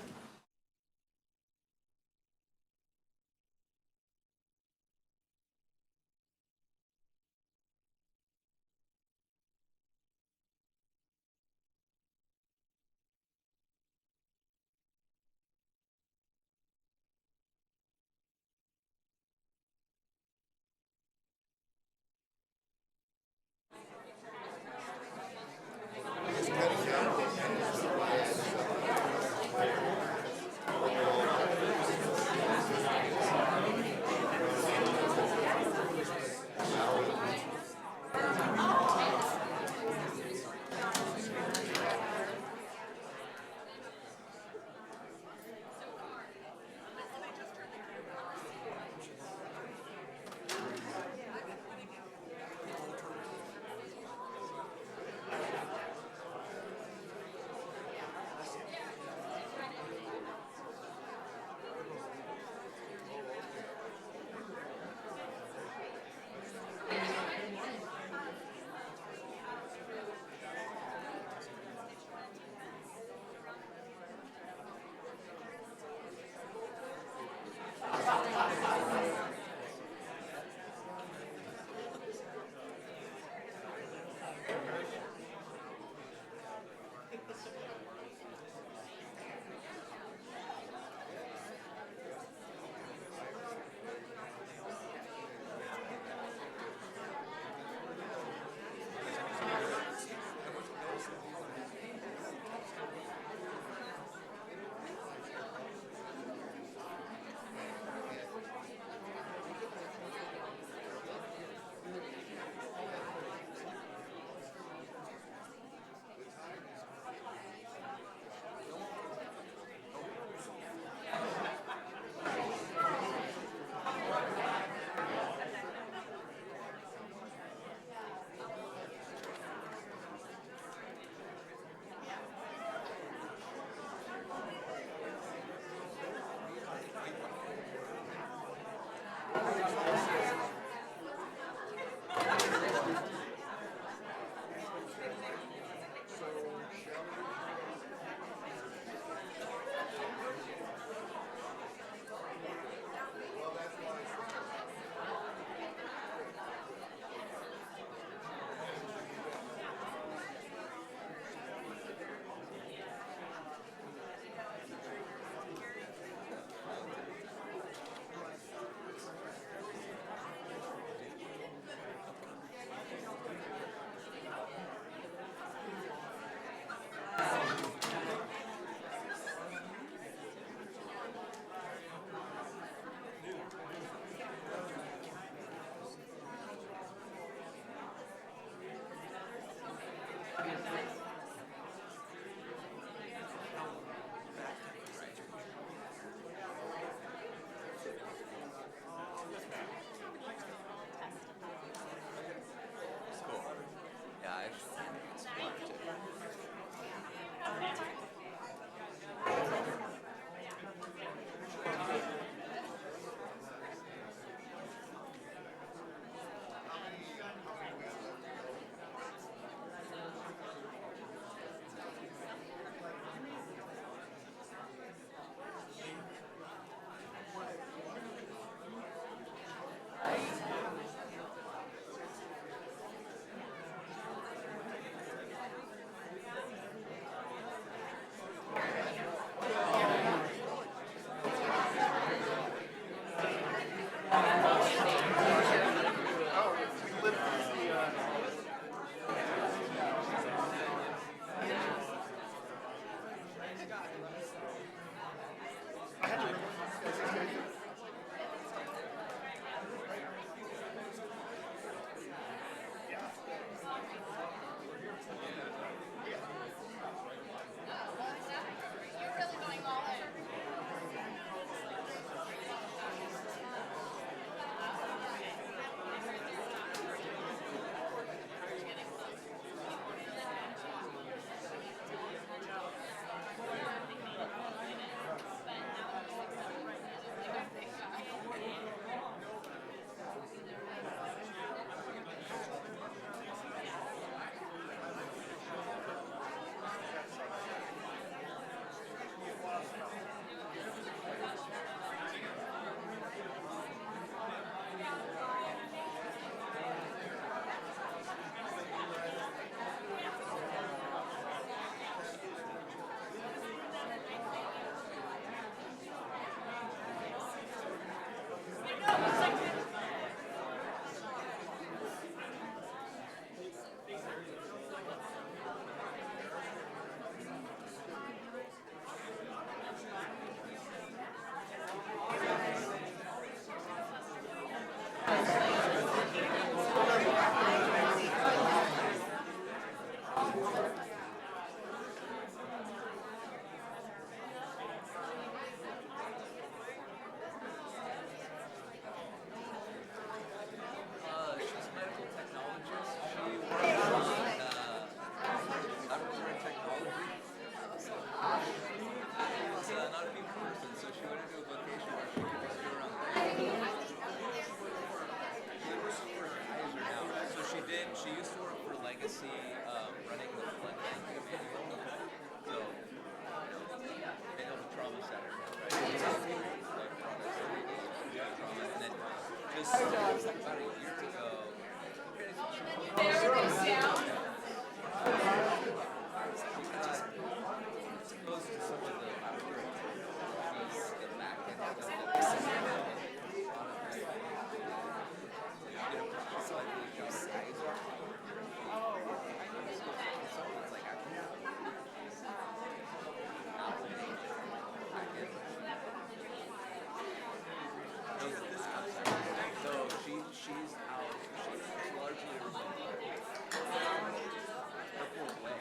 she used to work for Legacy, running the flood bank committee. So, they know the trauma center, right? Like trauma, and then just about a year ago. Exposed to some of the opportunities, the back end stuff that we see now. So she's out. She's largely remote. Her full way.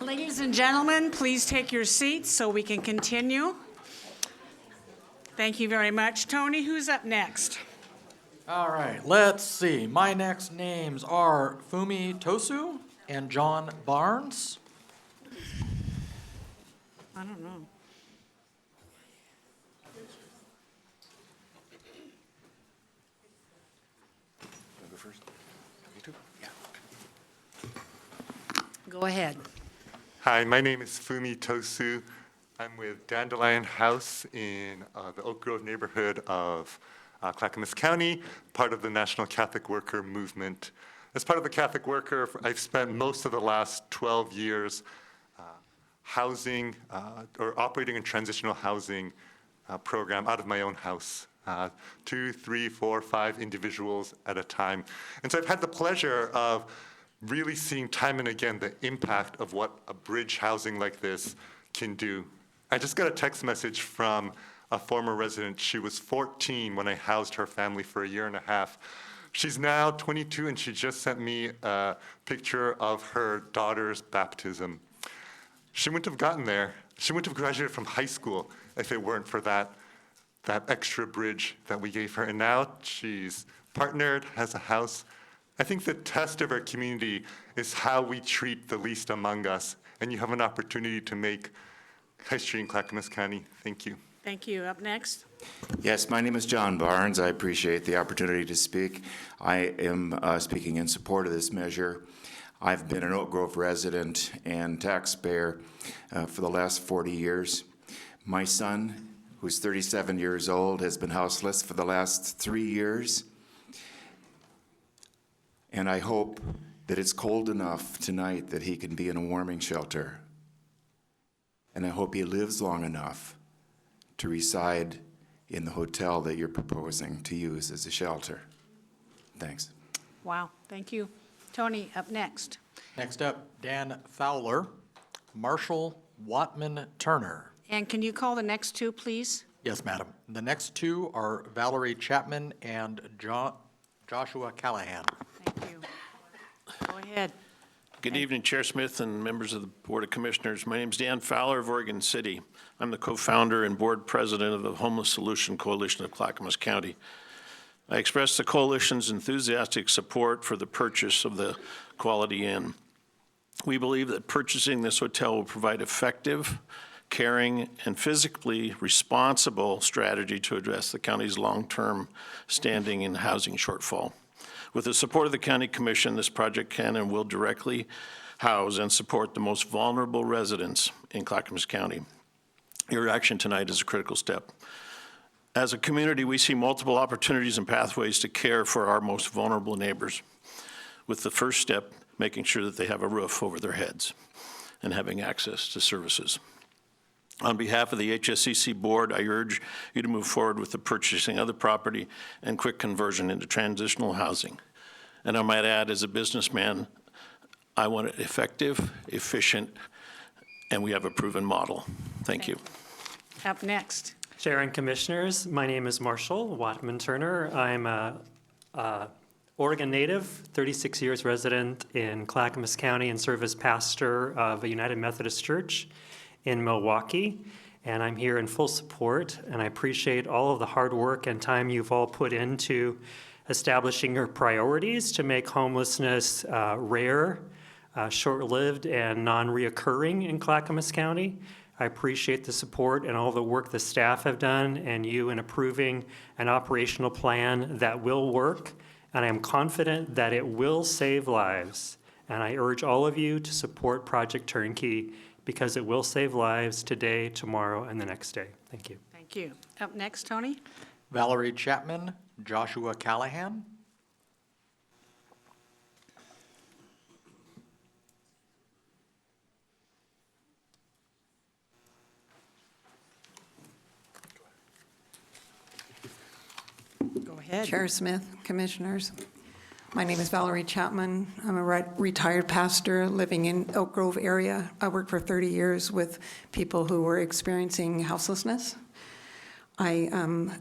Ladies and gentlemen, please take your seats so we can continue. Thank you very much. Tony, who's up next? All right, let's see. My next names are Fumi Tosu and John Barnes. I don't know. Go first. Me too? Yeah. Go ahead. Hi, my name is Fumi Tosu. I'm with Dandelion House in the Oak Grove neighborhood of Clackamas County, part of the National Catholic Worker Movement. As part of the Catholic Worker, I've spent most of the last 12 years housing or operating in transitional housing program out of my own house. 2, 3, 4, 5 individuals at a time. And so I've had the pleasure of really seeing time and again the impact of what a bridge housing like this can do. I just got a text message from a former resident. She was 14 when I housed her family for 1.5 years. She's now 22, and she just sent me a picture of her daughter's baptism. She wouldn't have gotten there. She wouldn't have graduated from high school if it weren't for that extra bridge that we gave her. And now she's partnered, has a house. I think the test of our community is how we treat the least among us. And you have an opportunity to make history in Clackamas County. Thank you. Thank you. Up next. Yes, my name is John Barnes. I appreciate the opportunity to speak. I am speaking in support of this measure. I've been an Oak Grove resident and taxpayer for the last 40 years. My son, who's 37 years old, has been houseless for the last 3 years. And I hope that it's cold enough tonight that he can be in a warming shelter. And I hope he lives long enough to reside in the hotel that you're proposing to use as a shelter. Thanks. Wow, thank you. Tony, up next. Next up, Dan Fowler, Marshall Watman Turner. And can you call the next two, please? Yes, madam. The next two are Valerie Chapman and Joshua Callahan. Thank you. Go ahead. Good evening, Chair Smith and members of the Board of Commissioners. My name is Dan Fowler of Oregon City. I'm the co-founder and board president of the Homeless Solution Coalition of Clackamas County. I express the coalition's enthusiastic support for the purchase of the Quality Inn. We believe that purchasing this hotel will provide effective, caring, and physically responsible strategy to address the county's long-term standing and housing shortfall. With the support of the County Commission, this project can and will directly house and support the most vulnerable residents in Clackamas County. Your action tonight is a critical step. As a community, we see multiple opportunities and pathways to care for our most vulnerable neighbors, with the first step making sure that they have a roof over their heads and having access to services. On behalf of the HSCC board, I urge you to move forward with the purchasing of the property and quick conversion into transitional housing. And I might add, as a businessman, I want it effective, efficient, and we have a proven model. Thank you. Up next. Chair and Commissioners, my name is Marshall Watman Turner. I'm a Oregon native, 36 years resident in Clackamas County, and serve as pastor of a United Methodist Church in Milwaukee, and I'm here in full support, and I appreciate all of the hard work and time you've all put into establishing your priorities to make homelessness rare, short-lived, and non-reoccurring in Clackamas County. I appreciate the support and all the work the staff have done and you in approving an operational plan that will work, and I am confident that it will save lives. And I urge all of you to support Project Turnkey because it will save lives today, tomorrow, and the next day. Thank you. Thank you. Up next, Tony. Valerie Chapman, Joshua Callahan. Go ahead. Chair Smith, Commissioners. My name is Valerie Chapman. I'm a retired pastor living in Oak Grove area. I worked for 30 years with people who were experiencing houselessness. I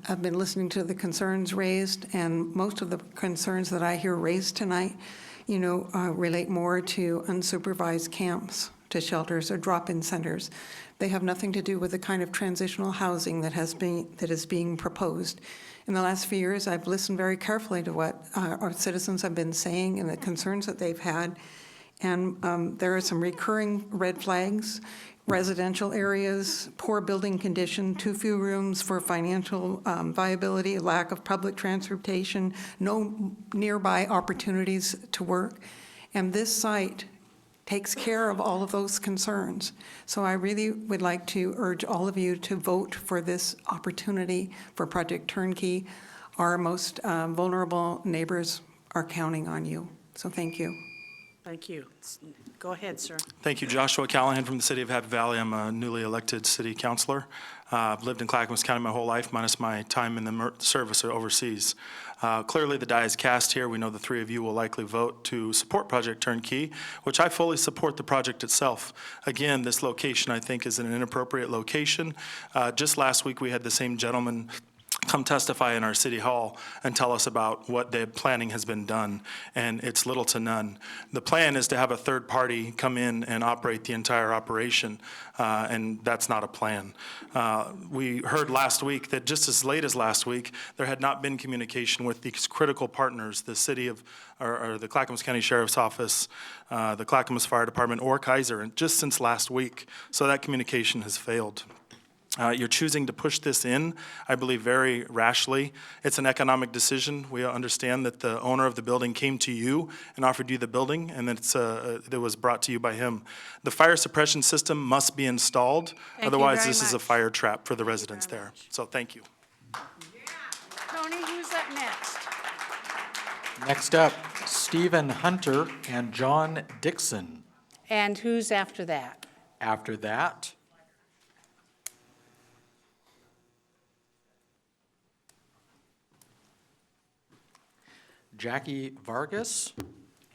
have been listening to the concerns raised, and most of the concerns that I hear raised tonight, relate more to unsupervised camps, to shelters or drop-in centers. They have nothing to do with the kind of transitional housing that is being proposed. In the last few years, I've listened very carefully to what our citizens have been saying and the concerns that they've had. And there are some recurring red flags: residential areas, poor building condition, too few rooms for financial viability, lack of public transportation, no nearby opportunities to work. And this site takes care of all of those concerns. So I really would like to urge all of you to vote for this opportunity for Project Turnkey. Our most vulnerable neighbors are counting on you. So thank you. Thank you. Go ahead, sir. Thank you. Joshua Callahan from the city of Happy Valley. I'm a newly elected city councilor. I've lived in Clackamas County my whole life, minus my time in the service or overseas. Clearly, the die is cast here. We know the three of you will likely vote to support Project Turnkey, which I fully support the project itself. Again, this location, I think, is an inappropriate location. Just last week, we had the same gentleman come testify in our city hall and tell us about what the planning has been done, and it's little to none. The plan is to have a third party come in and operate the entire operation, and that's not a plan. We heard last week that just as late as last week, there had not been communication with these critical partners, the city of, or the Clackamas County Sheriff's Office, the Clackamas Fire Department, or Kaiser, and just since last week. So that communication has failed. You're choosing to push this in, I believe, very rashly. It's an economic decision. We understand that the owner of the building came to you and offered you the building, and that it was brought to you by him. The fire suppression system must be installed. Otherwise, this is a fire trap for the residents there. So thank you. Tony, who's up next? Next up, Stephen Hunter and John Dixon. And who's after that? After that, Jackie Vargas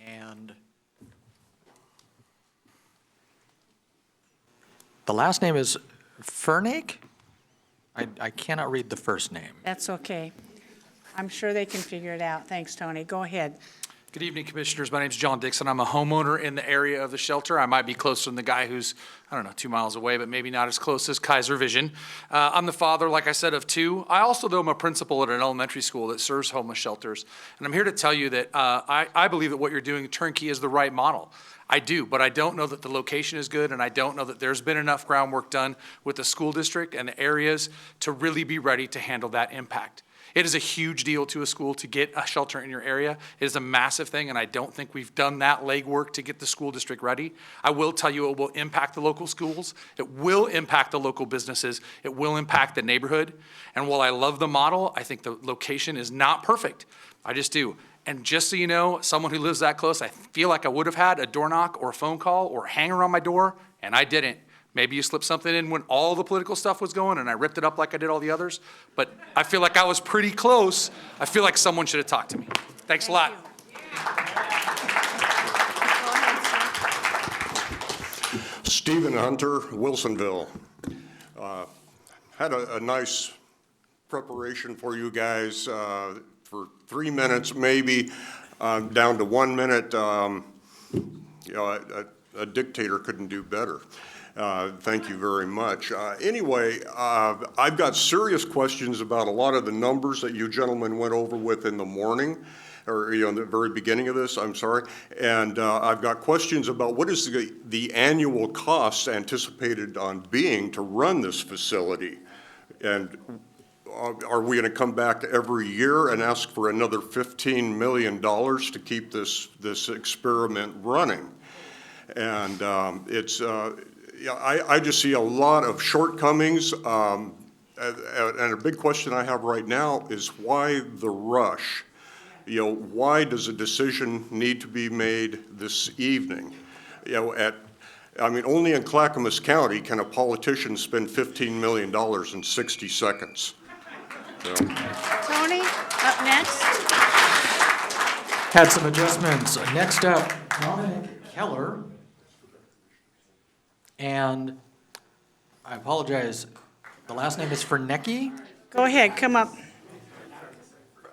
and the last name is Fernake? I cannot read the first name. That's okay. I'm sure they can figure it out. Thanks, Tony. Go ahead. Good evening, Commissioners. My name is John Dixon. I'm a homeowner in the area of the shelter. I might be closer than the guy who's, 2 miles away, but maybe not as close as Kaiser Vision. I'm the father, like I said, of two. I also, though, am a principal at an elementary school that serves homeless shelters. And I'm here to tell you that I believe that what you're doing, Turnkey, is the right model. I do, but I don't know that the location is good, and I don't know that there's been enough groundwork done with the school district and the areas to really be ready to handle that impact. It is a huge deal to a school to get a shelter in your area. It is a massive thing, and I don't think we've done that legwork to get the school district ready. I will tell you it will impact the local schools. It will impact the local businesses. It will impact the neighborhood. And while I love the model, I think the location is not perfect. I just do. And just so you know, someone who lives that close, I feel like I would have had a door knock or a phone call or a hanger on my door, and I didn't. Maybe you slipped something in when all the political stuff was going and I ripped it up like I did all the others. But I feel like I was pretty close. I feel like someone should have talked to me. Thanks a lot. Stephen Hunter, Wilsonville. Had a nice preparation for you guys for 3 minutes, maybe down to 1 minute. A dictator couldn't do better. Thank you very much. Anyway, I've got serious questions about a lot of the numbers that you gentlemen went over with in the morning, or in the very beginning of this, I'm sorry. And I've got questions about what is the annual cost anticipated on being to run this facility? And are we going to come back every year and ask for another $15 million to keep this experiment running? And I just see a lot of shortcomings, and a big question I have right now is why the rush? Why does a decision need to be made this evening? Only in Clackamas County can a politician spend $15 million in 60 seconds. So. Tony, up next. had some adjustments. Next up, Dominic Keller. And I apologize, the last name is Fernecki? Go ahead, come up.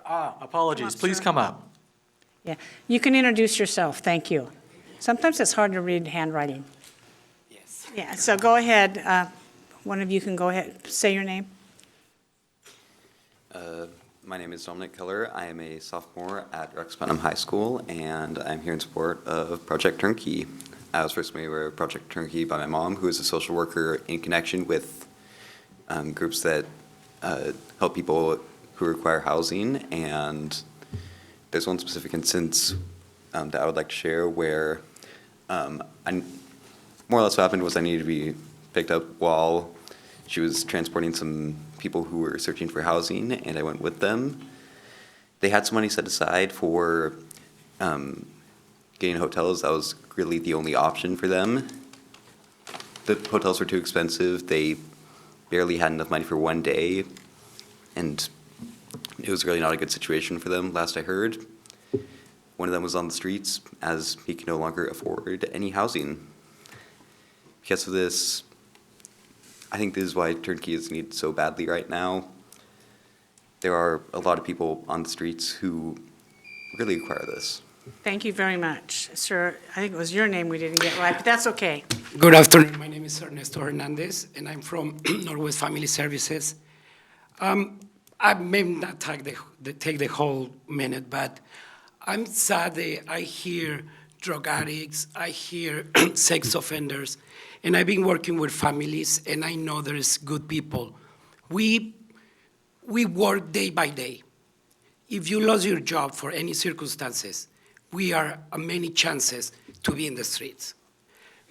Apologies, please come up. Yeah, you can introduce yourself, thank you. Sometimes it's hard to read handwriting. Yes. Yeah, so go ahead, one of you can go ahead, say your name. My name is Dominic Keller. I am a sophomore at Rex Putnam High School, and I'm here in support of Project Turnkey. I was first made aware of Project Turnkey by my mom, who is a social worker in connection with groups that help people who require housing. And there's one specific instance that I would like to share where more or less what happened was I needed to be picked up while she was transporting some people who were searching for housing, and I went with them. They had some money set aside for getting hotels. That was really the only option for them. The hotels were too expensive. They barely had enough money for one day, and it was really not a good situation for them, last I heard. One of them was on the streets as he could no longer afford any housing. Because of this, I think this is why turnkey is needed so badly right now. There are a lot of people on the streets who really require this. Thank you very much. Sir, I think it was your name we didn't get right, but that's okay. Good afternoon. My name is Ernesto Hernandez, and I'm from Northwest Family Services. I may not take the whole minute, but I'm sad that I hear drug addicts, I hear sex offenders, and I've been working with families, and I know there's good people. We work day by day. If you lose your job for any circumstances, we are many chances to be in the streets.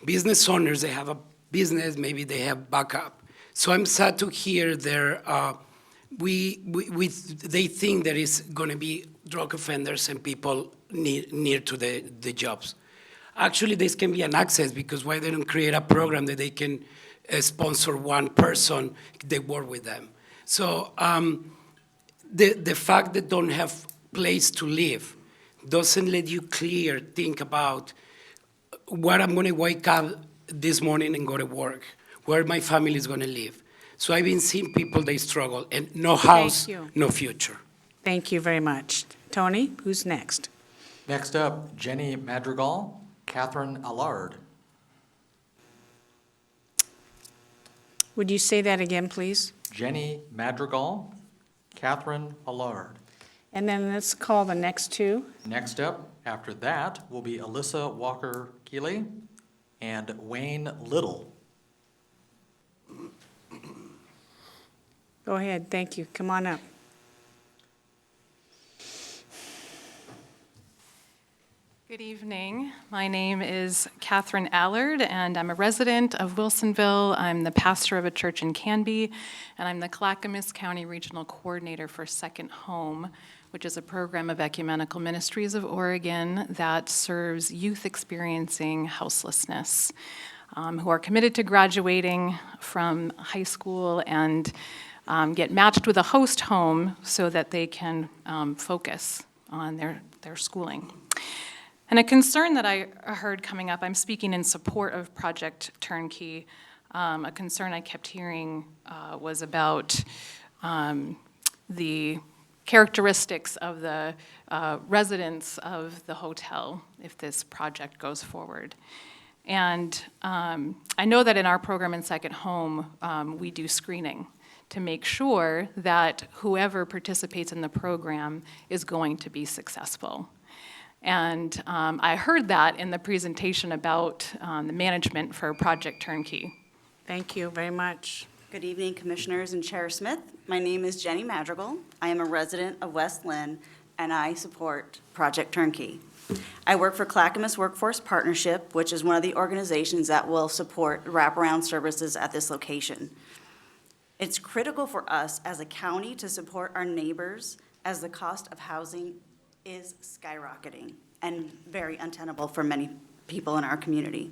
Business owners, they have a business, maybe they have backup. So I'm sad to hear they think there is going to be drug offenders and people near to the jobs. Actually, this can be an access, because why they don't create a program that they can sponsor one person, they work with them. So the fact that don't have place to live doesn't let you think about where I'm going to wake up this morning and go to work, where my family is going to live. So I've been seeing people, they struggle, and no house, no future. Thank you very much. Tony, who's next? Next up, Jenny Madrigal, Catherine Allard. Would you say that again, please? Jenny Madrigal, Catherine Allard. And then let's call the next two. Next up, after that, will be Alyssa Walker-Keeley and Wayne Little. Go ahead, thank you. Come on up. Good evening. My name is Catherine Allard, and I'm a resident of Wilsonville. I'm the pastor of a church in Canby, and I'm the Clackamas County Regional Coordinator for Second Home, which is a program of Ecumenical Ministries of Oregon that serves youth experiencing houselessness, who are committed to graduating from high school and get matched with a host home so that they can focus on their schooling. And a concern that I heard coming up, I'm speaking in support of Project Turnkey. A concern I kept hearing was about the characteristics of the residents of the hotel if this project goes forward. And I know that in our program in Second Home, we do screening to make sure that whoever participates in the program is going to be successful. And I heard that in the presentation about the management for Project Turnkey. Thank you very much. Good evening, Commissioners and Chair Smith. My name is Jenny Madrigal. I am a resident of West Lynn, and I support Project Turnkey. I work for Clackamas Workforce Partnership, which is one of the organizations that will support wraparound services at this location. It's critical for us as a county to support our neighbors as the cost of housing is skyrocketing and very untenable for many people in our community.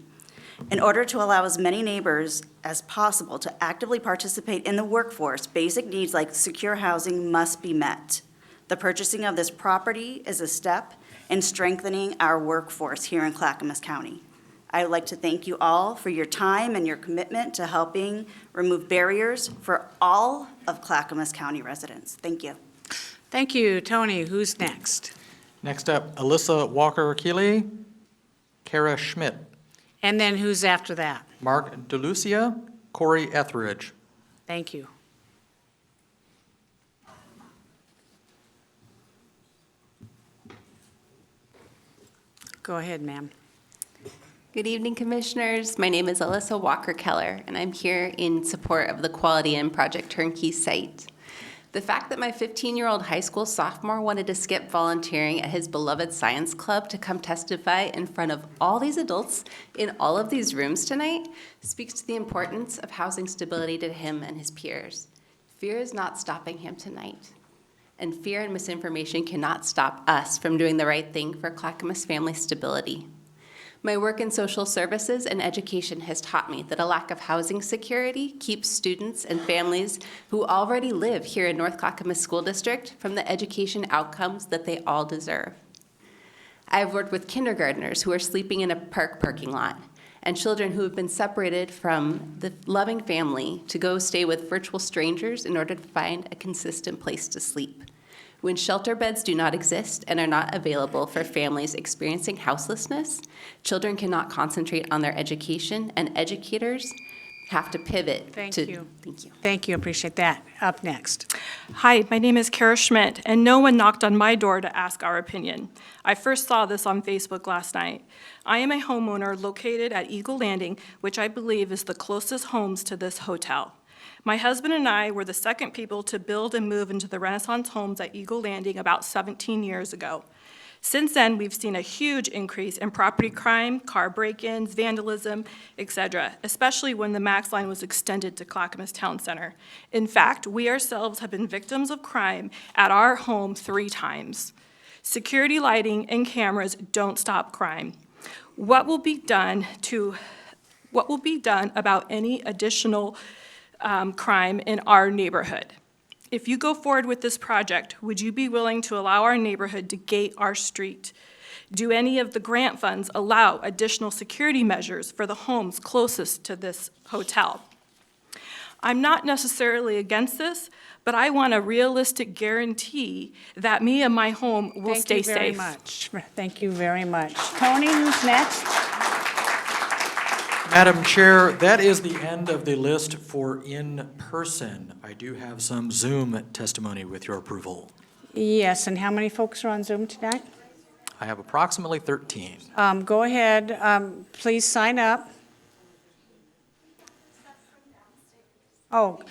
In order to allow as many neighbors as possible to actively participate in the workforce, basic needs like secure housing must be met. The purchasing of this property is a step in strengthening our workforce here in Clackamas County. I would like to thank you all for your time and your commitment to helping remove barriers for all of Clackamas County residents. Thank you. Thank you, Tony. Who's next? Next up, Alyssa Walker-Keeley, Kara Schmidt. And then who's after that? Mark DeLucia, Corey Etheridge. Thank you. Go ahead, ma'am. Good evening, Commissioners. My name is Alyssa Walker-Keller, and I'm here in support of the Quality and Project Turnkey site. The fact that my 15-year-old high school sophomore wanted to skip volunteering at his beloved science club to come testify in front of all these adults in all of these rooms tonight speaks to the importance of housing stability to him and his peers. Fear is not stopping him tonight, and fear and misinformation cannot stop us from doing the right thing for Clackamas family stability. My work in social services and education has taught me that a lack of housing security keeps students and families who already live here in North Clackamas School District from the education outcomes that they all deserve. I've worked with kindergartners who are sleeping in a park parking lot, and children who have been separated from the loving family to go stay with virtual strangers in order to find a consistent place to sleep. When shelter beds do not exist and are not available for families experiencing houselessness, children cannot concentrate on their education, and educators have to pivot. Thank to, you. Thank you. Thank you, appreciate that. Up next. Hi, my name is Kara Schmidt, and no one knocked on my door to ask our opinion. I first saw this on Facebook last night. I am a homeowner located at Eagle Landing, which I believe is the closest homes to this hotel. My husband and I were the second people to build and move into the Renaissance homes at Eagle Landing about 17 years ago. Since then, we've seen a huge increase in property crime, car break-ins, vandalism, etc., especially when the Max line was extended to Clackamas Town Center. In fact, we ourselves have been victims of crime at our home 3 times. Security lighting and cameras don't stop crime. What will be done about any additional crime in our neighborhood? If you go forward with this project, would you be willing to allow our neighborhood to gate our street? Do any of the grant funds allow additional security measures for the homes closest to this hotel? I'm not necessarily against this, but I want a realistic guarantee that me and my home will stay safe. Thank you very much. Thank you very much. Tony, who's next? Madam Chair, that is the end of the list for in-person. I do have some Zoom testimony with your approval. Yes, and how many folks are on Zoom tonight? I have approximately 13. Go ahead, please sign up. Oh,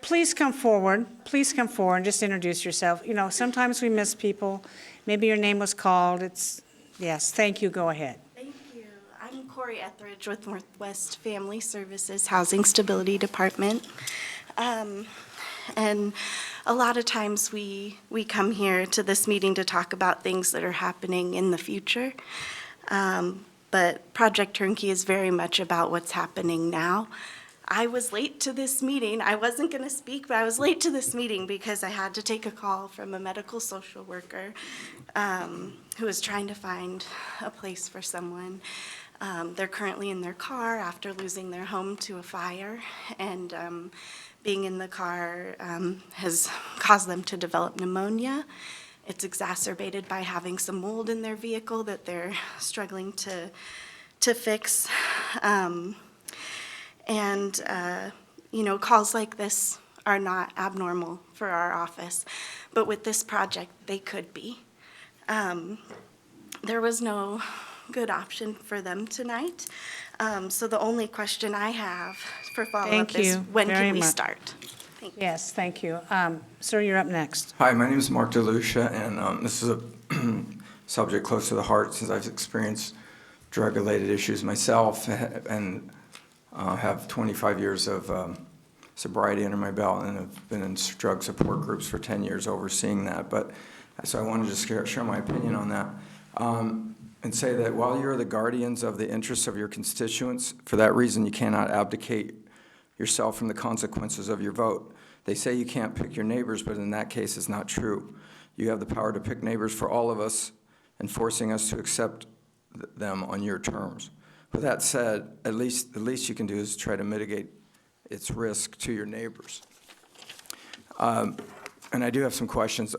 please come forward, and just introduce yourself. You know, sometimes we miss people, maybe your name was called, yes, thank you, go ahead. I'm Corey Etheridge with Northwest Family Services Housing Stability Department. And a lot of times we come here to this meeting to talk about things that are happening in the future. But Project Turnkey is very much about what's happening now. I was late to this meeting. I wasn't going to speak, but I was late to this meeting because I had to take a call from a medical social worker who was trying to find a place for someone. They're currently in their car after losing their home to a fire, and being in the car has caused them to develop pneumonia. It's exacerbated by having some mold in their vehicle that they're struggling to fix. You know, calls like this are not abnormal for our office, but with this project, they could be. There was no good option for them tonight, so the only question I have for follow-up is, when can we start? Thank you. Yes, thank you. Sir, you're up next. Hi, my name is Mark DeLucia, and this is a subject close to the heart since I've experienced drug-related issues myself and have 25 years of sobriety under my belt, and have been in drug support groups for 10 years overseeing that. But so I wanted to just share my opinion on that and say that while you're the guardians of the interests of your constituents, for that reason you cannot abdicate yourself from the consequences of your vote. They say you can't pick your neighbors, but in that case it's not true. You have the power to pick neighbors for all of us and forcing us to accept them on your terms. With that said, at least you can do is try to mitigate its risk to your neighbors. And I do have some questions,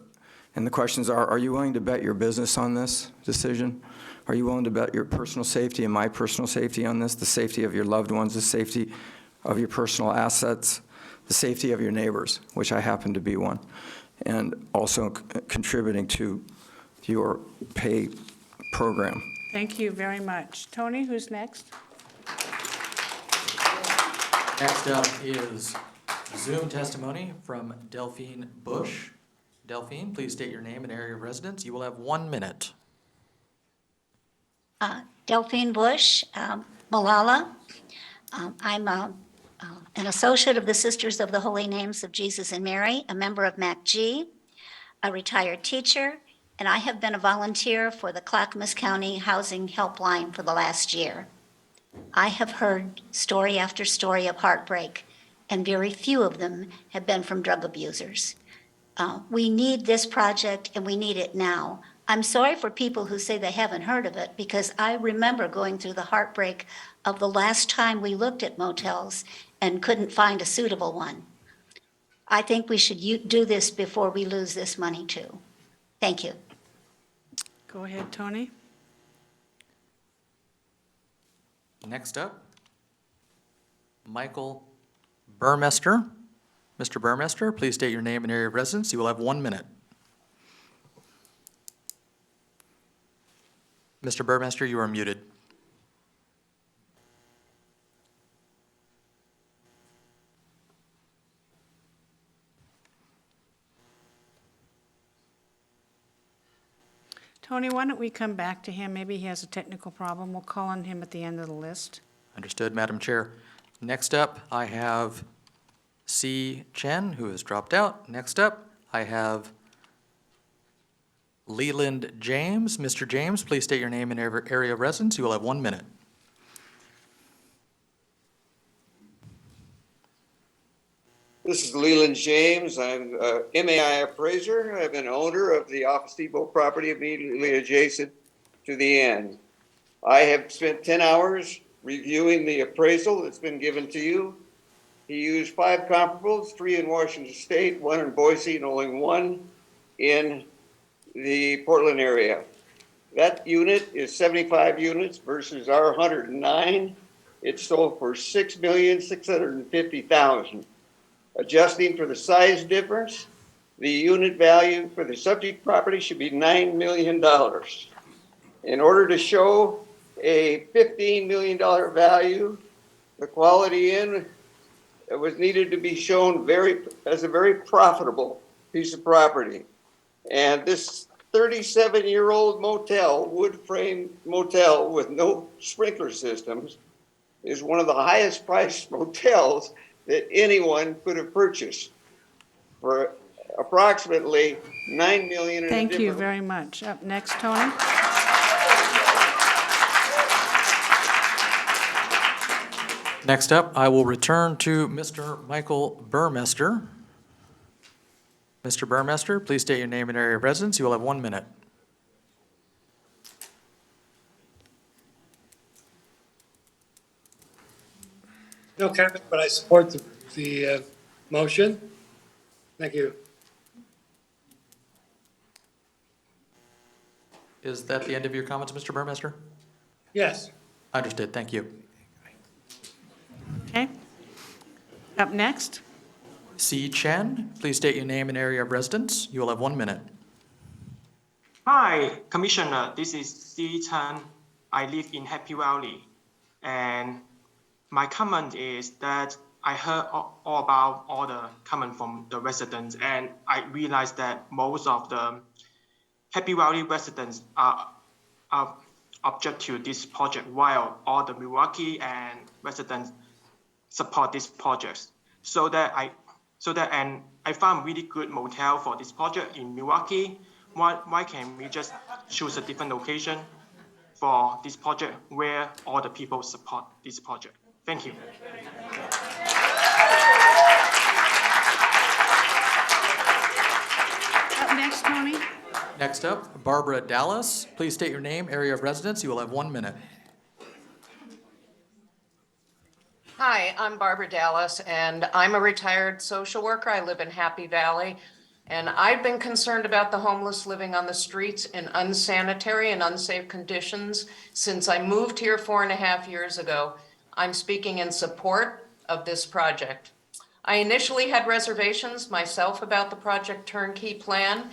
and the questions are you willing to bet your business on this decision? Are you willing to bet your personal safety and my personal safety on this, the safety of your loved ones, the safety of your personal assets, the safety of your neighbors, which I happen to be one, and also contributing to your pay program? Thank you very much. Tony, who's next? Next up is Zoom testimony from Delphine Bush. Delphine, please state your name and area of residence. You will have 1 minute. Delphine Bush, Malala. I'm an associate of the Sisters of the Holy Names of Jesus and Mary, a member of MACG, a retired teacher, and I have been a volunteer for the Clackamas County Housing Helpline for the last year. I have heard story after story of heartbreak, and very few of them have been from drug abusers. We need this project, and we need it now. I'm sorry for people who say they haven't heard of it, because I remember going through the heartbreak of the last time we looked at motels and couldn't find a suitable one. I think we should do this before we lose this money, too. Thank you. Go ahead, Tony. Next up, Michael Burmester. Mr. Burmester, please state your name and area of residence. You will have 1 minute. Mr. Burmester, you are muted. Tony, why don't we come back to him? Maybe he has a technical problem. We'll call on him at the end of the list. Understood, Madam Chair. Next up, I have C. Chen, who has dropped out. Next up, I have Leland James. Mr. James, please state your name and area of residence. You will have 1 minute. This is Leland James. I'm a MAI appraiser. I've been owner of the Office Depot property immediately adjacent to the end. I have spent 10 hours reviewing the appraisal that's been given to you. He used 5 comparables, 3 in Washington State, 1 in Boise, and only 1 in the Portland area. That unit is 75 units versus our 109. It sold for $6,650,000. Adjusting for the size difference, the unit value for the subject property should be $9 million. In order to show a $15 million value, the Quality Inn was needed to be shown as a very profitable piece of property. And this 37-year-old motel, wood frame motel with no sprinkler systems, is one of the highest priced motels that anyone could have purchased for approximately $9 million. Thank you very much. Up next, Tony. Next up, I will return to Mr. Michael Burmester. Mr. Burmester, please state your name and area of residence. You will have 1 minute. No comment, but I support the motion. Thank you. Is that the end of your comments, Mr. Burmester? Yes. Understood. Thank you. Okay. Up next. C. Chen, please state your name and area of residence. You will have 1 minute. Hi, Commissioner. This is C. Chen. I live in Happy Valley. And my comment is that I heard all about all the comment from the residents, and I realized that most of the Happy Valley residents are object to this project, while all the Milwaukee and residents support this project. And I found really good motel for this project in Milwaukee. Why can't we just choose a different location for this project where all the people support this project? Thank you. Up next, Tony. Next up, Barbara Dallas. Please state your name, area of residence. You will have 1 minute. Hi, I'm Barbara Dallas, and I'm a retired social worker. I live in Happy Valley, and I've been concerned about the homeless living on the streets in unsanitary and unsafe conditions since I moved here 4.5 years ago. I'm speaking in support of this project. I initially had reservations myself about the Project Turnkey plan,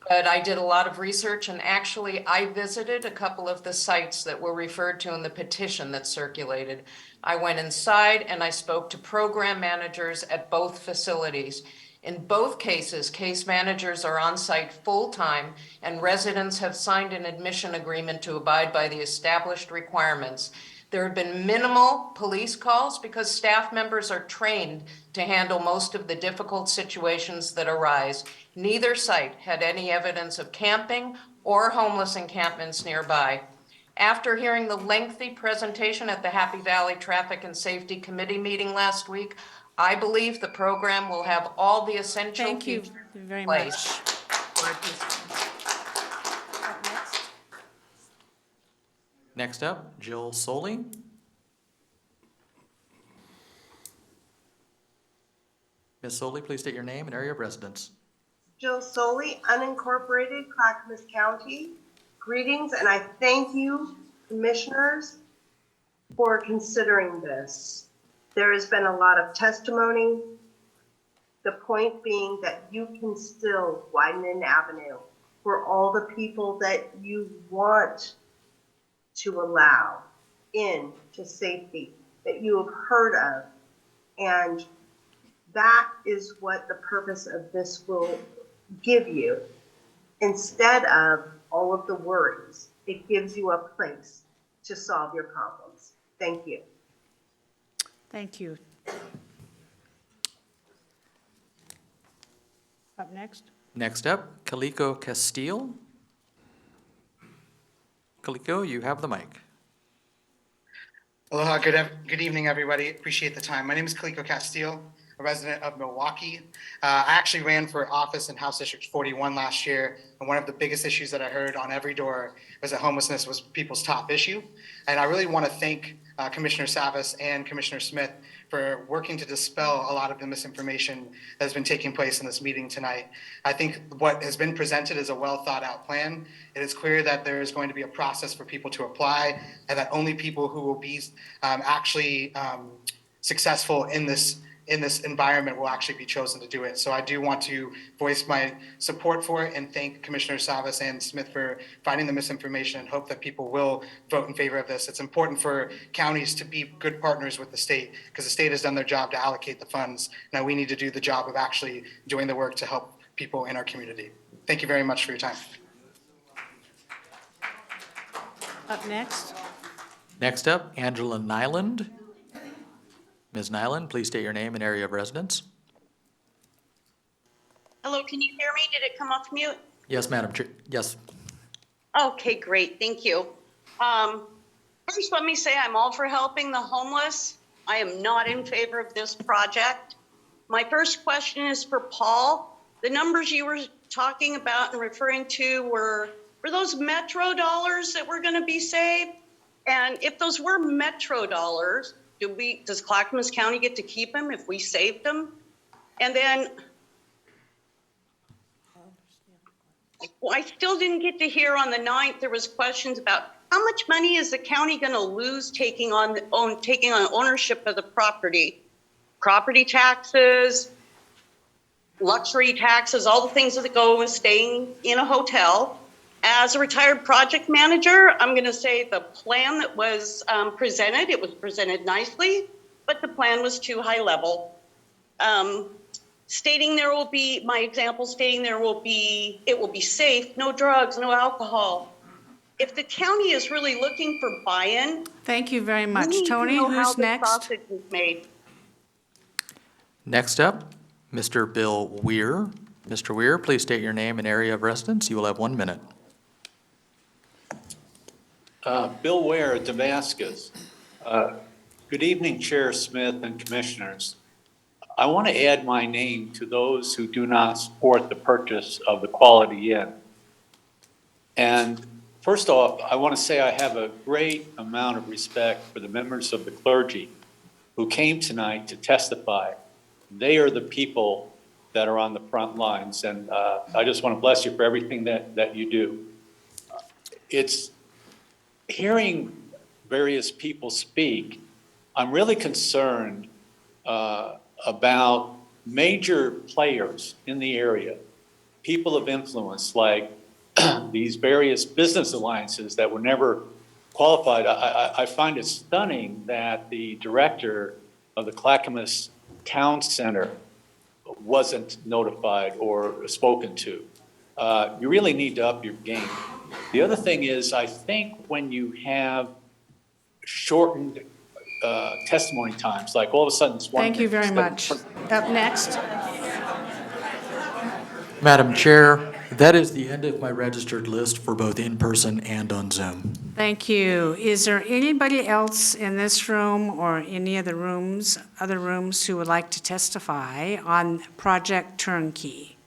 but I did a lot of research, and actually I visited a couple of the sites that were referred to in the petition that circulated. I went inside and I spoke to program managers at both facilities. In both cases, case managers are on site full-time, and residents have signed an admission agreement to abide by the established requirements. There have been minimal police calls because staff members are trained to handle most of the difficult situations that arise. Neither site had any evidence of camping or homeless encampments nearby. After hearing the lengthy presentation at the Happy Valley Traffic and Safety Committee meeting last week, I believe the program will have all the essential Thank you features very in much. place. Next up, Jill Soley. Ms. Soley, please state your name and area of residence. Jill Soley, unincorporated, Clackamas County. Greetings, and I thank you, commissioners, for considering this. There has been a lot of testimony, the point being that you can still widen an avenue for all the people that you want to allow into safety, that you have heard of. And that is what the purpose of this will give you. Instead of all of the worries, it gives you a place to solve your problems. Thank you. Thank you. Up next. Next up, Calico Castile. Calico, you have the mic. Aloha, good evening, everybody. Appreciate the time. My name is Calico Castile, a resident of Milwaukee. I actually ran for office in House District 41 last year, and one of the biggest issues that I heard on every door was that homelessness was people's top issue. And I really want to thank Commissioner Savas and Commissioner Smith for working to dispel a lot of the misinformation that has been taking place in this meeting tonight. I think what has been presented is a well thought out plan. It is clear that there is going to be a process for people to apply, and that only people who will be actually successful in this environment will actually be chosen to do it. So I do want to voice my support for it and thank Commissioner Savas and Smith for finding the misinformation, and hope that people will vote in favor of this. It's important for counties to be good partners with the state, because the state has done their job to allocate the funds. Now we need to do the job of actually doing the work to help people in our community. Thank you very much for your time. Up next. Next up, Angela Nyland. Ms. Nyland, please state your name and area of residence. Hello, can you hear me? Did it come off mute? Yes, Madam Chair. Yes. Okay, great, thank you. First, let me say I'm all for helping the homeless. I am not in favor of this project. My first question is for Paul. The numbers you were talking about and referring to were those Metro dollars that were gonna be saved? And if those were Metro dollars, does Clackamas County get to keep them if we saved them? And then, I still didn't get to hear on the 9th, there was questions about how much money is the county gonna lose taking on ownership of the property? Property taxes, luxury taxes, all the things that go with staying in a hotel. As a retired project manager, I'm going to say the plan that was presented, it was presented nicely, but the plan was too high level. Stating there will be, my example stating there will be, it will be safe, no drugs, no alcohol. If the county is really looking for buy-in. Thank you very we much. need to Tony, know how who's the next? sausage is made. Next up, Mr. Bill Weir. Mr. Weir, please state your name and area of residence. You will have 1 minute. Bill Ware, Damascus. Good evening, Chair Smith and Commissioners. I want to add my name to those who do not support the purchase of the Quality Inn. And first off, I want to say I have a great amount of respect for the members of the clergy who came tonight to testify. They are the people that are on the front lines, and I just want to bless you for everything that you do. It's hearing various people speak, I'm really concerned about major players in the area, people of influence like these various business alliances that were never qualified. I find it stunning that the director of the Clackamas Town Center wasn't notified or spoken to. You really need to up your game. The other thing is, I think when you have shortened testimony times, like all of a sudden it's 1 Thank you minute very instead of much. Up next, Madam Chair, that is the end of my registered list for both in person and on Zoom. thank you. Is there anybody else in this room or any of the rooms, other rooms, who would like to testify on Project Turnkey?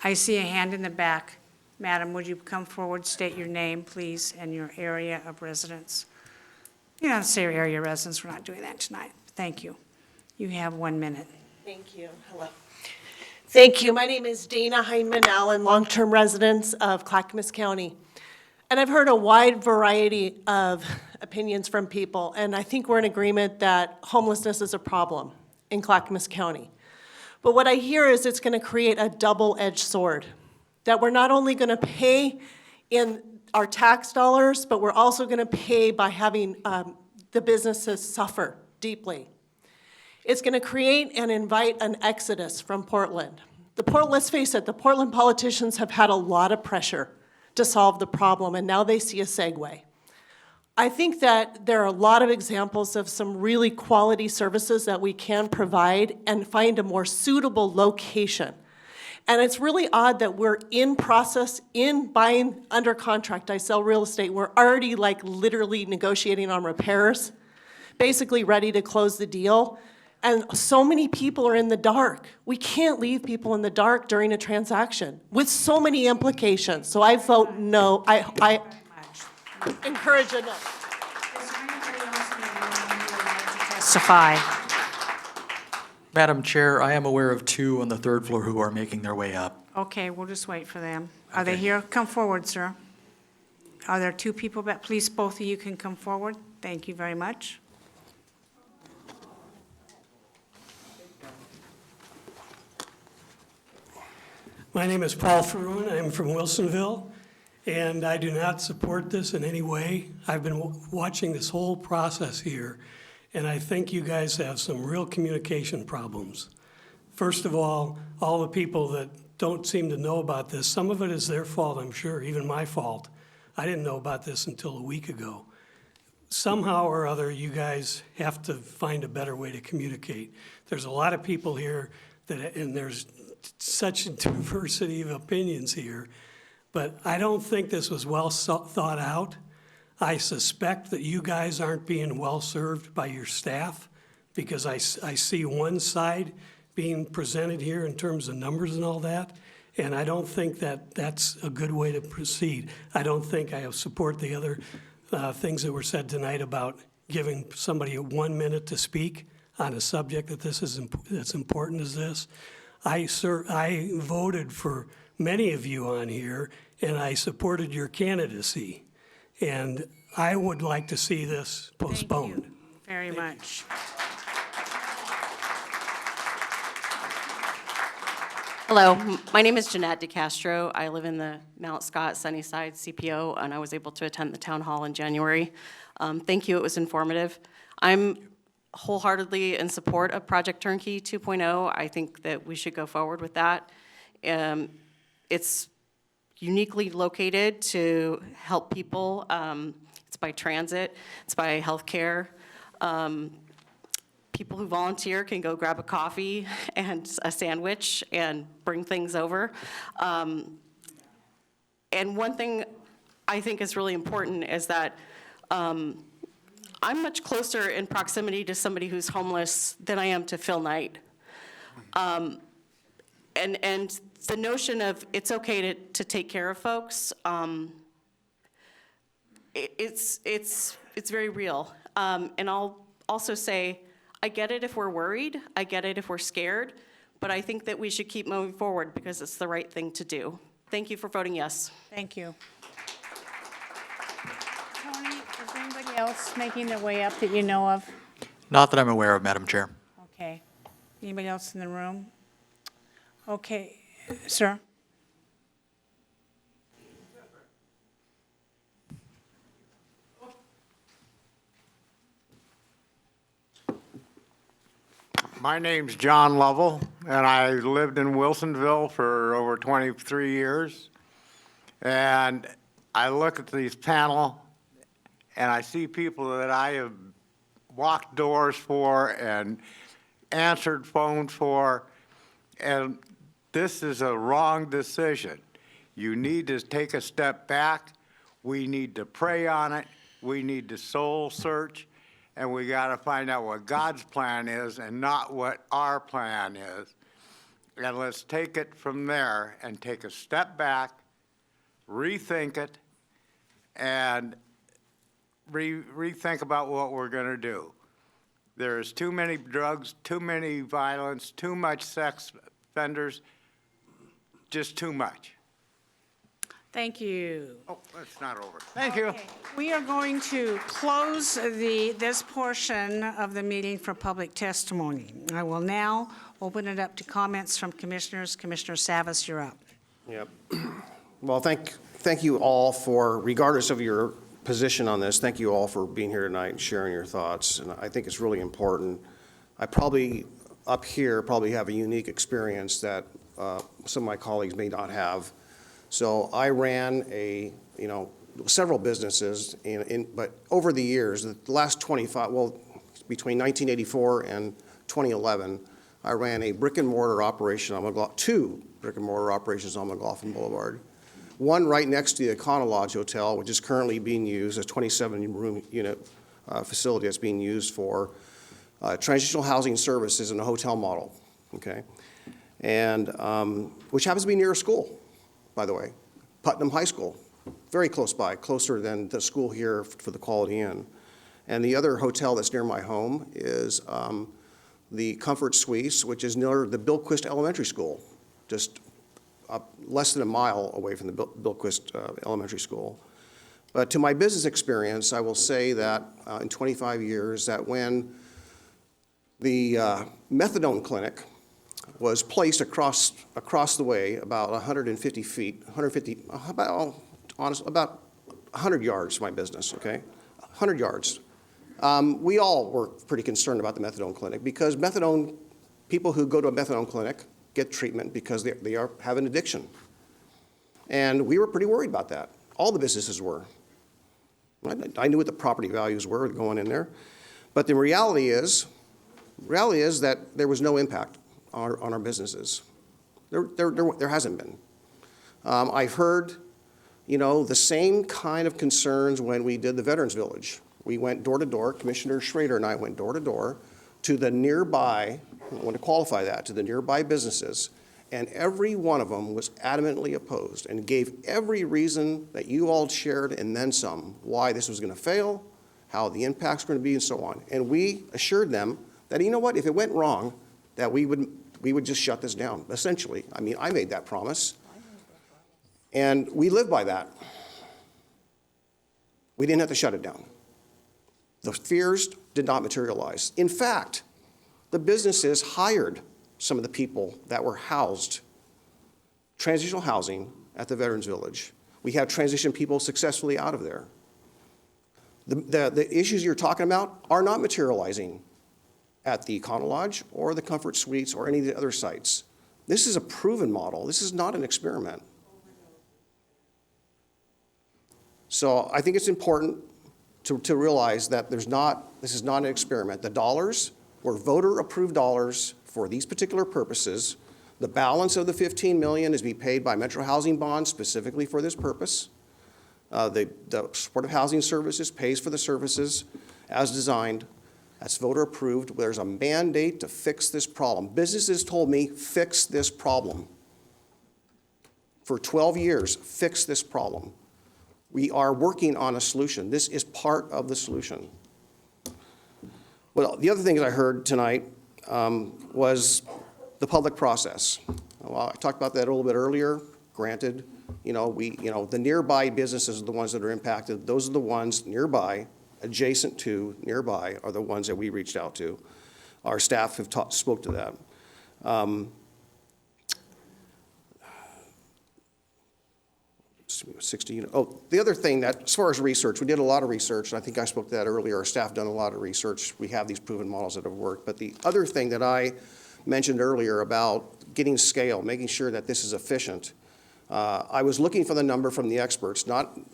I see a hand in the back. Madam, would you come forward, state your name, please, and your area of residence? You don't have to say your area of residence, we're not doing that tonight. Thank you. You have 1 minute. Thank you. Hello. Thank you. My name is Dana Heinman Allen, long-term resident of Clackamas County. And I've heard a wide variety of opinions from people, and I think we're in agreement that homelessness is a problem in Clackamas County. But what I hear is it's going to create a double-edged sword, that we're not only going to pay in our tax dollars, but we're also going to pay by having the businesses suffer deeply. It's going to create and invite an exodus from Portland. Let's face it, the Portland politicians have had a lot of pressure to solve the problem, and now they see a segue. I think that there are a lot of examples of some really quality services that we can provide and find a more suitable location. And it's really odd that we're in process, in buying under contract. I sell real estate. We're already like literally negotiating on repairs, basically ready to close the deal. And so many people are in the dark. We can't leave people in the dark during a transaction with so many implications. So I vote no. I encourage a no. Is there anybody else in the room who would like to testify? Madam Chair, I am aware of 2 on the 3rd floor who are making their way up. Okay, we'll just wait for them. Are they here? Come forward, sir. Are there 2 people back? Please, both of you can come forward. Thank you very much. My name is Paul Farun. I'm from Wilsonville, and I do not support this in any way. I've been watching this whole process here, and I think you guys have some real communication problems. First of all the people that don't seem to know about this, some of it is their fault, I'm sure, even my fault. I didn't know about this until a week ago. Somehow or other, you guys have to find a better way to communicate. There's a lot of people here and there's such a diversity of opinions here, but I don't think this was well thought out. I suspect that you guys aren't being well served by your staff because I see one side being presented here in terms of numbers and all that, and I don't think that that's a good way to proceed. I don't think I support the other things that were said tonight about giving somebody 1 minute to speak on a subject that's important as this. I voted for many of you on here, and I supported your candidacy. And I would like to see this postponed. Thank you very much. Hello, my name is Jeanette DeCastro. I live in the Mount Scott Sunnyside CPO, and I was able to attend the town hall in January. Thank you, it was informative. I'm wholeheartedly in support of Project Turnkey 2.0. I think that we should go forward with that. It's uniquely located to help people. It's by transit, it's by healthcare. People who volunteer can go grab a coffee and a sandwich and bring things over. And one thing I think is really important is that I'm much closer in proximity to somebody who's homeless than I am to Phil Knight. And the notion of it's okay to take care of folks, it's very real. And I'll also say, I get it if we're worried, I get it if we're scared, but I think that we should keep moving forward because it's the right thing to do. Thank you for voting yes. Thank you. Tony, is there anybody else making their way up that you know of? Not that I'm aware of, Madam Chair. Okay. Anybody else in the room? Okay, sir. My name's John Lovell, and I lived in Wilsonville for over 23 years. And I look at these panel, and I see people that I have walked doors for and answered phones for, and this is a wrong decision. You need to take a step back. We need to pray on it. We need to soul search, and we got to find out what God's plan is and not what our plan is. And let's take it from there and take a step back, rethink it, and rethink about what we're going to do. There's too many drugs, too many violence, too much sex offenders, just too much. Thank you. Oh, it's not over. Thank you. We are going to close this portion of the meeting for public testimony. I will now open it up to comments from commissioners. Commissioner Savas, you're up. Yep. Well, thank you all for, regardless of your position on this, thank you all for being here tonight and sharing your thoughts. And I think it's really important. I probably, up here, probably have a unique experience that some of my colleagues may not have. So I ran several businesses, but over the years, the last 25, well, between 1984 and 2011, I ran a brick and mortar operation on McLaughlin, 2 brick and mortar operations on McLaughlin Boulevard. One right next to the Econo Lodge Hotel, which is currently being used as a 27-room unit facility that's being used for transitional housing services in a hotel model, okay? And which happens to be near a school, by the way, Putnam High School, very close by, closer than the school here for the Quality Inn. And the other hotel that's near my home is the Comfort Suites, which is near the Billquist Elementary School, just less than a mile away from the Billquist Elementary School. But to my business experience, I will say that in 25 years, that when the methadone clinic was placed across the way, about 150 feet, about 100 yards from my business, okay? 100 yards. We all were pretty concerned about the methadone clinic because people who go to a methadone clinic get treatment because they have an addiction. And we were pretty worried about that. All the businesses were. I knew what the property values were going in there. But the reality is that there was no impact on our businesses. There hasn't been. I've heard, the same kind of concerns when we did the Veterans Village. We went door to door, Commissioner Schrader and I went door to door to the nearby, I want to qualify that, to the nearby businesses, and every one of them was adamantly opposed and gave every reason that you all shared and then some, why this was going to fail, how the impact's going to be, and so on. And we assured them that, you know what, if it went wrong, that we would just shut this down, essentially. I mean, I made that promise, and we live by that. We didn't have to shut it down. The fears did not materialize. In fact, the businesses hired some of the people that were housed, transitional housing at the Veterans Village. We have transitioned people successfully out of there. The issues you're talking about are not materializing at the Econo Lodge or the Comfort Suites or any of the other sites. This is a proven model. This is not an experiment. So I think it's important to realize that this is not an experiment. The dollars were voter-approved dollars for these particular purposes. The balance of the $15 million is to be paid by Metro Housing Bonds specifically for this purpose. The Supportive Housing Services pays for the services as designed. That's voter-approved. There's a mandate to fix this problem. Businesses told me, fix this problem. For 12 years, fix this problem. We are working on a solution. This is part of the solution. Well, the other thing that I heard tonight was the public process. Well, I talked about that a little bit earlier. Granted, the nearby businesses are the ones that are impacted. Those are the ones nearby, adjacent to, nearby, are the ones that we reached out to. Our staff have spoke to that. The other thing that, as far as research, we did a lot of research, and I think I spoke to that earlier. Our staff done a lot of research. We have these proven models that have worked. But the other thing that I mentioned earlier about getting scale, making sure that this is efficient, I was looking for the number from the experts. Don't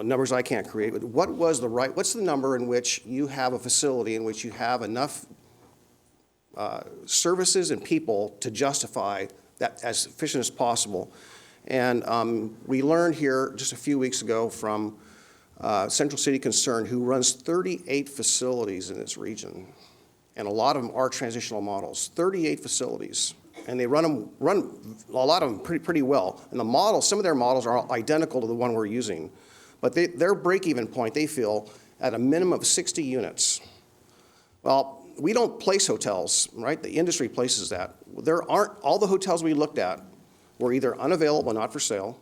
numbers I can't create, but what's the number in which you have a facility in which you have enough services and people to justify that as efficient as possible? And we learned here just a few weeks ago from Central City Concern, who runs 38 facilities in this region, and a lot of them are transitional models. 38 facilities, and they run a lot of them pretty well. And the models, some of their models are identical to the one we're using, but their break-even point, they feel, at a minimum of 60 units. Well, we don't place hotels, right? The industry places that. All the hotels we looked at were either unavailable, not for sale,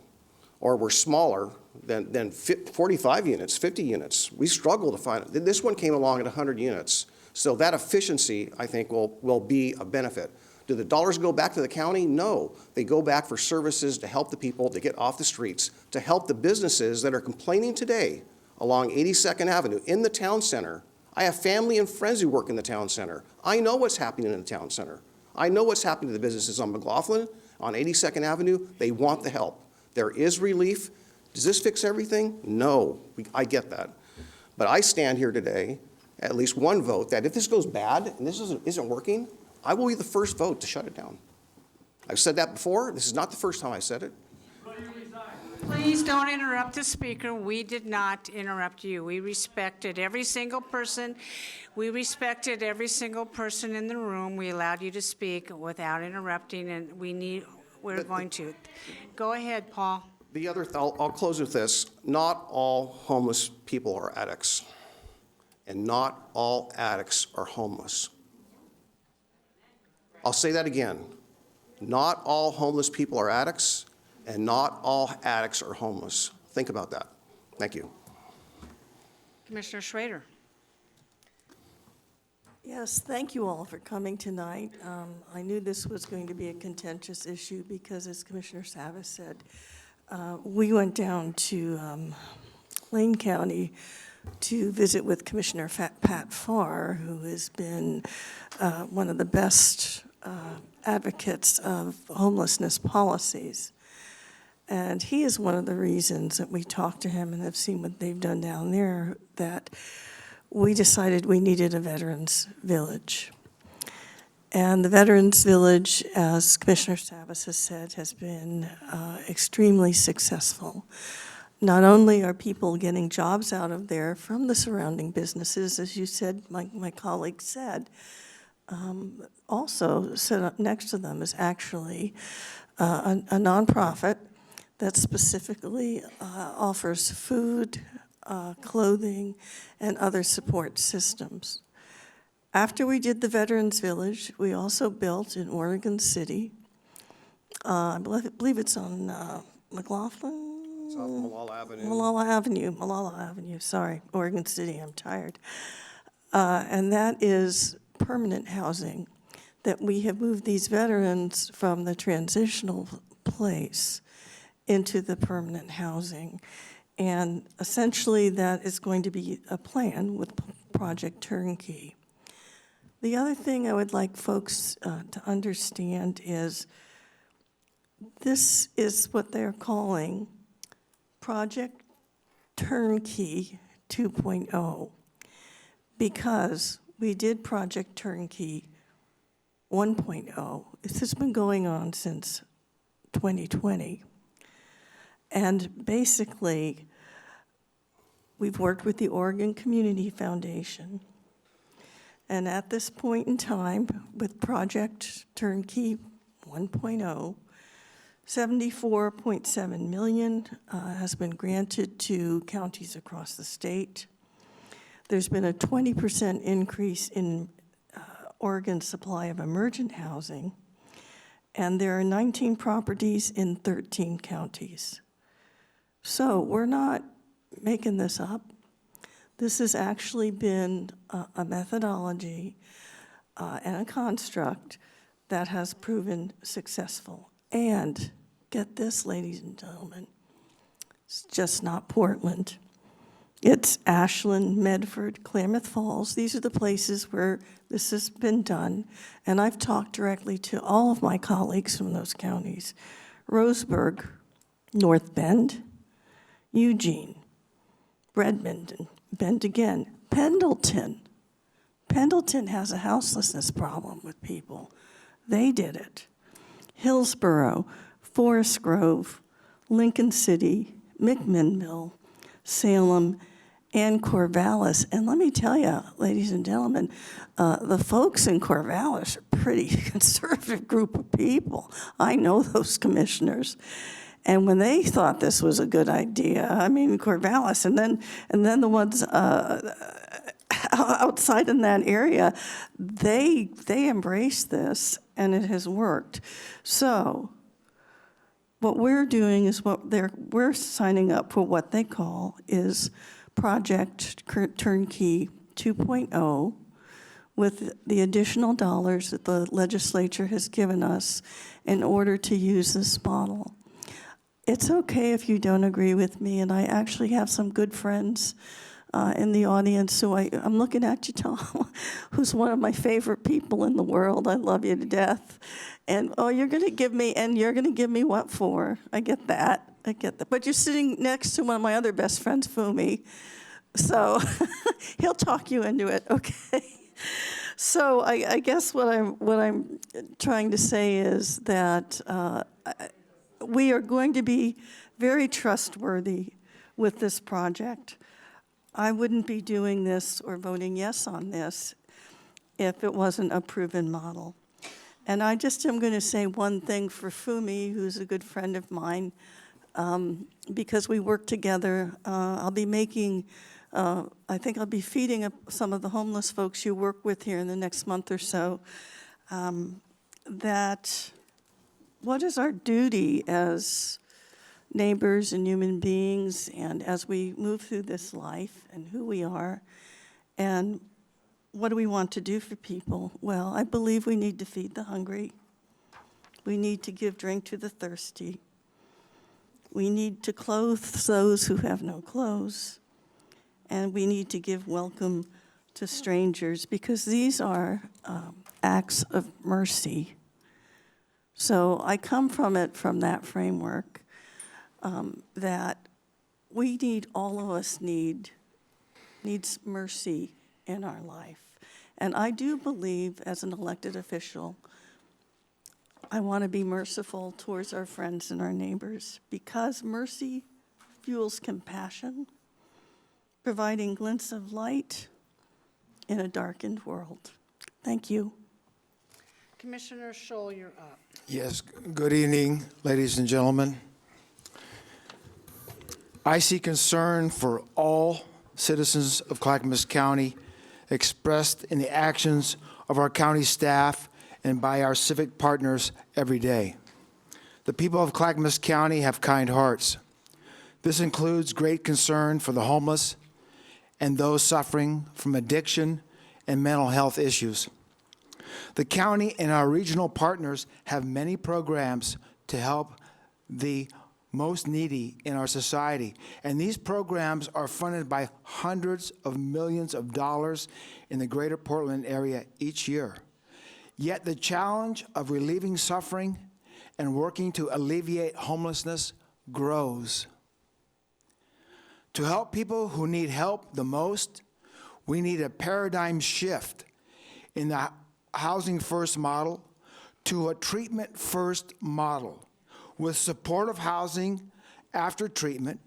or were smaller than 45 units, 50 units. We struggle to find it. This one came along at 100 units. So that efficiency, I think, will be a benefit. Do the dollars go back to the county? No. They go back for services to help the people to get off the streets, to help the businesses that are complaining today along 82nd Avenue in the town center. I have family and friends who work in the town center. I know what's happening in the town center. I know what's happening to the businesses on McLaughlin, on 82nd Avenue. They want the help. There is relief. Does this fix everything? No, I get that. But I stand here today, at least one vote, that if this goes bad and this isn't working, I will be the first vote to shut it down. I've said that before. This is not the first time I said it. Please don't interrupt the speaker. We did not interrupt you. We respected every single person. We respected every single person in the room. We allowed you to speak without interrupting, and we're going to. Go ahead, Paul. I'll close with this. Not all homeless people are addicts, and not all addicts are homeless. I'll say that again. Not all homeless people are addicts, and not all addicts are homeless. Think about that. Thank you. Commissioner Schrader. Yes, thank you all for coming tonight. I knew this was going to be a contentious issue because, as Commissioner Savas said, we went down to Lane County to visit with Commissioner Pat Farr, who has been one of the best advocates of homelessness policies. And he is one of the reasons that we talked to him and have seen what they've done down there, that we decided we needed a veterans village. And the veterans village, as Commissioner Savas has said, has been extremely successful. Not only are people getting jobs out of there from the surrounding businesses, as you said, my colleague said, also set up next to them is actually a nonprofit that specifically offers food, clothing, and other support systems. After we did the Veterans Village, we also built in Oregon City, I believe it's on McLaughlin? South Malala Avenue. Malala Avenue, sorry, Oregon City, I'm tired. And that is permanent housing, that we have moved these veterans from the transitional place into the permanent housing. And essentially that is going to be a plan with Project Turnkey. The other thing I would like folks to understand is this is what they're calling Project Turnkey 2.0, because we did Project Turnkey 1.0. This has been going on since 2020. And basically, we've worked with the Oregon Community Foundation. And at this point in time, with Project Turnkey 1.0, $74.7 million has been granted to counties across the state. There's been a 20% increase in Oregon's supply of emergent housing, and there are 19 properties in 13 counties. So we're not making this up. This has actually been a methodology and a construct that has proven successful. And get this, ladies and gentlemen, it's just not Portland. It's Ashland, Medford, Klamath Falls. These are the places where this has been done. And I've talked directly to all of my colleagues from those counties. Roseburg, North Bend, Eugene, Redmond, and Bend again. Pendleton has a houselessness problem with people. They did it. Hillsborough, Forest Grove, Lincoln City, McMinnville, Salem, and Corvallis. And let me tell you, ladies and gentlemen, the folks in Corvallis are a pretty conservative group of people. I know those commissioners. And when they thought this was a good idea, I mean, Corvallis, and then the ones outside in that area, they embraced this, and it has worked. So what we're doing is we're signing up for what they call is Project Turnkey 2.0 with the additional dollars that the legislature has given us in order to use this model. It's okay if you don't agree with me, and I actually have some good friends in the audience, so I'm looking at you, Tom, who's one of my favorite people in the world. I love you to death. And, you're going to give me what for? I get that. But you're sitting next to one of my other best friends, Fumi, so he'll talk you into it, okay? So I guess what I'm trying to say is that we are going to be very trustworthy with this project. I wouldn't be doing this or voting yes on this if it wasn't a proven model. And I just am going to say one thing for Fumi, who's a good friend of mine, because we work together. I'll be making, I think I'll be feeding some of the homeless folks you work with here in the next month or so, that what is our duty as neighbors and human beings, and as we move through this life and who we are, and what do we want to do for people? Well, I believe we need to feed the hungry. We need to give drink to the thirsty. We need to clothe those who have no clothes. And we need to give welcome to strangers, because these are acts of mercy. So I come from that framework, that we need, all of us needs mercy in our life. And I do believe, as an elected official, I want to be merciful towards our friends and our neighbors, because mercy fuels compassion, providing glints of light in a darkened world. Thank you. Commissioner Scholl, you're up. Yes, good evening, ladies and gentlemen. I see concern for all citizens of Clackamas County expressed in the actions of our county staff and by our civic partners every day. The people of Clackamas County have kind hearts. This includes great concern for the homeless and those suffering from addiction and mental health issues. The county and our regional partners have many programs to help the most needy in our society. And these programs are funded by hundreds of millions of dollars in the greater Portland area each year. Yet the challenge of relieving suffering and working to alleviate homelessness grows. To help people who need help the most, we need a paradigm shift in the housing first model to a treatment first model, with supportive housing after treatment,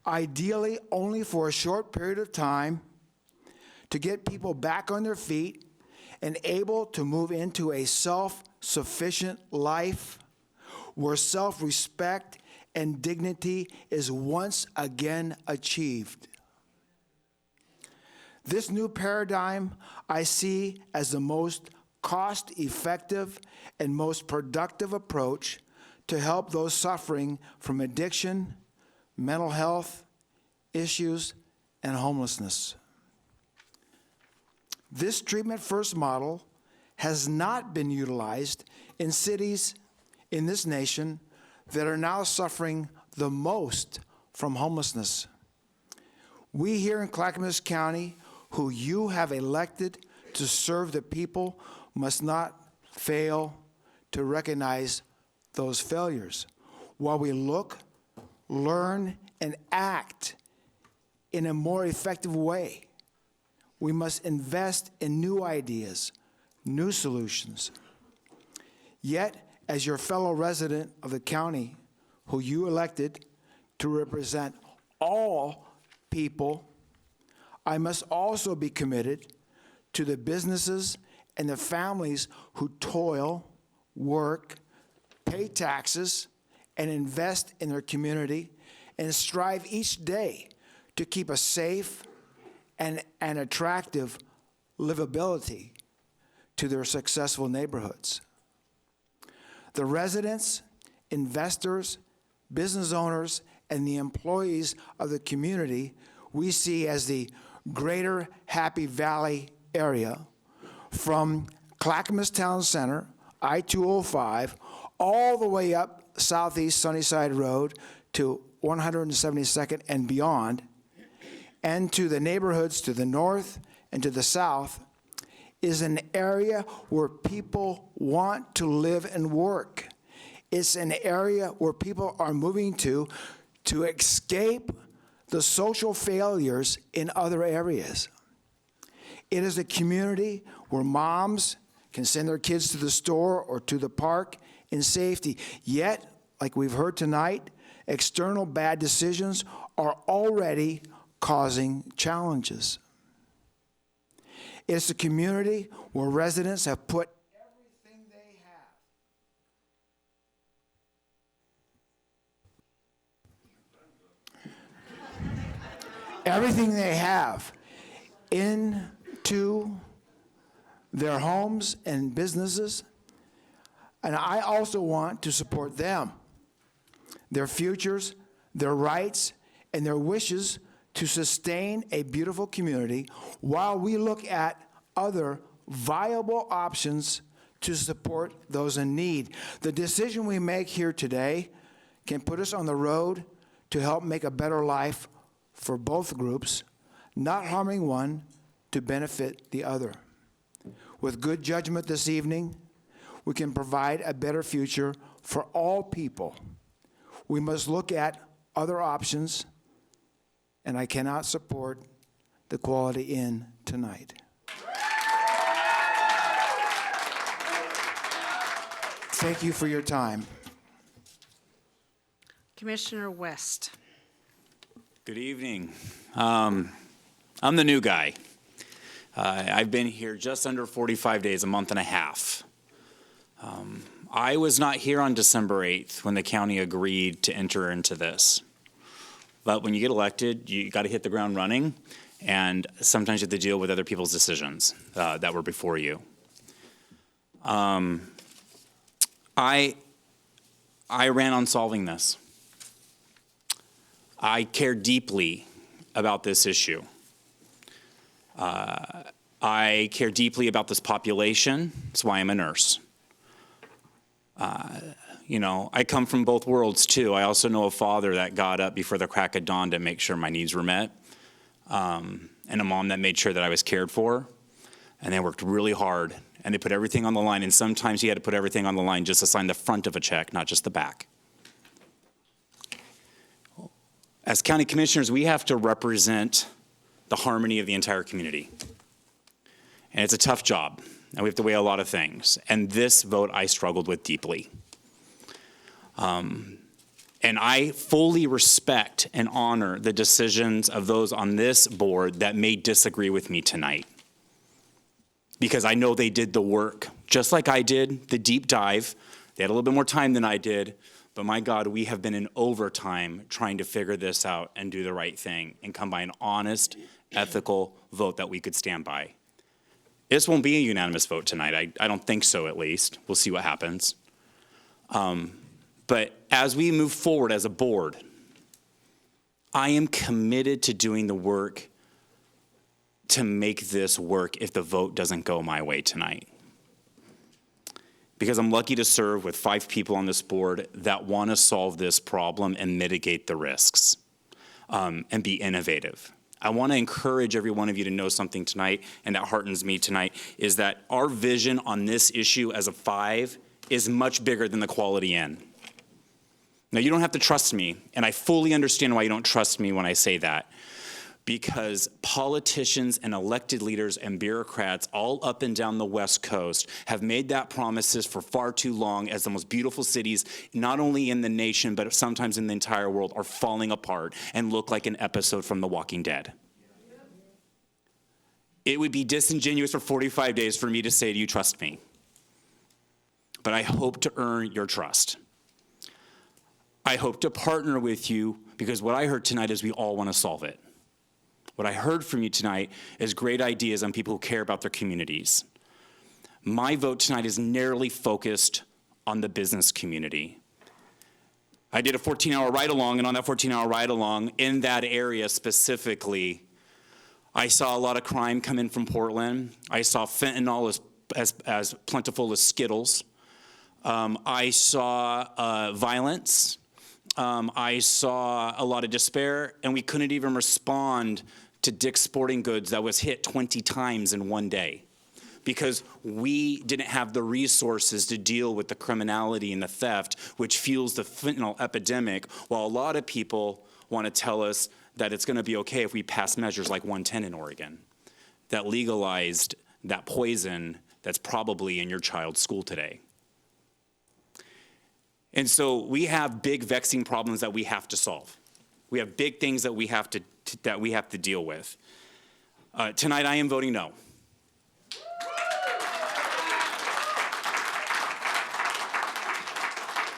ideally only for a short period of time, to get people back on their feet and able to move into a self-sufficient life where self-respect and dignity is once again achieved. This new paradigm I see as the most cost-effective and most productive approach to help those suffering from addiction, mental health issues, and homelessness. This treatment-first model has not been utilized in cities in this nation that are now suffering the most from homelessness. We here in Clackamas County, who you have elected to serve the people, must not fail to recognize those failures while we look, learn, and act in a more effective way. We must invest in new ideas, new solutions. Yet, as your fellow resident of the county who you elected to represent all people, I must also be committed to the businesses and the families who toil, work, pay taxes, and invest in their community and strive each day to keep a safe and an attractive livability to their successful neighborhoods. The residents, investors, business owners, and the employees of the community we see as the greater Happy Valley area, from Clackamas Town Center, I-205, all the way up Southeast Sunnyside Road to 172nd and beyond, and to the neighborhoods to the north and to the south, is an area where people want to live and work. It's an area where people are moving to escape the social failures in other areas. It is a community where moms can send their kids to the store or to the park in safety. Yet, like we've heard tonight, external bad decisions are already causing challenges. It's a community where residents have put everything they have into their homes and businesses, and I also want to support them, their futures, their rights, and their wishes to sustain a beautiful community while we look at other viable options to support those in need. The decision we make here today can put us on the road to help make a better life for both groups, not harming one to benefit the other. With good judgment this evening, we can provide a better future for all people. We must look at other options, and I cannot support the Quality Inn tonight. Thank you for your time. Commissioner West. Good evening. I'm the new guy. I've been here just under 45 days, a month and a half. I was not here on December 8th when the county agreed to enter into this. But when you get elected, you got to hit the ground running, and sometimes you have to deal with other people's decisions that were before you. I ran on solving this. I care deeply about this issue. I care deeply about this population. That's why I'm a nurse. You know, I come from both worlds too. I also know a father that got up before the crack of dawn to make sure my needs were met, and a mom that made sure that I was cared for, and they worked really hard, and they put everything on the line, and sometimes he had to put everything on the line just to sign the front of a check, not just the back. As county commissioners, we have to represent the harmony of the entire community. And it's a tough job, and we have to weigh a lot of things. And this vote I struggled with deeply. And I fully respect and honor the decisions of those on this board that may disagree with me tonight. Because I know they did the work, just like I did, the deep dive. They had a little bit more time than I did. But my God, we have been in overtime trying to figure this out and do the right thing and come by an honest, ethical vote that we could stand by. This won't be a unanimous vote tonight. I don't think so, at least. We'll see what happens. But as we move forward as a board, I am committed to doing the work to make this work if the vote doesn't go my way tonight. Because I'm lucky to serve with 5 people on this board that want to solve this problem and mitigate the risks and be innovative. I want to encourage every one of you to know something tonight, and that heartens me tonight, is that our vision on this issue as a 5 is much bigger than the Quality Inn. Now, you don't have to trust me, and I fully understand why you don't trust me when I say that. because politicians and elected leaders and bureaucrats all up and down the West Coast have made that promises for far too long as the most beautiful cities, not only in the nation, but sometimes in the entire world, are falling apart and look like an episode from The Walking Dead. It would be disingenuous for 45 days for me to say to you, trust me. But I hope to earn your trust. I hope to partner with you because what I heard tonight is we all want to solve it. What I heard from you tonight is great ideas on people who care about their communities. My vote tonight is narrowly focused on the business community. I did a 14-hour ride-along, and on that 14-hour ride-along, in that area specifically, I saw a lot of crime come in from Portland. I saw fentanyl as plentiful as Skittles. I saw violence. I saw a lot of despair, and we couldn't even respond to Dick's Sporting Goods that was hit 20 times in one day because we didn't have the resources to deal with the criminality and the theft, which fuels the fentanyl epidemic, while a lot of people want to tell us that it's going to be okay if we pass measures like 110 in Oregon that legalized that poison that's probably in your child's school today. And so we have big vexing problems that we have to solve. We have big things that we have to deal with. Tonight I am voting no.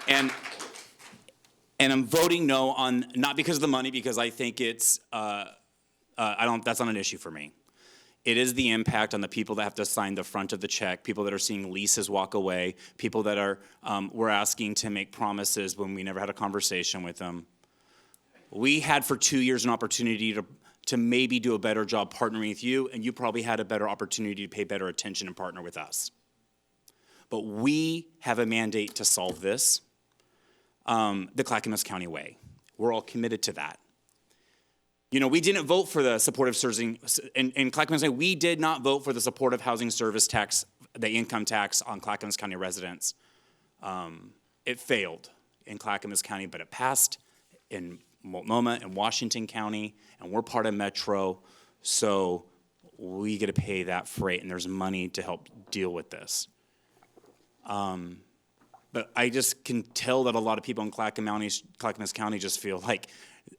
And I'm voting no on, not because of the money, because I think it's, that's not an issue for me. It is the impact on the people that have to sign the front of the check, people that are seeing leases walk away, people that are, we're asking to make promises when we never had a conversation with them. We had for 2 years an opportunity to maybe do a better job partnering with you, and you probably had a better opportunity to pay better attention and partner with us. But we have a mandate to solve this the Clackamas County way. We're all committed to that. You know, we didn't vote for the supportive servicing, in Clackamas County, we did not vote for the supportive housing service tax, the income tax on Clackamas County residents. It failed in Clackamas County, but it passed in Multnomah and Washington County, and we're part of Metro, so we get to pay that freight, and there's money to help deal with this. But I just can tell that a lot of people in Clackamas County just feel like,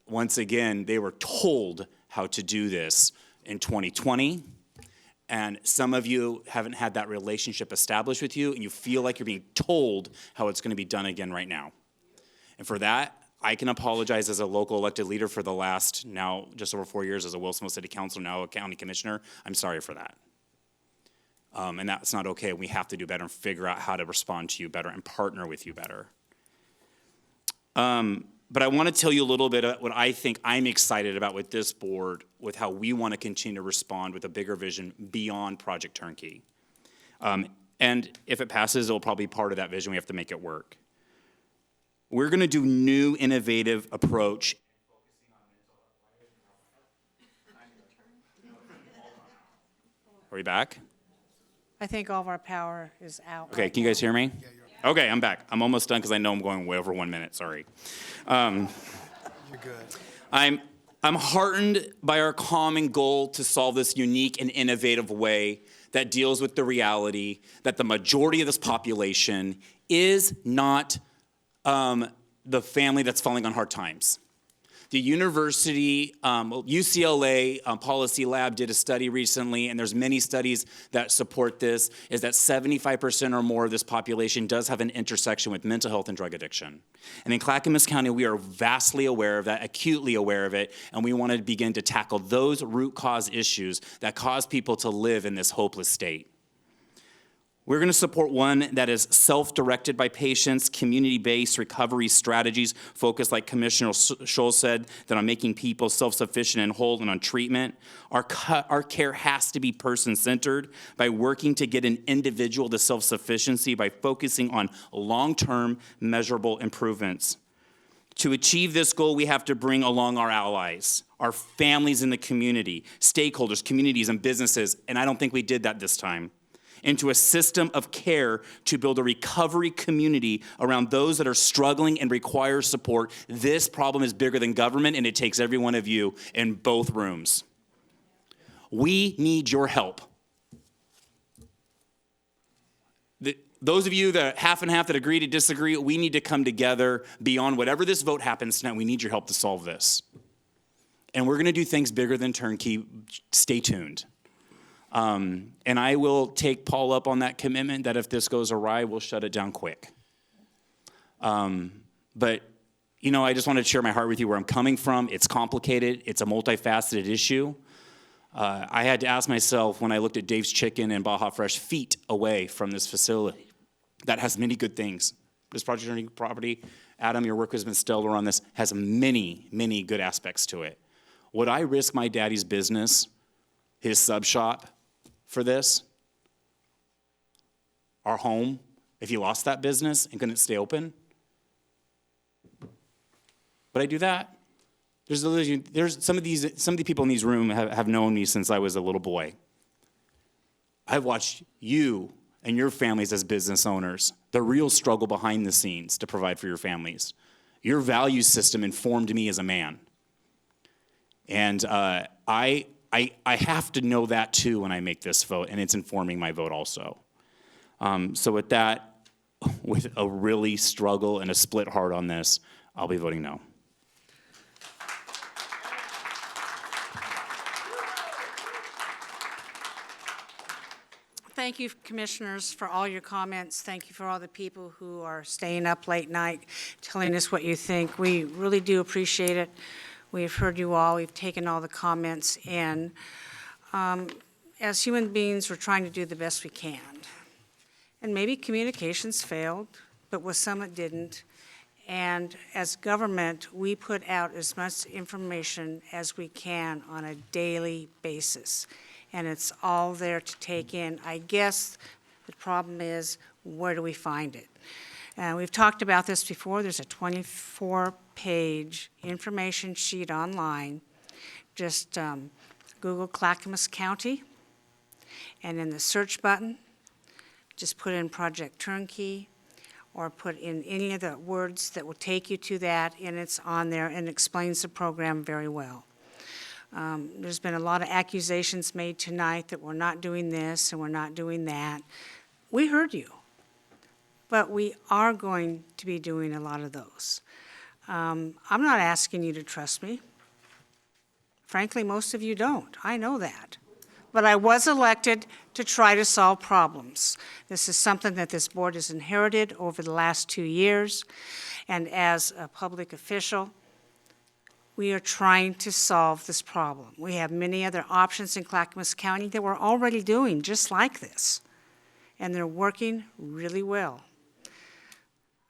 once again, they were told how to do this in 2020, and some of you haven't had that relationship established with you, and you feel like you're being told how it's going to be done again right now. And for that, I can apologize as a local elected leader for the last, now just over 4 years as a Wilsonville City Council, now a county commissioner. I'm sorry for that. And that's not okay. We have to do better and figure out how to respond to you better and partner with you better. But I want to tell you a little bit about what I think I'm excited about with this board, with how we want to continue to respond with a bigger vision beyond Project Turnkey. And if it passes, it'll probably be part of that vision. We have to make it work. We're going to do new, innovative approach. Are we back? I think all of our power is out. Okay, can you guys hear me? Okay, I'm back. I'm almost done because I know I'm going way over 1 minute, sorry. You're good. I'm heartened by our common goal to solve this unique and innovative way that deals with the reality that the majority of this population is not the family that's falling on hard times. The university, UCLA Policy Lab did a study recently, and there's many studies that support this, is that 75% or more of this population does have an intersection with mental health and drug addiction. And in Clackamas County, we are vastly aware of that, acutely aware of it, and we want to begin to tackle those root cause issues that cause people to live in this hopeless state. We're going to support one that is self-directed by patients, community-based recovery strategies focused, like Commissioner Scholl said, that on making people self-sufficient and whole and on treatment. Our care has to be person-centered by working to get an individual to self-sufficiency by focusing on long-term measurable improvements. To achieve this goal, we have to bring along our allies, our families in the community, stakeholders, communities, and businesses, and I don't think we did that this time. into a system of care to build a recovery community around those that are struggling and require support. This problem is bigger than government, and it takes every one of you in both rooms. We need your help. Those of you that half and half that agree to disagree, we need to come together beyond whatever this vote happens tonight. We need your help to solve this. And we're going to do things bigger than turnkey. Stay tuned. And I will take Paul up on that commitment that if this goes awry, we'll shut it down quick. But, you know, I just wanted to share my heart with you where I'm coming from. It's complicated. It's a multifaceted issue. I had to ask myself when I looked at Dave's Chicken and Baja Fresh feet away from this facility. That has many good things. This project turning property, Adam, your work has been stellar on this, has many, many good aspects to it. Would I risk my daddy's business, his sub shop, for this? Our home, if he lost that business and couldn't stay open? Would I do that? There's some of the people in these rooms have known me since I was a little boy. I've watched you and your families as business owners, the real struggle behind the scenes to provide for your families. Your value system informed me as a man. And I have to know that too when I make this vote, and it's informing my vote also. So with that, with a really struggle and a split heart on this, I'll be voting no. Thank you, commissioners, for all your comments. Thank you for all the people who are staying up late night, telling us what you think. We really do appreciate it. We've heard you all. We've taken all the comments in. As human beings, we're trying to do the best we can. And maybe communications failed, but with some it didn't. And as government, we put out as much information as we can on a daily basis. And it's all there to take in. I guess the problem is, where do we find it? We've talked about this before. There's a 24-page information sheet online. Just Google Clackamas County, and in the search button, just put in Project Turnkey, or put in any of the words that will take you to that, and it's on there and explains the program very well. There's been a lot of accusations made tonight that we're not doing this and we're not doing that. We heard you, but we are going to be doing a lot of those. I'm not asking you to trust me. Frankly, most of you don't. I know that. But I was elected to try to solve problems. This is something that this board has inherited over the last 2 years, and as a public official, we are trying to solve this problem. We have many other options in Clackamas County that we're already doing just like this, and they're working really well.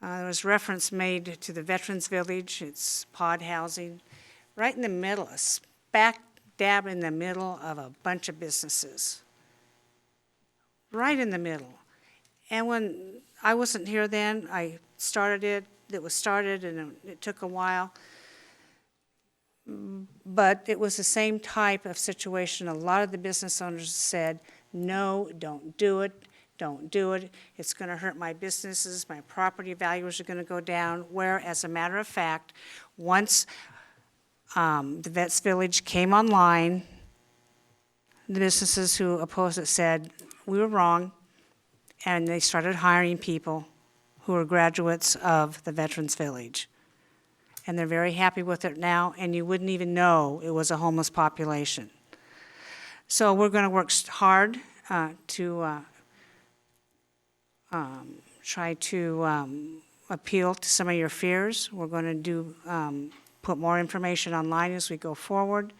There was reference made to the Veterans Village. It's pod housing, right in the middle, smack dab in the middle of a bunch of businesses. Right in the middle. And when I wasn't here then, I started it. It was started, and it took a while. But it was the same type of situation. A lot of the business owners said, no, don't do it, don't do it. It's going to hurt my businesses, my property values are going to go down, where, as a matter of fact, once the Vets Village came online, the businesses who opposed it said, we were wrong, and they started hiring people who were graduates of the Veterans Village. And they're very happy with it now, and you wouldn't even know it was a homeless population. So we're going to work hard to try to appeal to some of your fears. We're going to put more information online as we go forward.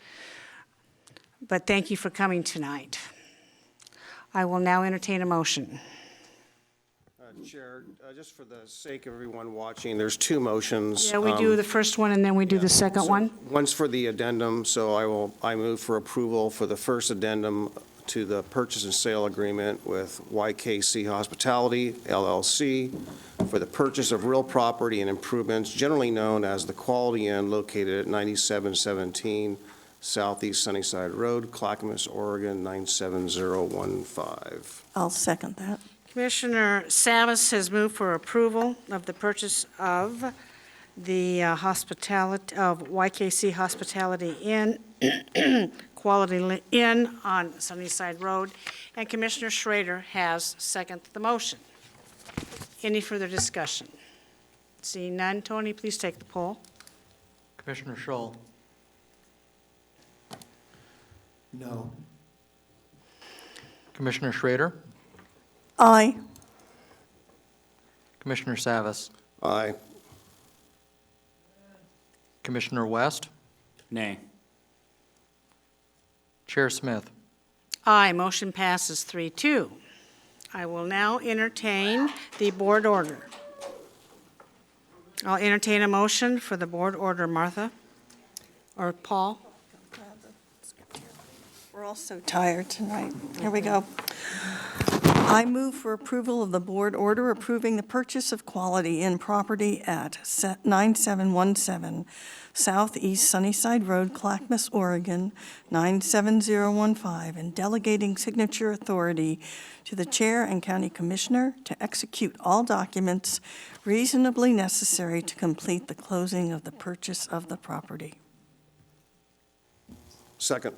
But thank you for coming tonight. I will now entertain a motion. Chair, just for the sake of everyone watching, there's two motions. Yeah, we do the first one and then we do the second one. One's for the addendum, so I move for approval for the first addendum to the purchase and sale agreement with YKC Hospitality, LLC, for the purchase of real property and improvements generally known as the Quality Inn located at 9717 Southeast Sunnyside Road, Clackamas, Oregon, 97015. I'll second that. Commissioner Savas has moved for approval of the purchase of the hospitality, of YKC Hospitality Inn, Quality Inn on Sunnyside Road, and Commissioner Schrader has seconded the motion. Any further discussion? Seeing none, Tony, please take the poll. Commissioner Scholl. No. Commissioner Schrader. Aye. Commissioner Savas. Aye. Commissioner West. Nay. Chair Smith. Aye, motion passes 3-2. I will now entertain the board order. I'll entertain a motion for the board order, Martha, or Paul. We're all so tired tonight. Here we go. I move for approval of the board order approving the purchase of Quality Inn property at 9717 Southeast Sunnyside Road, Clackamas, Oregon, 97015, and delegating signature authority to the chair and county commissioner to execute all documents reasonably necessary to complete the closing of the purchase of the property. Second.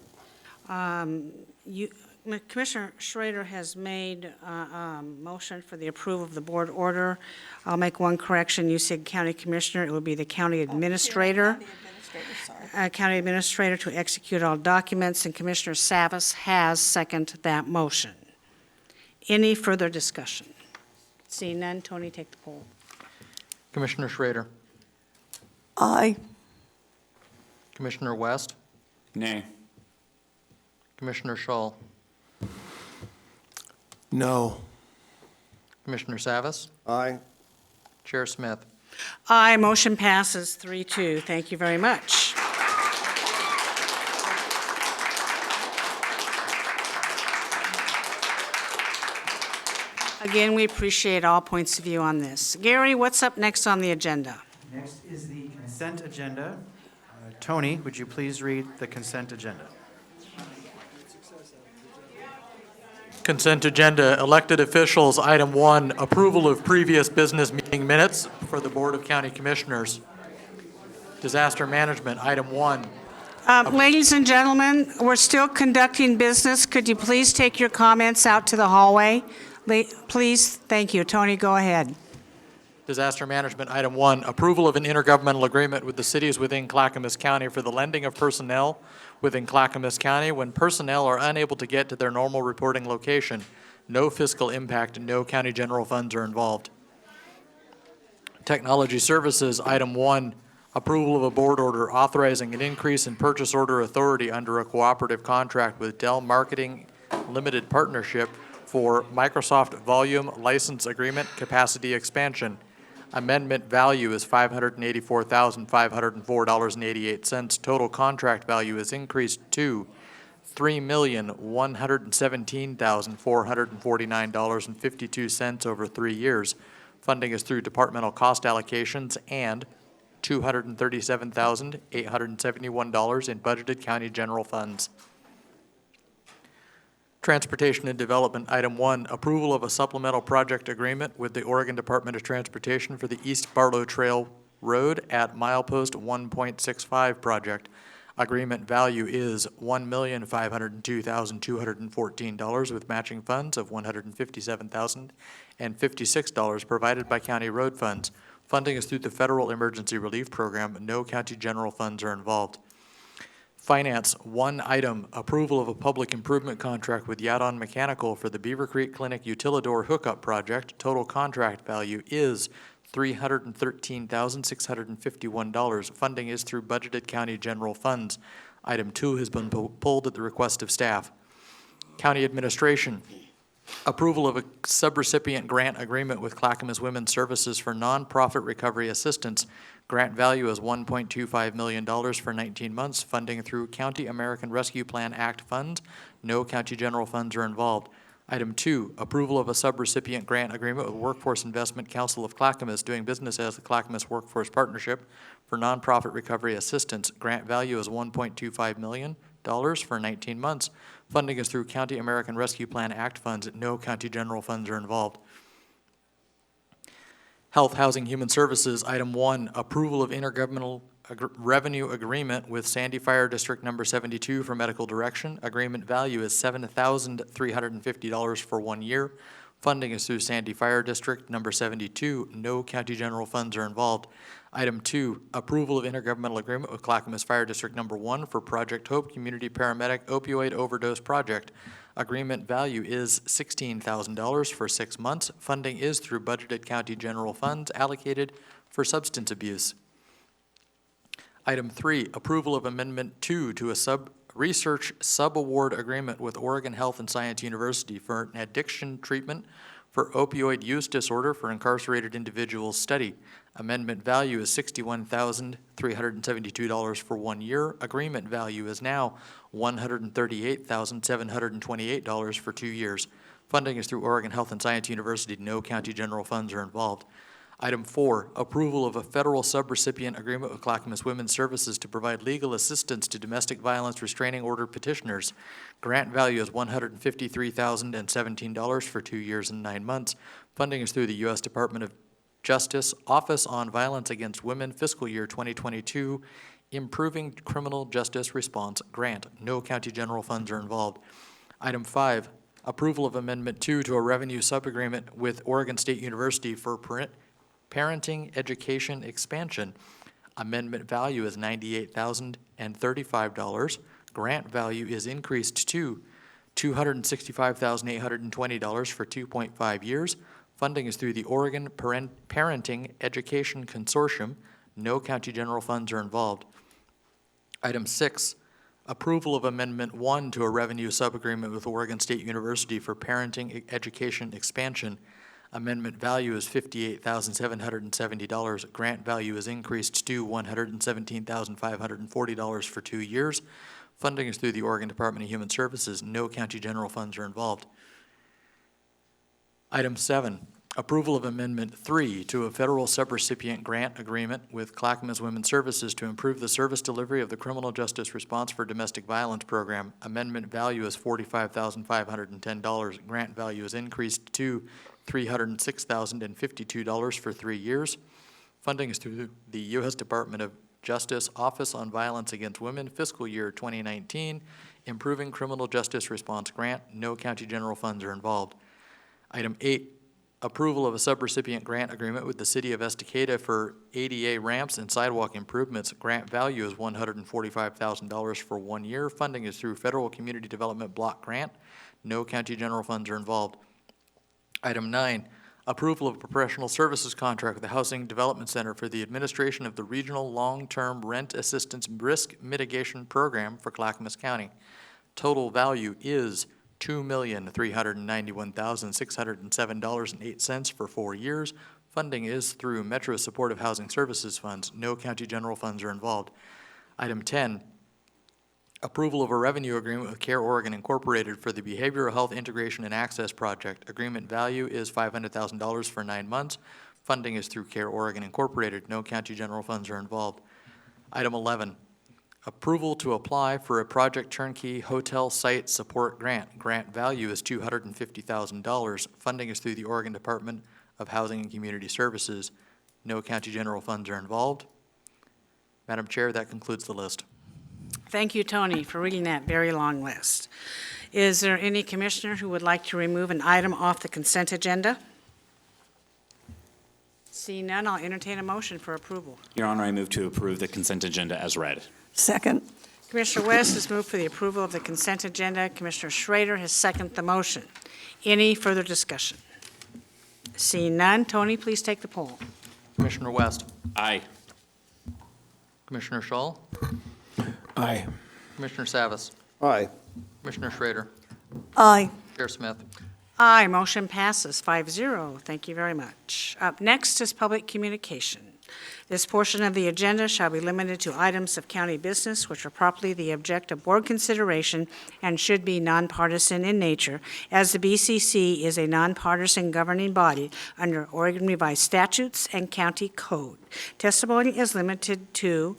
Commissioner Schrader has made a motion for the approval of the board order. I'll make one correction. You said county commissioner. It would be the county administrator. County administrator to execute all documents, and Commissioner Savas has seconded that motion. Any further discussion? Seeing none, Tony, take the poll. Commissioner Schrader. Aye. Commissioner West. Nay. Commissioner Scholl. No. Commissioner Savas. Aye. Chair Smith. Aye, motion passes 3-2. Thank you very much. Again, we appreciate all points of view on this. Gary, what's up next on the agenda? Next is the consent agenda. Tony, would you please read the consent agenda? Consent agenda, elected officials, item 1, approval of previous business meeting minutes for the Board of County Commissioners. Disaster management, item 1. Ladies and gentlemen, we're still conducting business. Could you please take your comments out to the hallway? Please, thank you. Tony, go ahead. Disaster management, item 1, approval of an intergovernmental agreement with the cities within Clackamas County for the lending of personnel within Clackamas County when personnel are unable to get to their normal reporting location. No fiscal impact and no county general funds are involved. Technology services, item 1, approval of a board order authorizing an increase in purchase order authority under a cooperative contract with Dell Marketing Limited Partnership for Microsoft Volume License Agreement Capacity Expansion. Amendment value is $584,504.88. Total contract value is increased to $3,117,449.52 over 3 years. Funding is through departmental cost allocations and $237,871 in budgeted county general funds. Transportation and Development, item 1, approval of a supplemental project agreement with the Oregon Department of Transportation for the East Barlow Trail Road at Milepost 1.65 project. Agreement value is $1,502,214 with matching funds of $157,056 provided by county road funds. Funding is through the Federal Emergency Relief Program. No county general funds are involved. Finance, 1 item, approval of a public improvement contract with Yadon Mechanical for the Beaver Creek Clinic Utilidor Hookup Project. Total contract value is $313,651. Funding is through budgeted county general funds. Item 2 has been pulled at the request of staff. County Administration, approval of a subrecipient grant agreement with Clackamas Women's Services for nonprofit recovery assistance. Grant value is $1.25 million for 19 months. Funding through County American Rescue Plan Act funds. No county general funds are involved. Item 2, approval of a subrecipient grant agreement with Workforce Investment Council of Clackamas doing business as the Clackamas Workforce Partnership for nonprofit recovery assistance. Grant value is $1.25 million for 19 months. Funding is through County American Rescue Plan Act funds. No county general funds are involved. Health, Housing, Human Services, item 1, approval of intergovernmental revenue agreement with Sandy Fire District Number 72 for medical direction. Agreement value is $7,350 for 1 year. Funding is through Sandy Fire District Number 72. No county general funds are involved. Item 2, approval of intergovernmental agreement with Clackamas Fire District Number 1 for Project Hope Community Paramedic Opioid Overdose Project. Agreement value is $16,000 for 6 months. Funding is through budgeted county general funds allocated for substance abuse. Item 3, approval of Amendment 2 to a research sub-award agreement with Oregon Health and Science University for an addiction treatment for opioid use disorder for incarcerated individuals study. Amendment value is $61,372 for 1 year. Agreement value is now $138,728 for 2 years. Funding is through Oregon Health and Science University. No county general funds are involved. Item 4, approval of a federal subrecipient agreement with Clackamas Women's Services to provide legal assistance to domestic violence restraining order petitioners. Grant value is $153,017 for 2 years and 9 months. Funding is through the U.S. Department of Justice Office on Violence Against Women fiscal year 2022 Improving Criminal Justice Response Grant. No county general funds are involved. Item 5, approval of Amendment 2 to a revenue subagreement with Oregon State University for parenting education expansion. Amendment value is $98,035. Grant value is increased to $265,820 for 2.5 years. Funding is through the Oregon Parenting Education Consortium. No county general funds are involved. Item 6, approval of Amendment 1 to a revenue subagreement with Oregon State University for parenting education expansion. Amendment value is $58,770. Grant value is increased to $117,540 for 2 years. Funding is through the Oregon Department of Human Services. No county general funds are involved. Item 7, approval of Amendment 3 to a federal subrecipient grant agreement with Clackamas Women's Services to improve the service delivery of the Criminal Justice Response for Domestic Violence Program. Amendment value is $45,510. Grant value is increased to $306,052 for 3 years. Funding is through the U.S. Department of Justice Office on Violence Against Women fiscal year 2019 Improving Criminal Justice Response Grant. No county general funds are involved. Item 8, approval of a subrecipient grant agreement with the City of Estacada for ADA ramps and sidewalk improvements. Grant value is $145,000 for 1 year. Funding is through Federal Community Development Block Grant. No county general funds are involved. Item 9, approval of a professional services contract with the Housing Development Center for the administration of the Regional Long-Term Rent Assistance Risk Mitigation Program for Clackamas County. Total value is $2,391,607.08 for 4 years. Funding is through Metro Supportive Housing Services Funds. No county general funds are involved. Item 10, approval of a revenue agreement with Care Oregon Incorporated for the Behavioral Health Integration and Access Project. Agreement value is $500,000 for 9 months. Funding is through Care Oregon Incorporated. No county general funds are involved. Item 11, approval to apply for a project turnkey hotel site support grant. Grant value is $250,000. Funding is through the Oregon Department of Housing and Community Services. No county general funds are involved. Madam Chair, that concludes the list. Thank you, Tony, for reading that very long list. Is there any commissioner who would like to remove an item off the consent agenda? Seeing none, I'll entertain a motion for approval. Your Honor, I move to approve the consent agenda as read. Second. Commissioner West has moved for the approval of the consent agenda. Commissioner Schrader has seconded the motion. Any further discussion? Seeing none, Tony, please take the poll. Commissioner West. Aye. Commissioner Shull. Aye. Commissioner Savas. Aye. Commissioner Schrader. Aye. Chair Smith. Aye, motion passes 5-0. Thank you very much. Up next is public communication. This portion of the agenda shall be limited to items of county business which are properly the object of board consideration and should be nonpartisan in nature, as the BCC is a nonpartisan governing body under Oregon Revised Statutes and County Code. Testimony is limited to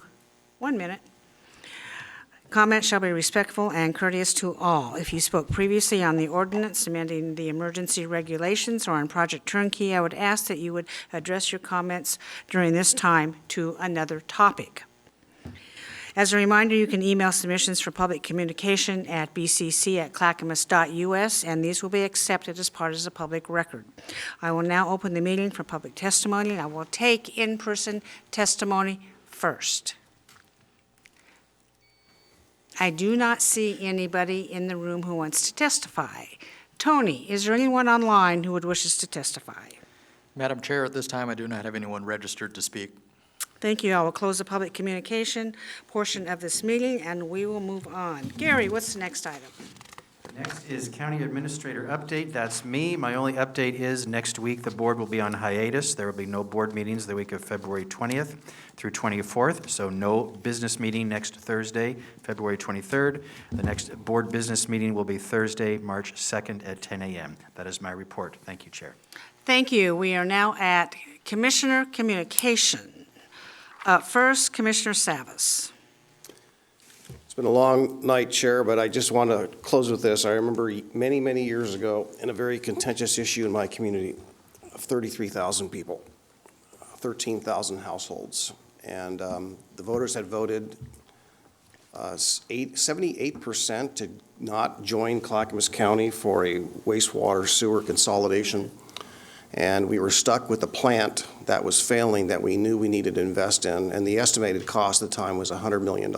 1 minute. Comments shall be respectful and courteous to all. If you spoke previously on the ordinance amending the emergency regulations or on Project Turnkey, I would ask that you would address your comments during this time to another topic. As a reminder, you can email submissions for public communication at bcc@clackamas.us, and these will be accepted as part of the public record. I will now open the meeting for public testimony. I will take in-person testimony first. I do not see anybody in the room who wants to testify. Tony, is there anyone online who would wish us to testify? Madam Chair, at this time, I do not have anyone registered to speak. Thank you. I will close the public communication portion of this meeting, and we will move on. Gary, what's the next item? Next is County Administrator update. That's me. My only update is next week the board will be on hiatus. There will be no board meetings the week of February 20th through 24th, so no business meeting next Thursday, February 23rd. The next board business meeting will be Thursday, March 2nd at 10 a.m. That is my report. Thank you, Chair. Thank you. We are now at Commissioner Communication. First, Commissioner Savas. It's been a long night, Chair, but I just want to close with this. I remember many, many years ago in a very contentious issue in my community of 33,000 people, 13,000 households, and the voters had voted 78% to not join Clackamas County for a wastewater sewer consolidation. And we were stuck with a plant that was failing that we knew we needed to invest in, and the estimated cost at the time was $100 million.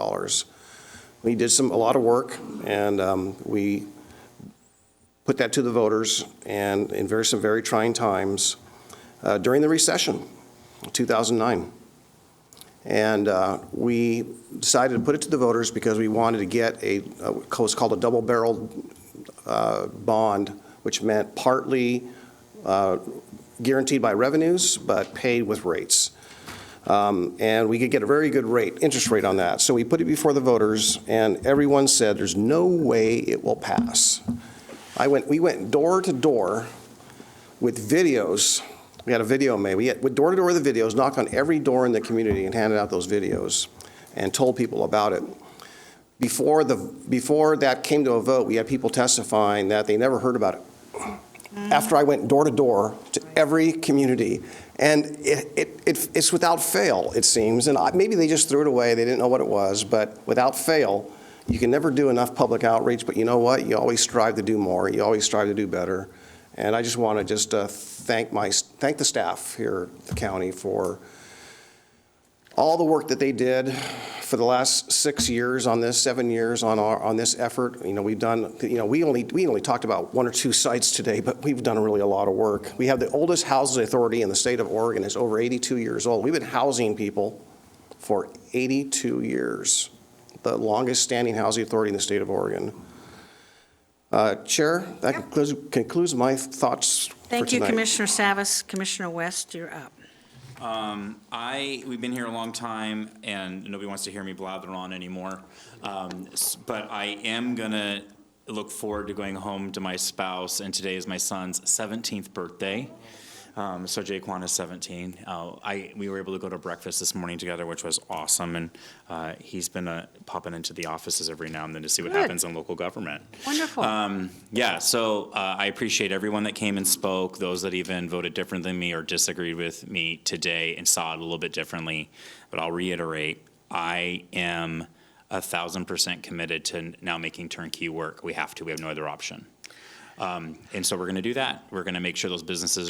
We did a lot of work, and we put that to the voters, and in some very trying times during the recession, 2009. And we decided to put it to the voters because we wanted to get what's called a double-barreled bond, which meant partly guaranteed by revenues, but paid with rates. And we could get a very good interest rate on that. So we put it before the voters, and everyone said, there's no way it will pass. We went door to door with videos. We had a video made. We went door to door with the videos, knocked on every door in the community and handed out those videos and told people about it. Before that came to a vote, we had people testifying that they never heard about it. After I went door to door to every community, and it's without fail, it seems, and maybe they just threw it away, they didn't know what it was, but without fail, you can never do enough public outreach, but you know what? You always strive to do more, you always strive to do better, and I just want to thank the staff here at the county for all the work that they did for the last 6 years on this, 7 years on this effort. We've done, we only talked about 1 or 2 sites today, but we've done really a lot of work. We have the oldest housing authority in the state of Oregon. It's over 82 years old. We've been housing people for 82 years, the longest standing housing authority in the state of Oregon. Chair, that concludes my thoughts for tonight. Thank you, Commissioner Savas. Commissioner West, you're up. We've been here a long time, and nobody wants to hear me blather on anymore. But I am gonna look forward to going home to my spouse, and today is my son's 17th birthday. So Jaquan is 17. We were able to go to breakfast this morning together, which was awesome, and he's been popping into the offices every now and then to see what happens in local government. Wonderful. So I appreciate everyone that came and spoke, those that even voted different than me or disagreed with me today and saw it a little bit differently. But I'll reiterate, I am 1,000% committed to now making turnkey work. We have have no other option. And so we're going to do that. We're going to make sure those businesses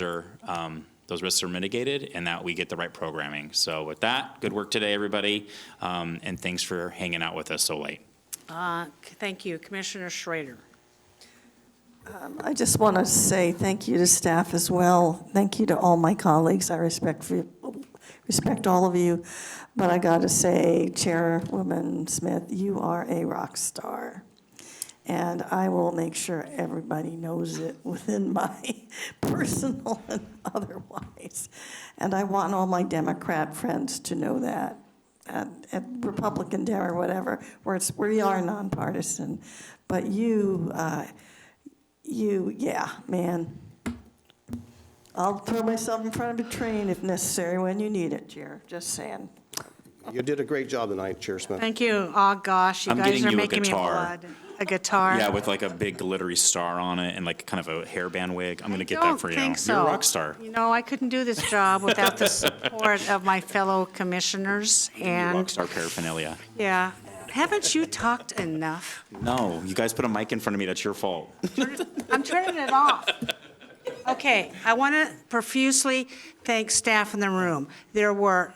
those risks are mitigated and that we get the right programming. So with that, good work today, everybody. And thanks for hanging out with us so late. Thank you. Commissioner Schrader. I just want to say thank you to staff as well. Thank you to all my colleagues. I respect all of you. But I got to say, Chairwoman Smith, you are a rock star. And I will make sure everybody knows it within my personal and otherwise. And I want all my Democrat friends to know that, and Republican or whatever, we are nonpartisan. But yeah, man. I'll throw myself in front of a train if necessary when you need it, Chair, just saying. You did a great job tonight, Chair Smith. Thank you. Oh, gosh, you I'm guys getting are you a making me guitar. blood. A guitar? Yeah, with like a big glittery star on it and like kind of a hairband wig. I'm gonna get Don't that for you. think so. You're a rock star. You know, I couldn't do this job without the support of my fellow commissioners Rock and, star paraphernalia. yeah. Haven't you talked enough? No, you guys put a mic in front of me. That's your fault. I'm turning it off. Okay, I want to profusely thank staff in the room. There were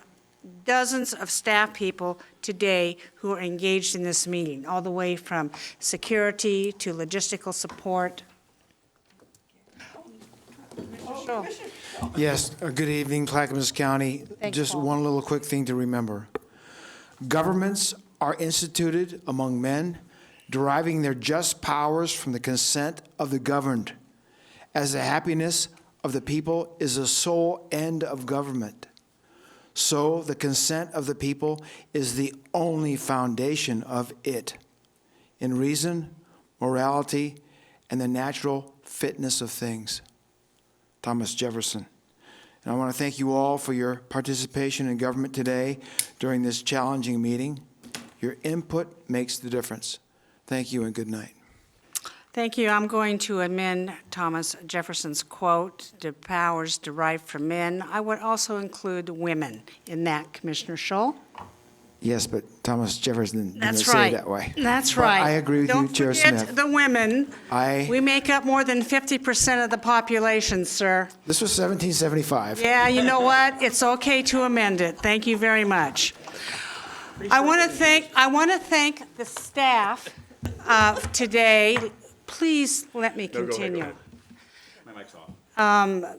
dozens of staff people today who are engaged in this meeting, all the way from security to logistical support. Yes, good evening, Clackamas County. Thanks, Just Paul. one little quick thing to remember. Governments are instituted among men, deriving their just powers from the consent of the governed, as the happiness of the people is the sole end of government. So the consent of the people is the only foundation of it, in reason, morality, and the natural fitness of things. Thomas Jefferson. And I want to thank you all for your participation in government today during this challenging meeting. Your input makes the difference. Thank you and good night. Thank you. I'm going to amend Thomas Jefferson's quote, "The powers derived from men." I would also include women in that, Commissioner Scholl. Yes, but Thomas Jefferson didn't That's say right. it that way. That's But right. I agree with you, Chair Don't forget Smith. the women. We make up more than 50% of the population, sir. This was 1775. Yeah, you know what? It's okay to amend it. Thank you very much. I want to thank the staff today. Please let me continue. My mic's off.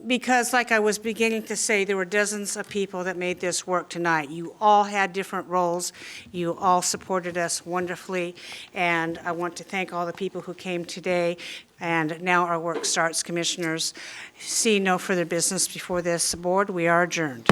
Because like I was beginning to say, there were dozens of people that made this work tonight. You all had different roles. You all supported us wonderfully. And I want to thank all the people who came today. And now our work starts, Commissioners. See no further business before this board. We are adjourned.